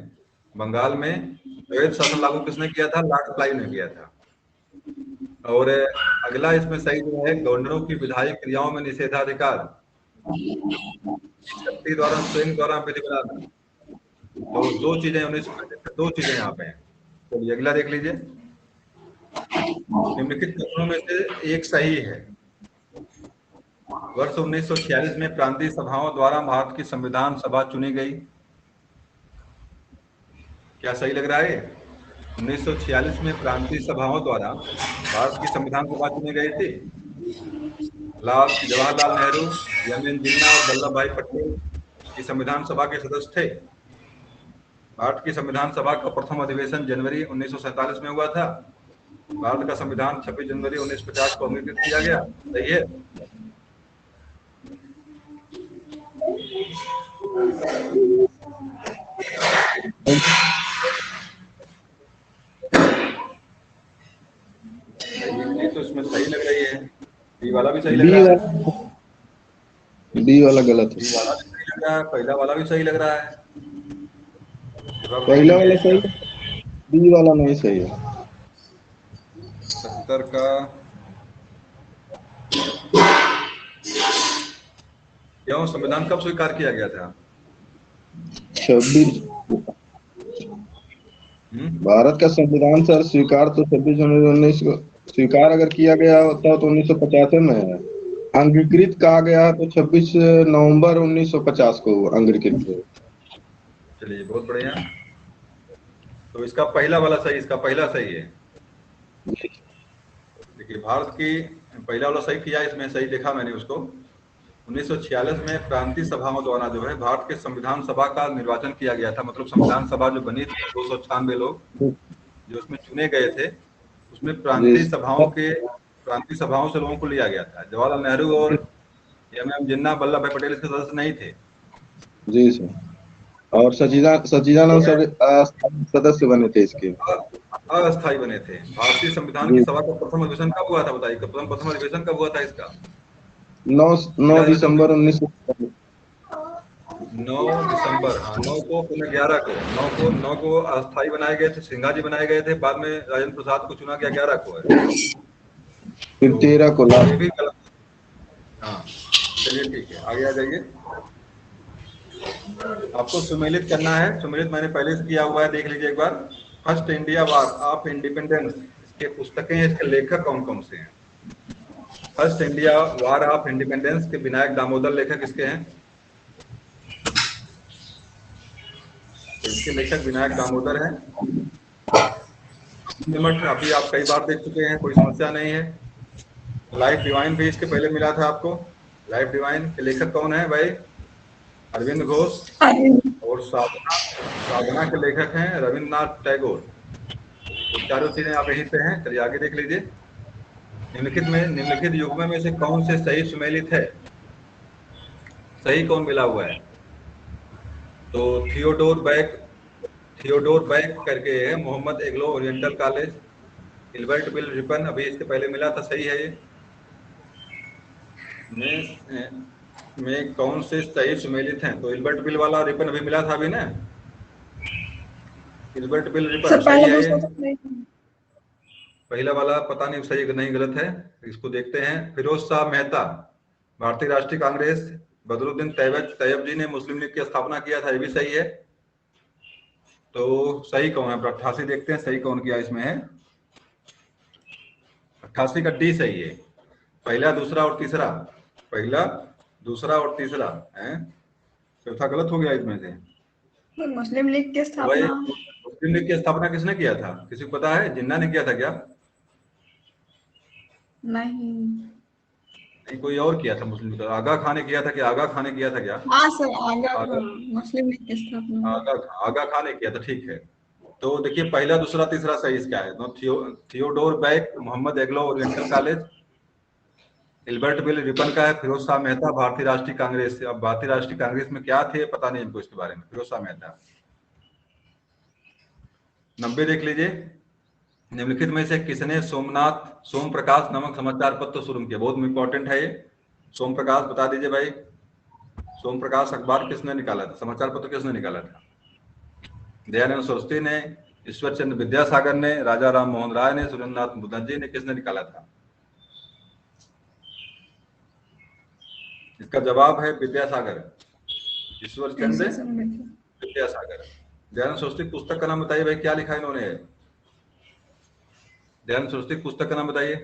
Speaker 1: बंगाल में द्वैध शासन लागू किसने किया था? लॉर्ड क्लाइव ने किया था। और अगला इसमें सही जो है, गवर्नरों की विधायी क्रियाओं में निषेधाधिकार, शक्ति द्वारा स्वयं द्वारा विधि बनाना। तो 2 चीजें 1935 2 चीजें यहाँ पे हैं। चलिए अगला देख लीजिए, निम्नलिखित कथनों में से एक सही है। वर्ष 1946 में प्रांतीय सभाओं द्वारा भारत की संविधान सभा चुनी गई। क्या सही लग रहा है? 1946 में प्रांतीय सभाओं द्वारा भारत की संविधान सभा चुनी गई थी। जवाहरलाल नेहरू, एम.एन. जिन्ना और वल्लभ भाई पटेल की संविधान सभा के सदस्य थे। भारत की संविधान सभा का प्रथम अधिवेशन जनवरी 1947 में हुआ था। भारत का संविधान 26 जनवरी 1950 को अंगीकृत किया गया। सही है। ये तो इसमें सही लग रही है, बी वाला भी सही लग रहा है,
Speaker 4: बी वाला गलत
Speaker 1: बी
Speaker 4: है।
Speaker 1: वाला भी सही लग रहा है, पहला वाला भी सही लग रहा है।
Speaker 4: पहला वाला सही है, बी वाला नहीं सही है।
Speaker 1: 70 का क्यों संविधान कब स्वीकार किया गया था?
Speaker 4: 26 भारत का संविधान सर स्वीकार तो 26 जनवरी 19 को स्वीकार अगर किया गया होता तो 1950 में है। अंगीकृत कहा गया तो 26 नवंबर 1950 को अंगीकृत हुआ।
Speaker 1: चलिए बहुत बढ़िया। तो इसका पहला वाला सही, इसका पहला सही है। देखिए भारत की पहला वाला सही किया, इसमें सही देखा मैंने उसको। 1946 में प्रांतीय सभाओं द्वारा जो है भारत के संविधान सभा का निर्वाचन किया गया था। मतलब संविधान सभा जो बनी थी, 296 लोग जो उसमें चुने गए थे, उसमें प्रांतीय सभाओं से लोगों को लिया गया था। जवाहरलाल नेहरू और एम.एम. जिन्ना, वल्लभ भाई पटेल इसके सदस्य नहीं थे।
Speaker 4: जी सर, और सच्चिदानंद सदस्य बने थे इसके,
Speaker 1: अस्थायी बने थे। भारतीय संविधान की सभा का प्रथम अधिवेशन कब हुआ था बताइए? प्रथम अधिवेशन कब हुआ था इसका?
Speaker 4: 9 दिसंबर 1947।
Speaker 1: 9 दिसंबर, हाँ 9 को, 9 को अस्थायी बनाए गए थे, सिंघा जी बनाए गए थे। बाद में राजेंद्र प्रसाद को चुना गया 11 को है।
Speaker 4: फिर 13 को
Speaker 1: ये भी गलत। हाँ चलिए ठीक है, आगे आ जाइए। आपको सुमेलित करना है। सुमेलित मैंने पहले से किया हुआ है, देख लीजिए एक बार। First India war of independence के पुस्तकें, इसके लेखक कौन कौन से हैं? First India war of independence के विनायक दामोदर लेखक किसके हैं? इसके लेखक विनायक दामोदर हैं। अभी आप कई बार देख चुके हैं, कोई समस्या नहीं है। लाइफ डिवाइन भी इसके पहले मिला था आपको। लाइफ डिवाइन के लेखक कौन है भाई? अरविंद घोष। और साधना के लेखक हैं रविन्द्रनाथ टैगोर। तो चारों चीजें आप यहीं पे हैं। चलिए आगे देख लीजिए। निम्नलिखित युग्मों में से कौन से सही सुमेलित है? सही कौन मिला हुआ है? तो थियोडोर बैक करके है, Mohammad Anglo Oriental College, Hilbert bill Ripon अभी इसके पहले मिला था, सही है ये। में कौन से सही सुमेलित हैं? तो हिल्बर्ट बिल वाला रिपन अभी मिला था अभी ना, हिल्बर्ट बिल रिपन सही है ये। पहला वाला पता नहीं सही नहीं गलत है, इसको देखते हैं। फिरोज शाह मेहता, भारतीय राष्ट्रीय कांग्रेस, बदरुद्दीन तैयब जी ने मुस्लिम लीग की स्थापना किया था, ये भी सही है। तो सही कौन है? 88 देखते हैं सही कौन किया इसमें है। 88 का डी सही है। पहला, दूसरा और तीसरा, पहला, दूसरा और तीसरा है, चौथा गलत हो गया इसमें से।
Speaker 2: मुस्लिम लीग की स्थापना,
Speaker 1: मुस्लिम लीग की स्थापना किसने किया था? किसी को पता है? जिन्ना ने किया था क्या?
Speaker 2: नहीं,
Speaker 1: कोई और किया था मुस्लिम लीग। आगा खान ने किया था क्या? आगा खान ने किया था क्या?
Speaker 2: हाँ सर, आगा मुस्लिम लीग की स्थापना
Speaker 1: आगा खान ने किया था, ठीक है। तो देखिए पहला, दूसरा, तीसरा सही इसका है। तो Theodore Beck, Mohammad Anglo Oriental College, Hilbert bill Ripon का है, फिरोज शाह मेहता भारतीय राष्ट्रीय कांग्रेस से। अब भारतीय राष्ट्रीय कांग्रेस में क्या थे पता नहीं इनको इसके बारे में। फिरोज शाह मेहता। 90 देख लीजिए। निम्नलिखित में से किसने सोम प्रकाश नामक समाचार पत्र शुरू किया? बहुत इंपॉर्टेंट है ये। सोम प्रकाश बता दीजिए भाई। सोम प्रकाश अखबार किसने निकाला था? समाचार पत्र किसने निकाला था? दयानंद सरस्वती ने, ईश्वर चंद्र विद्यासागर ने, राजा राम मोहन राय ने, सुरेंद्रनाथ मुखर्जी ने, किसने निकाला था? इसका जवाब है विद्यासागर, ईश्वर चंद्र विद्यासागर। दयानंद सरस्वती पुस्तक का नाम बताइए भाई, क्या लिखा इन्होंने? दयानंद सरस्वती पुस्तक का नाम बताइए।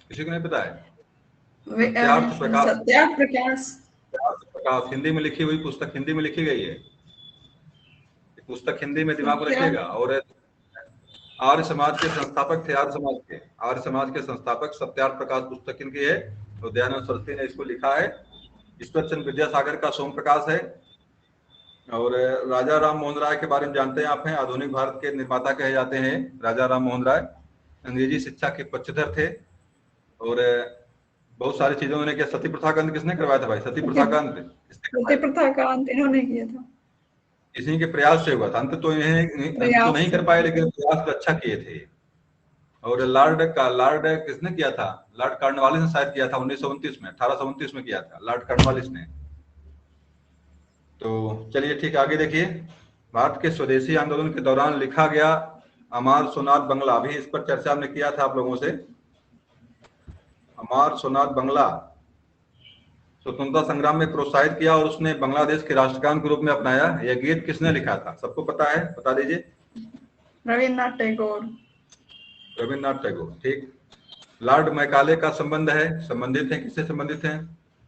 Speaker 1: किसी को नहीं पता है?
Speaker 2: सत्यार्थ प्रकाश
Speaker 1: हिंदी में लिखी हुई पुस्तक, हिंदी में लिखी गई है पुस्तक, हिंदी में दिमाग में रखिएगा। और आर्य समाज के संस्थापक थे, आर्य समाज के संस्थापक सत्यार्थ प्रकाश पुस्तक इनकी है। तो दयानंद सरस्वती ने इसको लिखा है। ईश्वर चंद्र विद्यासागर का सोम प्रकाश है। और राजा राम मोहन राय के बारे में जानते हैं आप हैं, आधुनिक भारत के निर्माता कहे जाते हैं राजा राम मोहन राय। अंग्रेजी शिक्षा के पक्षधर थे और बहुत सारी चीजों ने किया। सती प्रथा का अंत किसने करवाया था भाई? सती प्रथा का अंत
Speaker 2: इन्होंने किया था।
Speaker 1: इसी के प्रयास से हुआ था। अंत तो नहीं कर पाए, लेकिन प्रयास तो अच्छा किए थे। और लॉर्ड किसने किया था? लॉर्ड कॉर्नवालिस ने शायद किया था 1929 में, 1829 में किया था लॉर्ड कॉर्नवालिस ने। तो चलिए ठीक, आगे देखिए। भारत के स्वदेशी आंदोलन के दौरान लिखा गया अमार सोनार बंगला, अभी इस पर चर्चा हमने किया था आप लोगों से। अमार सोनार बंगला स्वतंत्रता संग्राम में प्रोत्साहित किया और उसने बांग्लादेश के राष्ट्रगान के रूप में अपनाया। यह गीत किसने लिखा था? सबको पता है? बता दीजिए।
Speaker 2: रविन्द्रनाथ टैगोर।
Speaker 1: रविन्द्रनाथ टैगोर, ठीक। लॉर्ड मैकाले का संबंधित है, किससे संबंधित है?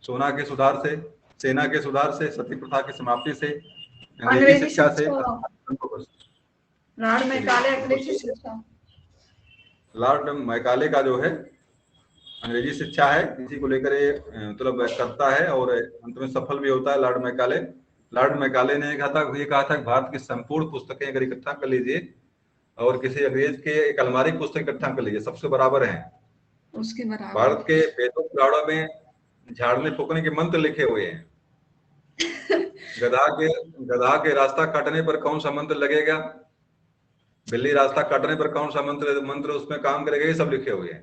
Speaker 1: सोना के सुधार से, सेना के सुधार से, सती प्रथा की समाप्ति से, अंग्रेजी शिक्षा से। लॉर्ड मैकाले का जो है अंग्रेजी शिक्षा है, इसी को लेकर ये मतलब करता है और अंत में सफल भी होता है लॉर्ड मैकाले। लॉर्ड मैकाले ने कहा था कि भारत की संपूर्ण पुस्तकें अगर इकट्ठा कर लीजिए और किसी अंग्रेज के एक अलमारी पुस्तक इकट्ठा कर लीजिए, सबसे बराबर है
Speaker 2: उसके बराबर।
Speaker 1: भारत के वेदों पुराणों में झाड़ने फूकने के मंत्र लिखे हुए हैं। गधा के रास्ता काटने पर कौन सा मंत्र लगेगा, बिल्ली रास्ता काटने पर कौन सा मंत्र उसमें काम करेगा, ये सब लिखे हुए हैं।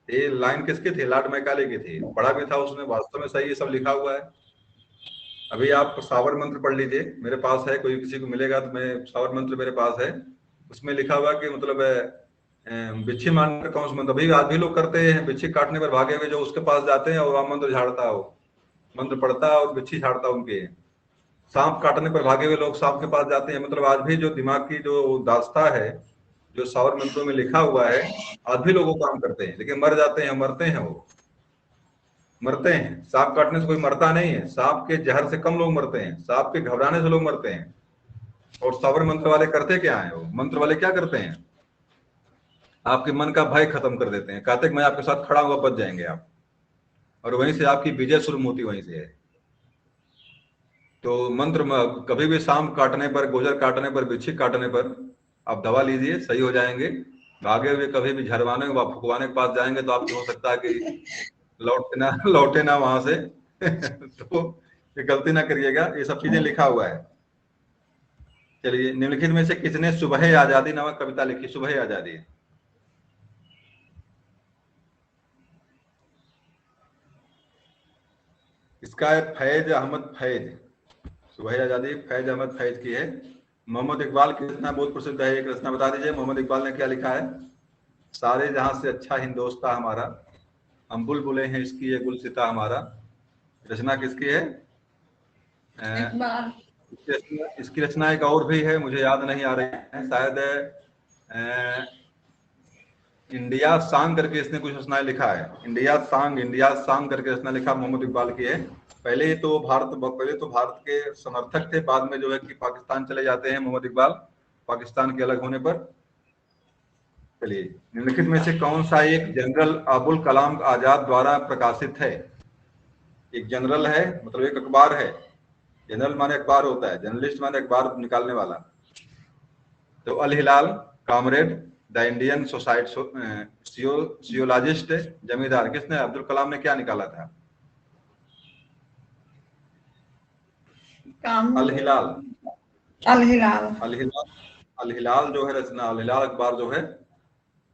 Speaker 1: ये लाइन किसकी थी? लॉर्ड मैकाले की थी। पढ़ा भी था उसने, वास्तव में सही ये सब लिखा हुआ है। अभी आप सावर मंत्र पढ़ लीजिए, मेरे पास है, कोई किसी को मिलेगा तो मैं सावर मंत्र मेरे पास है, उसमें लिखा हुआ कि मतलब बिच्छी मारने पर कौन सा मंत्र। अभी आज भी लोग करते हैं, बिच्छी काटने पर भागे हुए जो उसके पास जाते हैं और वहां मंत्र झाड़ता हो, मंत्र पढ़ता और बिच्छी झाड़ता उनके। सांप काटने पर भागे हुए लोग सांप के पास जाते हैं। मतलब आज भी जो दिमाग की जो दास्ता है, जो सौर मंत्रों में लिखा हुआ है, आज भी लोगों काम करते हैं, लेकिन मर जाते हैं, मरते हैं, वो मरते हैं। सांप काटने से कोई मरता नहीं है, सांप के जहर से कम लोग मरते हैं, सांप के घबराने से लोग मरते हैं। और सौर मंत्र वाले करते क्या है, वो मंत्र वाले क्या करते हैं, आपके मन का भय खत्म कर देते हैं, कहते हैं मैं आपके साथ खड़ा हुआ, बच जाएंगे आप, और वहीं से आपकी विजय शुरू होती वहीं से है। तो मंत्र कभी भी सांप काटने पर, गोजर काटने पर, बिच्छी काटने पर आप दवा लीजिए, सही हो जाएंगे। भागे हुए कभी भी झरवाने व फुकवाने के पास जाएंगे तो आपको हो सकता है कि लौटे ना वहां से तो ये गलती ना करिएगा, ये सब चीजें लिखा हुआ है। चलिए, निम्नलिखित में से किसने सुबह आजादी नामक कविता लिखी? सुबह आजादी, इसका है फैज अहमद फैज। सुबह आजादी फैज अहमद फैज की है। मोहम्मद इकबाल की रचना बहुत प्रसिद्ध है, एक रचना बता दीजिए, मोहम्मद इकबाल ने क्या लिखा है? सारे जहां से अच्छा हिंदोस्तां हमारा, हम बुलबुलें हैं इसकी ये गुलसिता हमारा। रचना किसकी है?
Speaker 2: इकबाल।
Speaker 1: इसकी रचना एक और भी है, मुझे याद नहीं आ रही है, शायद इंडिया सांग करके इसने कुछ रचनाएं लिखा है। इंडिया सांग करके रचना लिखा मोहम्मद इकबाल की है। पहले तो भारत के समर्थक थे, बाद में जो है कि पाकिस्तान चले जाते हैं मोहम्मद इकबाल, पाकिस्तान के अलग होने पर। चलिए, निम्नलिखित में से कौन सा एक जनरल अबुल कलाम आजाद द्वारा प्रकाशित है? एक जनरल है, मतलब एक अखबार है, जनरल माने अखबार होता है, जर्नलिस्ट माने अखबार निकालने वाला। तो अल हिलाल, कामरेड, द इंडियन सोसाइटी, सियोलॉजिस्ट, जमींदार, किसने? अब्दुल कलाम ने क्या निकाला था? अल हिलाल।
Speaker 2: अल हिलाल।
Speaker 1: अल हिलाल जो है रचना, अल हिलाल अखबार जो है,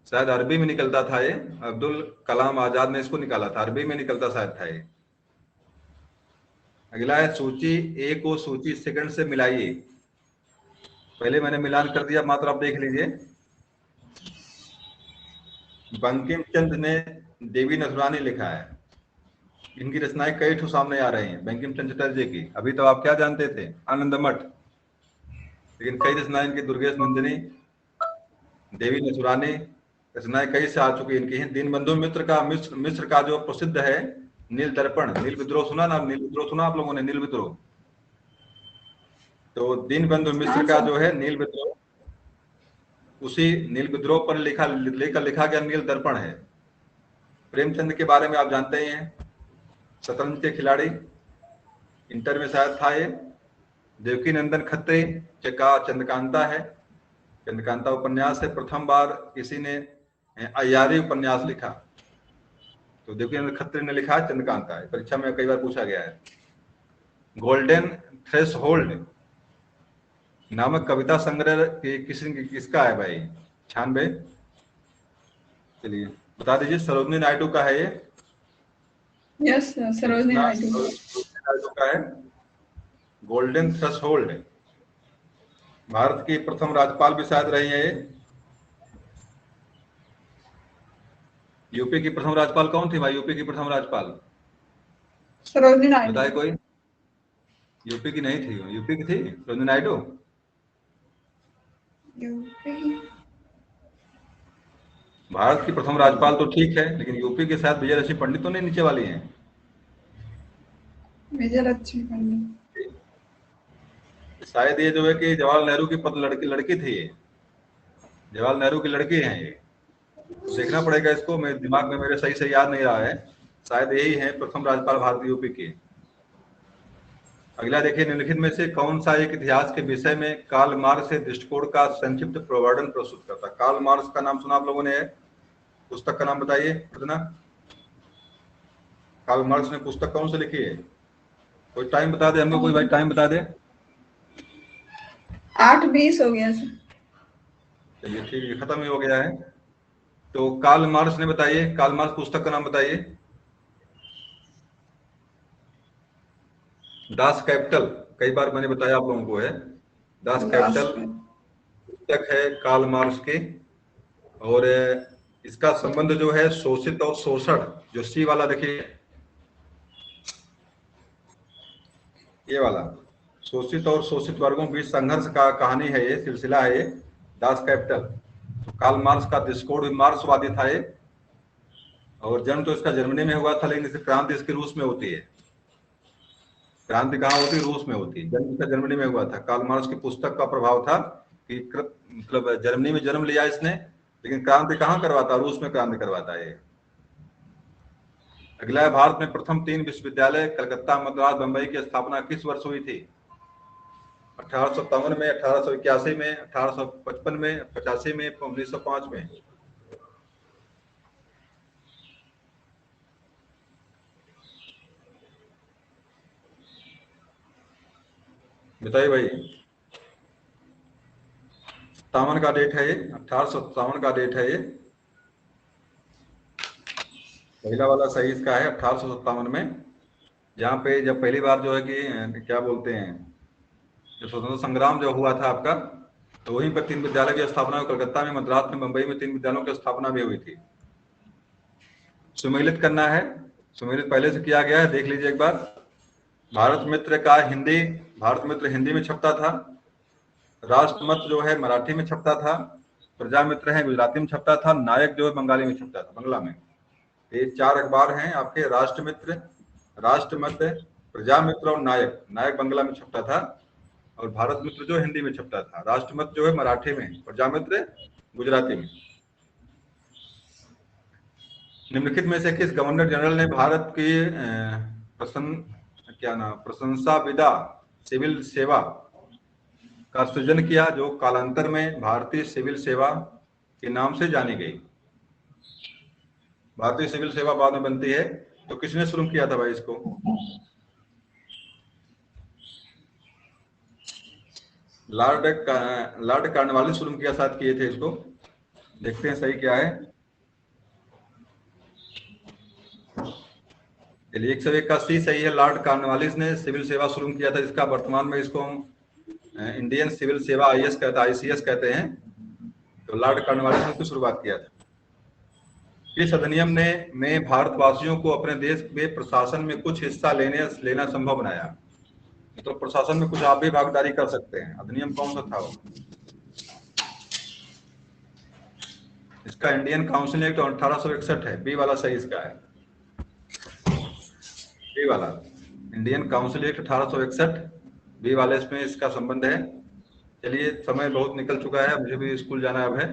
Speaker 1: शायद अरबी में निकलता था ये, अब्दुल कलाम आजाद ने इसको निकाला था, अरबी में निकलता शायद था ये। अगला है सूची ए को सूची सेकंड से मिलाइए। पहले मैंने मिलान कर दिया, मात्र आप देख लीजिए। बंकिम चंद्र ने देवी नथुरानी लिखा है। इनकी रचनाएं कई ठो सामने आ रही हैं, बंकिम चंद्र चटर्जी की। अभी तो आप क्या जानते थे? आनंद मठ, लेकिन कई रचनाएं इनकी दुर्गेश नंदिनी, देवी नथुरानी, रचनाएं कई से आ चुकी इनकी हैं। दीनबंधु मिश्र का जो प्रसिद्ध है नील दर्पण, नील विद्रोह सुना ना? नील विद्रोह सुना आप लोगों ने? नील विद्रोह, तो दीनबंधु मिश्र का जो है नील विद्रोह, उसी नील विद्रोह पर लिखा गया नील दर्पण है। प्रेमचंद के बारे में आप जानते ही हैं, शतरंज के खिलाड़ी, इंटर में शायद था ये। देवकी नंदन खत्री का चंद्रकांता है, चंद्रकांता उपन्यास है, प्रथम बार किसी ने अय्यारी उपन्यास लिखा, तो देवकी नंदन खत्री ने लिखा है चंद्रकांता है, परीक्षा में कई बार पूछा गया है। गोल्डन थ्रेशहोल्ड नामक कविता संग्रह किसका है भाई? 96। चलिए बता दीजिए, सरोजिनी नायडू का है ये।
Speaker 2: यस, सरोजिनी नायडू
Speaker 1: का है गोल्डन थ्रेशहोल्ड। भारत की प्रथम राज्यपाल भी शायद रही है ये। यूपी की प्रथम राज्यपाल कौन थी भाई? यूपी की प्रथम राज्यपाल
Speaker 2: सरोजिनी नायडू।
Speaker 1: बताए कोई? यूपी की नहीं थी, यूपी की थी सरोजिनी नायडू। भारत की प्रथम राज्यपाल तो ठीक है, लेकिन यूपी के साथ विजयलक्ष्मी पंडित तो नहीं नीचे वाली हैं?
Speaker 2: विजयलक्ष्मी पंडित
Speaker 1: शायद ये जो है कि जवाहरलाल नेहरू की लड़की थी ये, जवाहरलाल नेहरू की लड़की है ये, देखना पड़ेगा इसको, मेरे दिमाग में मेरे सही याद नहीं रहा है, शायद यही है प्रथम राज्यपाल भारतीय यूपी की। अगला देखिए, निम्नलिखित में से कौन सा एक इतिहास के विषय में कार्ल मार्क्स से दृष्टिकोण का संक्षिप्त प्रवर्तन प्रस्तुत करता? कार्ल मार्क्स का नाम सुना आप लोगों ने? पुस्तक का नाम बताइए कितना? कार्ल मार्क्स ने पुस्तक कौन सी लिखी है? कोई टाइम बता दे हमको, कोई भाई टाइम बता दे।
Speaker 2: 8:20 हो गया सर।
Speaker 1: चलिए ठीक है, खत्म ही हो गया है। तो कार्ल मार्क्स ने बताइए, कार्ल मार्क्स पुस्तक का नाम बताइए। दास कैपिटल, कई बार मैंने बताया आप लोगों को है, दास कैपिटल पुस्तक है कार्ल मार्क्स की। और इसका संबंध जो है शोषित और शोषण, जो सी वाला देखिए, ये वाला शोषित और शोषित वर्गों के बीच संघर्ष का कहानी है, ये सिलसिला है, ये दास कैपिटल। तो कार्ल मार्क्स का डिस्कोर्ड भी मार्क्सवादी था ये, और जन्म तो इसका जर्मनी में हुआ था, लेकिन इसकी क्रांति इसकी रूस में होती है। क्रांति कहाँ होती है? रूस में होती है। जन्म इसका जर्मनी में हुआ था। कार्ल मार्क्स की पुस्तक का प्रभाव था कि मतलब जर्मनी में जन्म लिया इसने, लेकिन क्रांति कहाँ करवाता? रूस में क्रांति करवाता है। अगला है, भारत में प्रथम 3 विश्वविद्यालय कलकत्ता, मद्रास, बंबई की स्थापना किस वर्ष हुई थी? 1857 में, 1881 में, 1855 में, 85 में, 1905 में। बताइए भाई। 57 का डेट है ये, 1857 का डेट है ये। पहला वाला सही इसका है 1857 में, जहाँ पे जब पहली बार जो है कि क्या बोलते हैं, जो स्वतंत्रता संग्राम जो हुआ था आपका, तो वहीं पर 3 विद्यालय की स्थापना हुई। कलकत्ता में, मद्रास में, मुंबई में 3 विद्यालयों की स्थापना भी हुई थी। सुमेलित करना है, सुमेलित पहले से किया गया है, देख लीजिए एक बार। भारत मित्र का हिंदी, भारत मित्र हिंदी में छपता था। राष्ट्रमत जो है मराठी में छपता था। प्रजा मित्र है गुजराती में छपता था। नायक जो है बंगाली में छपता था, बंगला में। ये 4 अखबार हैं आपके, राष्ट्रमित्र, राष्ट्रमत, प्रजा मित्र और नायक। नायक बंगला में छपता था और भारत मित्र जो हिंदी में छपता था। राष्ट्रमत जो है मराठी में, प्रजा मित्र गुजराती में। निम्नलिखित में से किस गवर्नर जनरल ने भारत की प्रशंसा विदा सिविल सेवा का सृजन किया, जो कालांतर में भारतीय सिविल सेवा के नाम से जानी गई? भारतीय सिविल सेवा बाद में बनती है, तो किसने शुरू किया था भाई इसको? लॉर्ड कॉर्नवालिस शुरू किया, साथ किए थे इसको। देखते हैं सही क्या है। 181 सही है। लॉर्ड कॉर्नवालिस ने सिविल सेवा शुरू किया था, इसका वर्तमान में इसको हम इंडियन सिविल सेवा IS कहता है, ICS कहते हैं। तो लॉर्ड कॉर्नवालिस ने इसकी शुरुआत किया था। इस अधिनियम में भारतवासियों को अपने देश में प्रशासन में कुछ हिस्सा लेना संभव बनाया। तो प्रशासन में कुछ आप भी भागीदारी कर सकते हैं। अधिनियम कौन सा था वो? इसका इंडियन काउंसिल एक्ट 1861 है। बी वाला सही इसका है, बी वाला इंडियन काउंसिल एक्ट 1861, बी वाले इसमें इसका संबंध है। चलिए, समय बहुत निकल चुका है, मुझे भी स्कूल जाना अब है।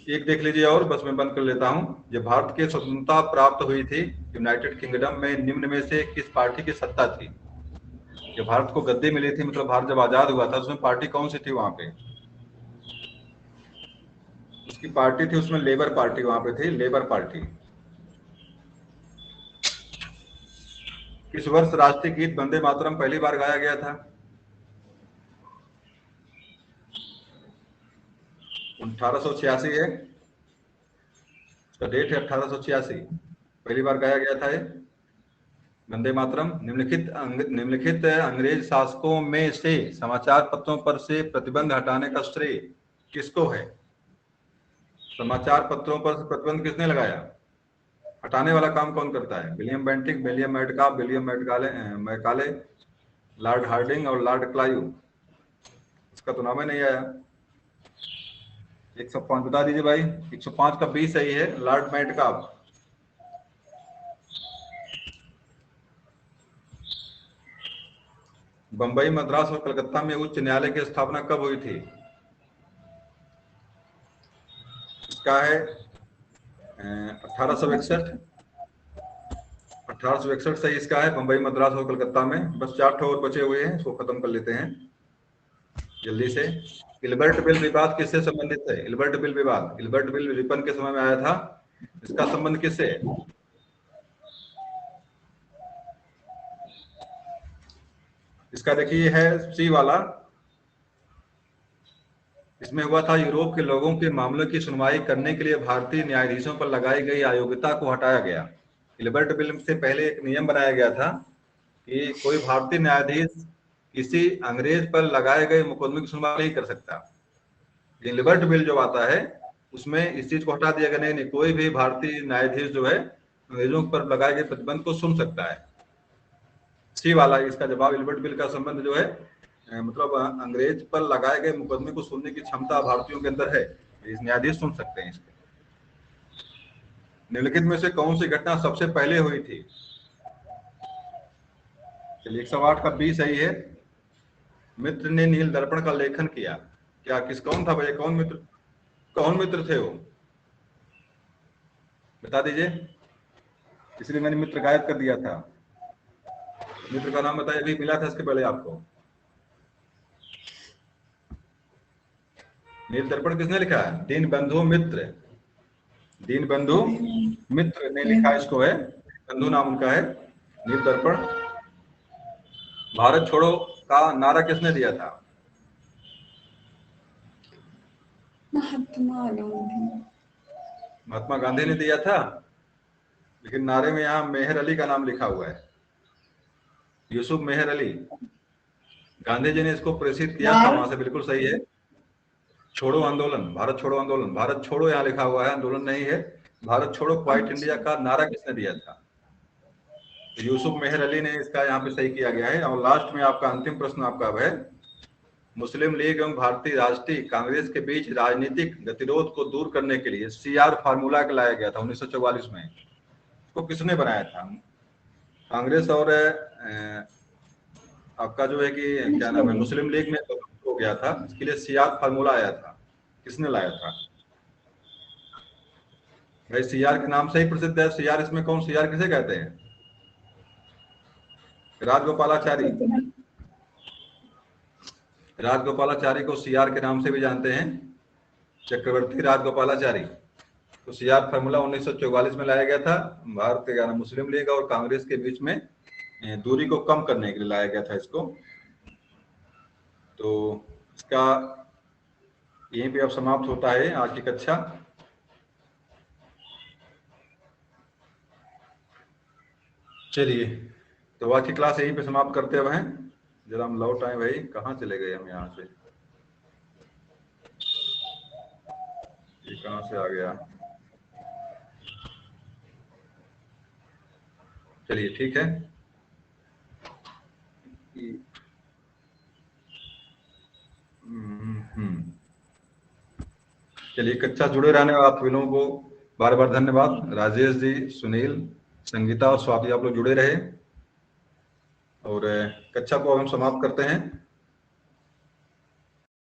Speaker 1: एक देख लीजिए और बस मैं बंद कर लेता हूं। जब भारत की स्वतंत्रता प्राप्त हुई थी, यूनाइटेड किंगडम में निम्न में से किस पार्टी की सत्ता थी? जब भारत को गद्दी मिली थी, मतलब भारत जब आजाद हुआ था, उसमें पार्टी कौन सी थी वहां पे? उसकी पार्टी थी, उसमें लेबर पार्टी वहां पे थी, लेबर पार्टी। किस वर्ष राष्ट्रीय गीत वंदे मातरम पहली बार गाया गया था? 1886 है, उसका डेट है 1886, पहली बार गाया गया था ये वंदे मातरम। निम्नलिखित अंग्रेज शासकों में से समाचार पत्रों पर से प्रतिबंध हटाने का श्रेय किसको है? समाचार पत्रों पर प्रतिबंध किसने लगाया? हटाने वाला काम कौन करता है? William Bentinck, William Metcalfe, William Macaulay, Lord Hardinge और लॉर्ड क्लाइव। इसका तो नाम ही नहीं आया। 105 बता दीजिए भाई। 105 का बी सही है, लॉर्ड मैडकाफ। बंबई, मद्रास और कलकत्ता में उच्च न्यायालय की स्थापना कब हुई थी? इसका है 1861। 1861 सही इसका है, बंबई, मद्रास और कलकत्ता में। बस 4 ठो और बचे हुए हैं, इसको खत्म कर लेते हैं जल्दी से। इल्बर्ट बिल विवाद किससे संबंधित है? इल्बर्ट बिल विवाद, इल्बर्ट बिल रिपन के समय में आया था। इसका संबंध किससे है? इसका देखिए है सी वाला। इसमें हुआ था, यूरोप के लोगों के मामलों की सुनवाई करने के लिए भारतीय न्यायाधीशों पर लगाई गई अयोग्यता को हटाया गया। इल्बर्ट बिल से पहले एक नियम बनाया गया था कि कोई भारतीय न्यायाधीश किसी अंग्रेज पर लगाए गए मुकदमे की सुनवाई नहीं कर सकता। इल्बर्ट बिल जो आता है उसमें इस चीज को हटा दिया गया, नहीं, कोई भी भारतीय न्यायाधीश जो है अंग्रेजों पर लगाए गए प्रतिबंध को सुन सकता है। सी वाला इसका जवाब, इल्बर्ट बिल का संबंध जो है मतलब अंग्रेज पर लगाए गए मुकदमे को सुनने की क्षमता भारतीयों के अंदर है, इस न्यायाधीश सुन सकते हैं इसके। निम्नलिखित में से कौन सी घटना सबसे पहले हुई थी? चलिए 108 का बी सही है। मित्र ने नील दर्पण का लेखन किया। क्या कौन था भैया, कौन मित्र थे वो, बता दीजिए। इसलिए मैंने मित्र गायब कर दिया था। मित्र का नाम बताइए, अभी मिला था इसके पहले आपको। नील दर्पण किसने लिखा है? दीनबंधु मित्र, दीनबंधु मित्र ने लिखा इसको है, बंधु नाम उनका है। नील दर्पण। भारत छोड़ो का नारा किसने दिया था?
Speaker 2: महात्मा गांधी।
Speaker 1: महात्मा गांधी ने दिया था, लेकिन नारे में यहाँ मेहर अली का नाम लिखा हुआ है, यूसुफ मेहर अली। गांधी जी ने इसको प्रेषित किया था वहां से, बिल्कुल सही है। छोड़ो आंदोलन, भारत छोड़ो आंदोलन, भारत छोड़ो यहाँ लिखा हुआ है, आंदोलन नहीं है। भारत छोड़ो क्वाइट इंडिया का नारा किसने दिया था? यूसुफ मेहर अली ने इसका यहाँ पे सही किया गया है। और लास्ट में आपका अंतिम प्रश्न आपका है, मुस्लिम लीग एवं भारतीय राष्ट्रीय कांग्रेस के बीच राजनीतिक गतिरोध को दूर करने के लिए CR फार्मूला लाया गया था 1944 में। इसको किसने बनाया था? कांग्रेस और आपका जो है कि क्या नाम है, मुस्लिम लीग में हो गया था। इसके लिए CR फार्मूला आया था, किसने लाया था भाई? CR के नाम से ही प्रसिद्ध है। CR इसमें कौन, CR किसे कहते हैं? राजगोपालाचारी। राजगोपालाचारी को CR के नाम से भी जानते हैं, चक्रवर्ती राजगोपालाचारी। तो CR फार्मूला 1944 में लाया गया था। भारत के मुस्लिम लीग और कांग्रेस के बीच में दूरी को कम करने के लिए लाया गया था इसको। तो इसका यहीं पे अब समाप्त होता है आज की कक्षा। चलिए, तो आज की क्लास यहीं पे समाप्त करते हुए हैं। जरा हम लौट आए भाई, कहाँ चले गए हम यहाँ से, ये कहाँ से आ गया? चलिए ठीक है। चलिए, कक्षा जुड़े रहने वाले आप लोगों को बार बार धन्यवाद। राजेश जी, सुनील, संगीता और स्वाति, आप लोग जुड़े रहे। और कक्षा को हम समाप्त करते हैं।